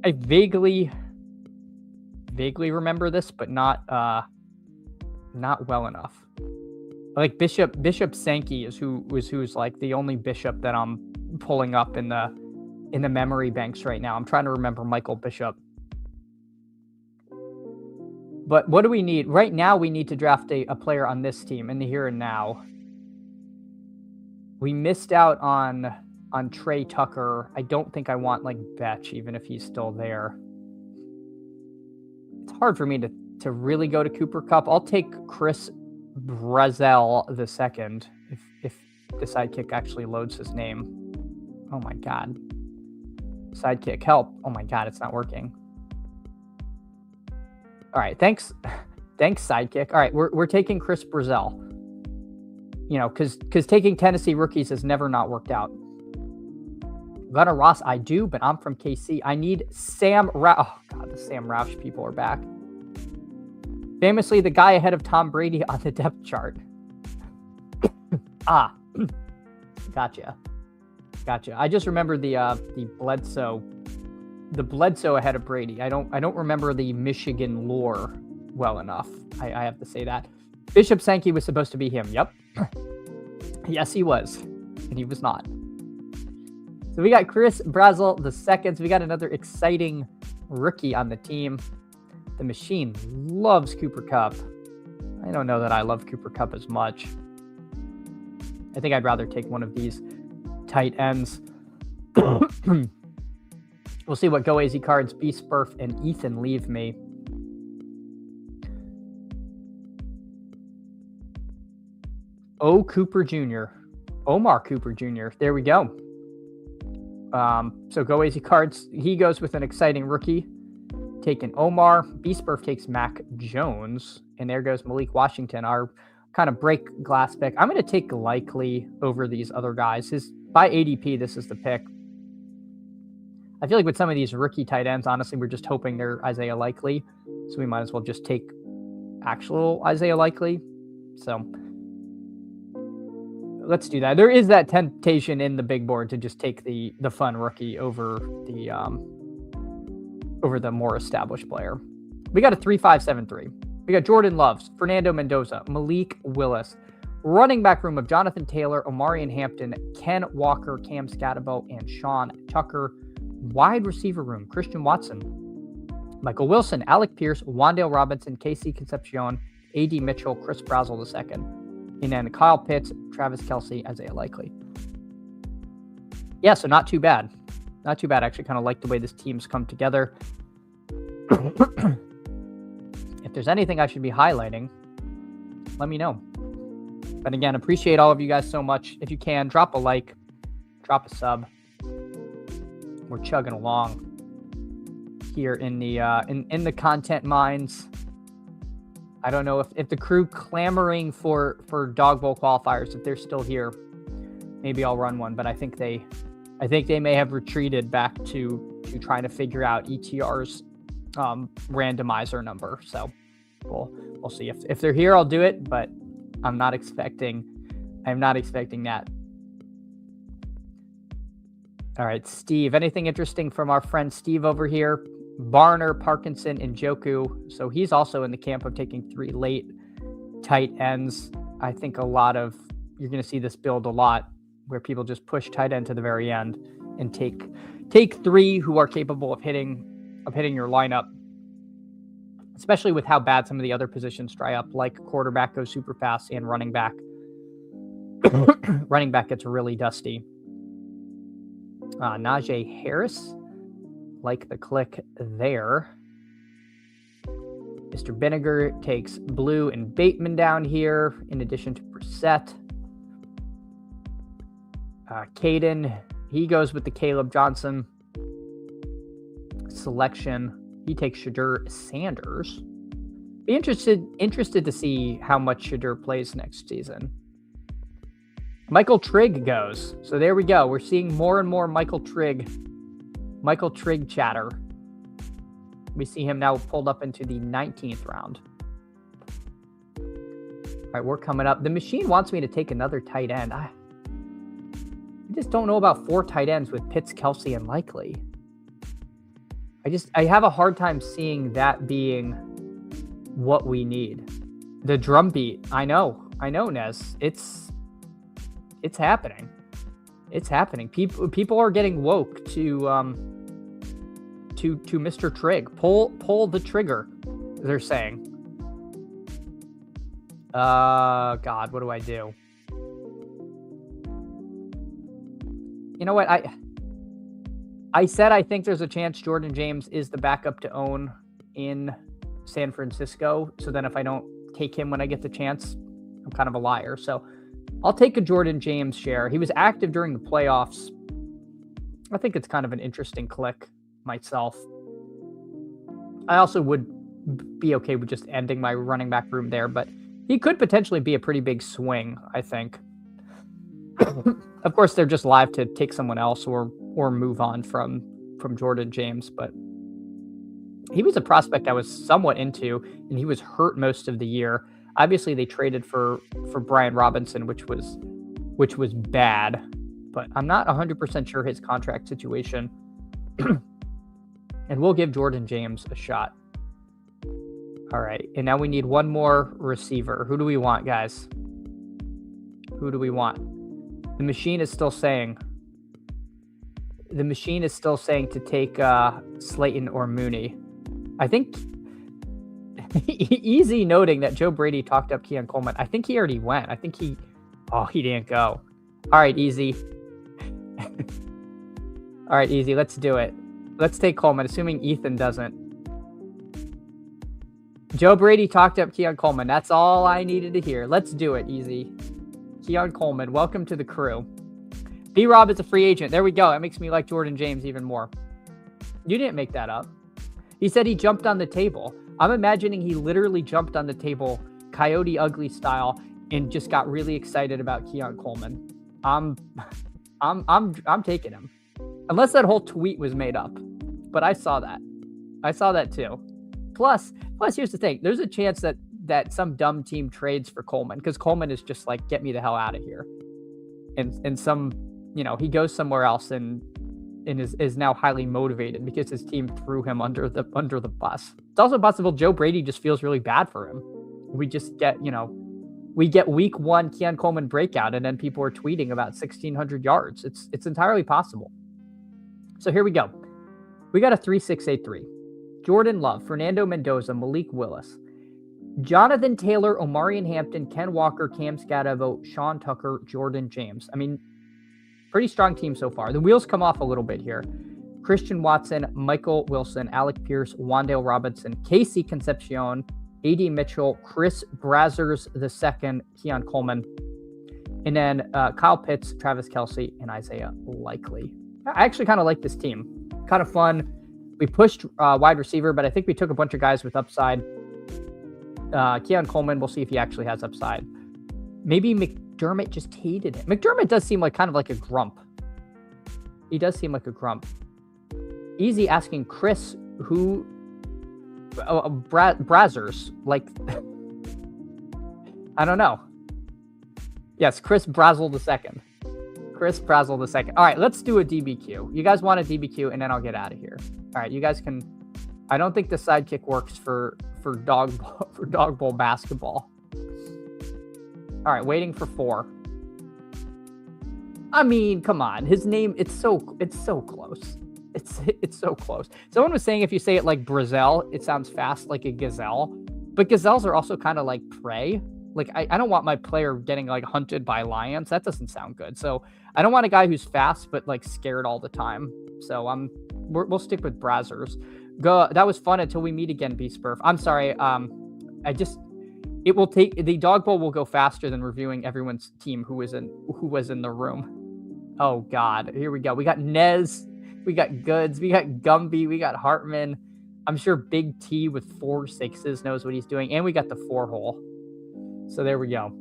I vaguely remember this, but not well enough. Like Bishop Sankey is who's like the only Bishop that I'm pulling up in the memory banks right now. I'm trying to remember Michael Bishop. But what do we need? Right now, we need to draft a player on this team in the here and now. We missed out on Trey Tucker. I don't think I want like Betch, even if he's still there. It's hard for me to really go to Cooper Kupp. I'll take Chris Brazel II if the sidekick actually loads his name. Oh my God. Sidekick, help. Oh my God, it's not working. All right, thanks sidekick. All right, we're taking Chris Brazel. You know, because taking Tennessee rookies has never not worked out. Gunnar Ross, I do, but I'm from KC. I need Sam Roush. Oh God, the Sam Roush people are back. Famously, the guy ahead of Tom Brady on the depth chart. Gotcha. I just remember the Bledsoe ahead of Brady. I don't remember the Michigan lore well enough. I have to say that. Bishop Sankey was supposed to be him. Yep. Yes, he was. And he was not. So we got Chris Brazel II. So we got another exciting rookie on the team. The machine loves Cooper Kupp. I don't know that I love Cooper Kupp as much. I think I'd rather take one of these tight ends. We'll see what Go AZ Cards, B Spurf, and Ethan leave me. O. Cooper Jr. Omar Cooper Jr. There we go. So Go AZ Cards, he goes with an exciting rookie. Taking Omar. B Spurf takes Mac Jones. And there goes Malik Washington, our kind of break glass pick. I'm going to take Likely over these other guys. By ADP, this is the pick. I feel like with some of these rookie tight ends, honestly, we're just hoping they're Isaiah Likely. So we might as well just take actual Isaiah Likely. So let's do that. There is that temptation in the big board to just take the fun rookie over the more established player. We got a 3-5-7-3. We got Jordan Loves, Fernando Mendoza, Malik Willis. Running back room of Jonathan Taylor, Omarion Hampton, Ken Walker, Cam Scatabo, and Sean Tucker. Wide receiver room, Christian Watson, Michael Wilson, Alec Pierce, Wan'Dale Robinson, Casey Concepcion, A.D. Mitchell, Chris Brazel II. And then Kyle Pitts, Travis Kelce, Isaiah Likely. Yeah, so not too bad. Not too bad. I actually kind of like the way this team's come together. If there's anything I should be highlighting, let me know. But again, appreciate all of you guys so much. If you can, drop a like, drop a sub. We're chugging along here in the in the content mines. I don't know if the crew clamoring for Dog Bowl qualifiers, if they're still here, maybe I'll run one. But I think they may have retreated back to trying to figure out ETR's randomizer number. So we'll see if they're here. I'll do it, but I'm not expecting that. All right, Steve. Anything interesting from our friend Steve over here? Barner, Parkinson, and Njoku. So he's also in the camp of taking 3 late tight ends. I think you're going to see this build a lot where people just push tight end to the very end and take 3 who are capable of hitting your lineup, especially with how bad some of the other positions dry up, like quarterback goes super fast and running back. Running back gets really dusty. Najee Harris. Like the click there. Mr. Vinegar takes Blue and Bateman down here, in addition to Brissett. Caden, he goes with the Caleb Johnson selection. He takes Shadur Sanders. Be interested to see how much Shadur plays next season. Michael Trigg goes. So there we go. We're seeing more and more Michael Trigg chatter. We see him now pulled up into the 19th round. All right, we're coming up. The machine wants me to take another tight end. I just don't know about 4 tight ends with Pitts, Kelsey, and Likely. I have a hard time seeing that being what we need. The drum beat. I know, Nez. It's happening. It's happening. People are getting woke to Mr. Trigg. Pull the trigger, they're saying. God, what do I do? You know what? I said I think there's a chance Jordan James is the backup to own in San Francisco. So then if I don't take him when I get the chance, I'm kind of a liar. So I'll take a Jordan James share. He was active during the playoffs. I think it's kind of an interesting click myself. I also would be okay with just ending my running back room there, but he could potentially be a pretty big swing, I think. Of course, they're just live to take someone else or move on from Jordan James, but he was a prospect I was somewhat into, and he was hurt most of the year. Obviously, they traded for Brian Robinson, which was bad, but I'm not 100% sure his contract situation. And we'll give Jordan James a shot. All right, and now we need one more receiver. Who do we want, guys? Who do we want? The machine is still saying to take Slayton or Mooney. I think easy noting that Joe Brady talked up Keon Coleman. I think he already went. He didn't go. All right, easy. All right, easy. Let's do it. Let's take Coleman, assuming Ethan doesn't. Joe Brady talked up Keon Coleman. That's all I needed to hear. Let's do it, easy. Keon Coleman, welcome to the crew. B-Rob is a free agent. There we go. That makes me like Jordan James even more. You didn't make that up. He said he jumped on the table. I'm imagining he literally jumped on the table, Coyote Ugly style, and just got really excited about Keon Coleman. I'm taking him. Unless that whole tweet was made up. But I saw that. I saw that too. Plus, here's the thing. There's a chance that some dumb team trades for Coleman, because Coleman is just like, get me the hell out of here. And some, he goes somewhere else and is now highly motivated because his team threw him under the bus. It's also possible Joe Brady just feels really bad for him. We just get, we get week 1 Keon Coleman breakout, and then people are tweeting about 1,600 yards. It's entirely possible. So here we go. We got a 3-6-8-3. Jordan Love, Fernando Mendoza, Malik Willis, Jonathan Taylor, Omarion Hampton, Ken Walker, Cam Scatavo, Sean Tucker, Jordan James. I mean, pretty strong team so far. The wheels come off a little bit here. Christian Watson, Michael Wilson, Alec Pierce, Wan'Dale Robinson, Casey Concepcion, A.D. Mitchell, Chris Brazzers II, Keon Coleman, and then Kyle Pitts, Travis Kelce, and Isaiah Likely. I actually kind of like this team. Kind of fun. We pushed wide receiver, but I think we took a bunch of guys with upside. Keon Coleman, we'll see if he actually has upside. Maybe McDermott just hated him. McDermott does seem like kind of like a grump. He does seem like a grump. Easy asking Chris who... Brazzers. Like... I don't know. Yes, Chris Brazzle II. Chris Brazzle II. All right, let's do a DBQ. You guys want a DBQ, and then I'll get out of here. All right, you guys can... I don't think the sidekick works for dog bowl basketball. All right, waiting for 4. I mean, come on. His name, it's so close. It's so close. Someone was saying if you say it like Brazel, it sounds fast like a gazelle. But gazelles are also kind of like prey. Like, I don't want my player getting, like, hunted by lions. That doesn't sound good. So I don't want a guy who's fast but, like, scared all the time. So we'll stick with Brazzers. That was fun until we meet again, Beastburf. I'm sorry. It will take the dog bowl will go faster than reviewing everyone's team who was in the room. Oh God, here we go. We got Nez, we got Goods, we got Gumby, we got Hartman. I'm sure Big T with 4 6s knows what he's doing, and we got the 4-hole. So there we go.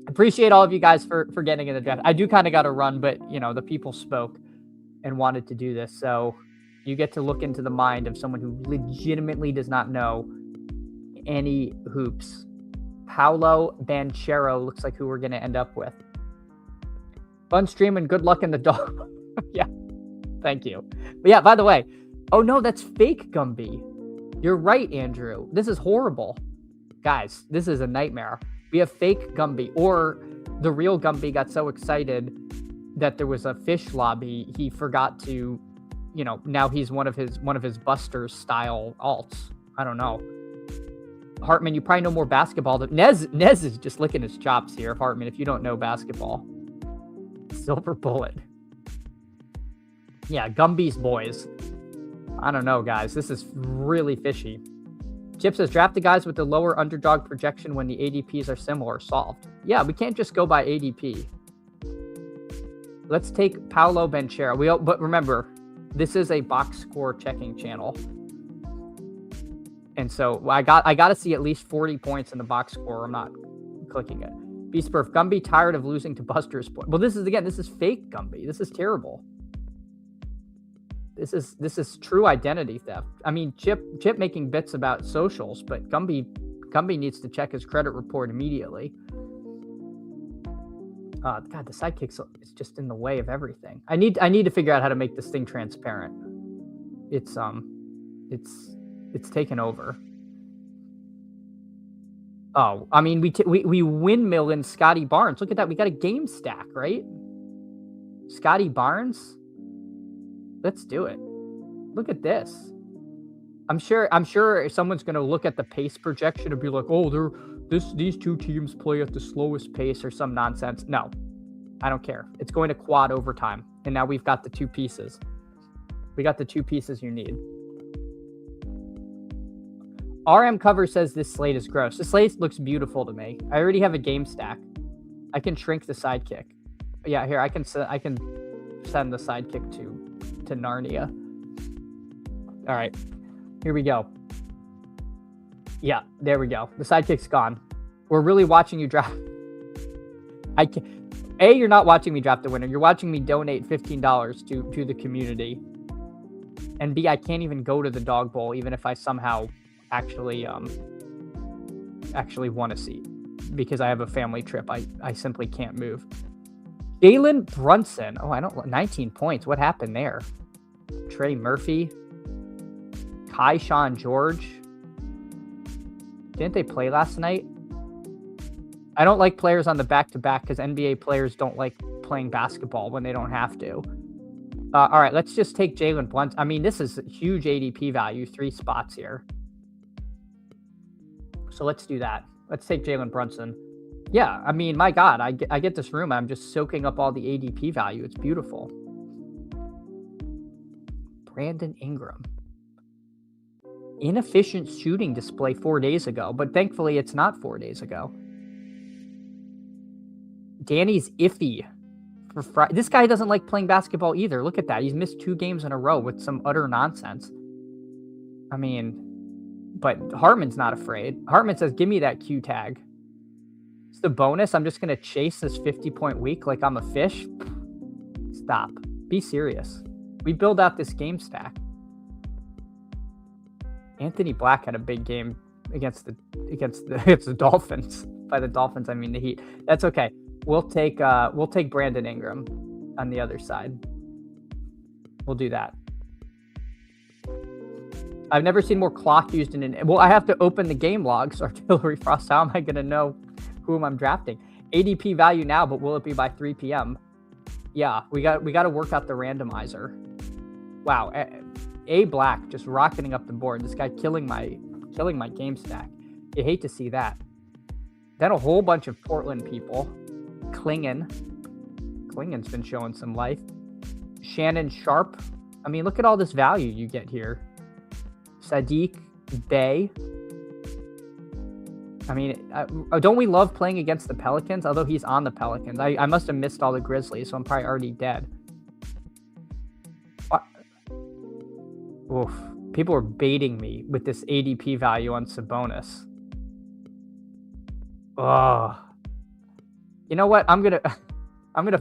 Appreciate all of you guys for getting in the draft. I do kind of got to run, but the people spoke and wanted to do this, so you get to look into the mind of someone who legitimately does not know any hoops. Paolo Banchero looks like who we're going to end up with. Fun stream and good luck in the dog. Yeah, thank you. But yeah, by the way, oh no, that's fake Gumby. You're right, Andrew. This is horrible. Guys, this is a nightmare. We have fake Gumby, or the real Gumby got so excited that there was a fish lobby, he forgot to, now he's one of his Busters style alts. I don't know. Hartman, you probably know more basketball than Nez is just licking his chops here, Hartman, if you don't know basketball. Silver Bullet. Yeah, Gumby's boys. I don't know, guys. This is really fishy. Chip says, draft the guys with the lower underdog projection when the ADPs are similar. Solved. Yeah, we can't just go by ADP. Let's take Paolo Banchero. But remember, this is a box score checking channel. And so I got to see at least 40 points in the box score. I'm not clicking it. Beastburf, Gumby tired of losing to Buster's point. Well, this is fake Gumby. This is terrible. This is true identity theft. I mean, Chip making bits about socials, but Gumby needs to check his credit report immediately. God, the sidekick is just in the way of everything. I need to figure out how to make this thing transparent. It's taken over. Oh, I mean, we windmill in Scotty Barnes. Look at that. We got a game stack, right? Scotty Barnes. Let's do it. Look at this. I'm sure someone's going to look at the pace projection and be like, "Oh, these two teams play at the slowest pace," or some nonsense. No, I don't care. It's going to quad overtime, and now we've got the 2 pieces. We got the 2 pieces you need. RM Cover says this slate is gross. The slate looks beautiful to me. I already have a game stack. I can shrink the sidekick. Yeah, here I can send the sidekick to Narnia. All right, here we go. Yeah, there we go. The sidekick's gone. We're really watching you draft. You're not watching me draft the winner. You're watching me donate $15 to the community. And B, I can't even go to the dog bowl, even if I somehow actually want a seat, because I have a family trip. I simply can't move. Jalen Brunson. Oh, 19 points. What happened there? Trey Murphy. Kai Sean George. Didn't they play last night? I don't like players on the back-to-back because NBA players don't like playing basketball when they don't have to. All right, let's just take Jalen Brunson. I mean, this is a huge ADP value, 3 spots here. So let's do that. Let's take Jalen Brunson. Yeah, I mean, my God, I get this room. I'm just soaking up all the ADP value. It's beautiful. Brandon Ingram. Inefficient shooting display 4 days ago, but thankfully it's not 4 days ago. Danny's iffy. This guy doesn't like playing basketball either. Look at that. He's missed 2 games in a row with some utter nonsense. I mean, but Hartman's not afraid. Hartman says, give me that Q tag. It's the bonus. I'm just going to chase this 50-point week like I'm a fish. Stop. Be serious. We build out this game stack. Anthony Black had a big game against the Dolphins. By the Dolphins, I mean the Heat. That's okay. We'll take Brandon Ingram on the other side. We'll do that. I've never seen more clock used in an... Well, I have to open the game logs. Artillery Frost, how am I going to know whom I'm drafting? ADP value now, but will it be by 3 p.m.? Yeah, we got to work out the randomizer. Wow, A Black just rocketing up the board. This guy killing my game stack. You hate to see that. Then a whole bunch of Portland people. Klingen's been showing some life. Shannon Sharp. I mean, look at all this value you get here. Sadiq Bey. I mean, don't we love playing against the Pelicans? Although he's on the Pelicans. I must have missed all the Grizzlies, so I'm probably already dead. What? Oof. People are baiting me with this ADP value on Sabonis. Oh. You know what? I'm gonna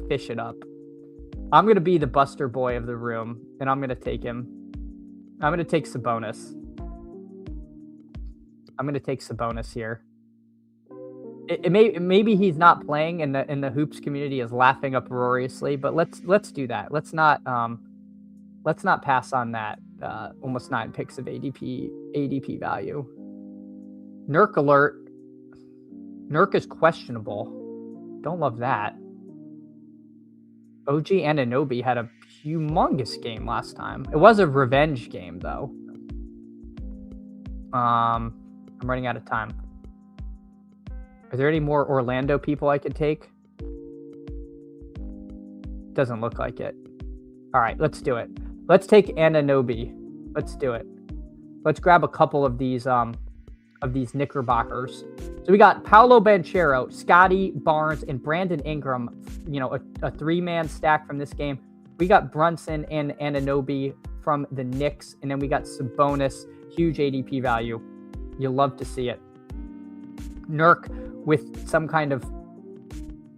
fish it up. I'm gonna be the Buster boy of the room, and I'm gonna take him. I'm gonna take Sabonis. I'm gonna take Sabonis here. Maybe he's not playing, and the hoops community is laughing uproariously. But let's do that. Let's not pass on that. Almost 9 picks of ADP value. Nurk alert. Nurk is questionable. Don't love that. OG Anunoby had a humongous game last time. It was a revenge game, though. I'm running out of time. Are there any more Orlando people I could take? Doesn't look like it. All right, let's do it. Let's take Anunoby. Let's do it. Let's grab a couple of these Knickerbockers. So we got Paolo Banchero, Scotty Barnes, and Brandon Ingram. You know, a 3-man stack from this game. We got Brunson and Anunoby from the Knicks, and then we got Sabonis, huge ADP value. You'll love to see it. Nurk with some kind of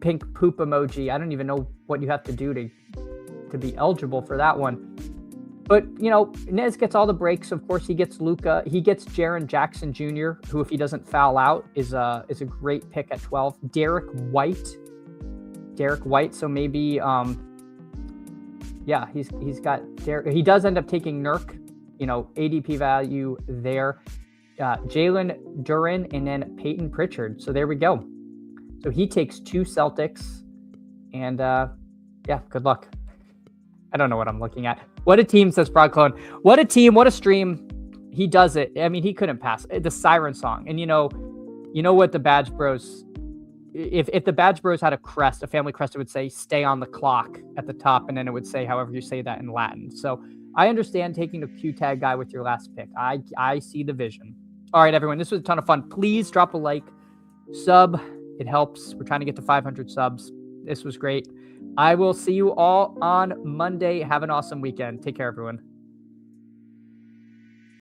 pink poop emoji. I don't even know what you have to do to be eligible for that one. But, you know, Nez gets all the breaks. Of course, he gets Luka. He gets Jaren Jackson Jr., who, if he doesn't foul out, is a great pick at 12. Derek White. So maybe, yeah, he's got Derek. He does end up taking Nurk. You know, ADP value there. Jalen Duren and then Peyton Pritchard. So there we go. So he takes 2 Celtics. And, yeah, good luck. I don't know what I'm looking at. What a team, says Broadclone. What a team, what a stream. He does it. I mean, he couldn't pass. The siren song. And you know what the Badge Bros, if the Badge Bros had a crest, a family crest, it would say stay on the clock at the top, and then it would say however you say that in Latin. So I understand taking a Q tag guy with your last pick. I see the vision. All right, everyone, this was a ton of fun. Please drop a like, sub. It helps. We're trying to get to 500 subs. This was great. I will see you all on Monday. Have an awesome weekend. Take care, everyone.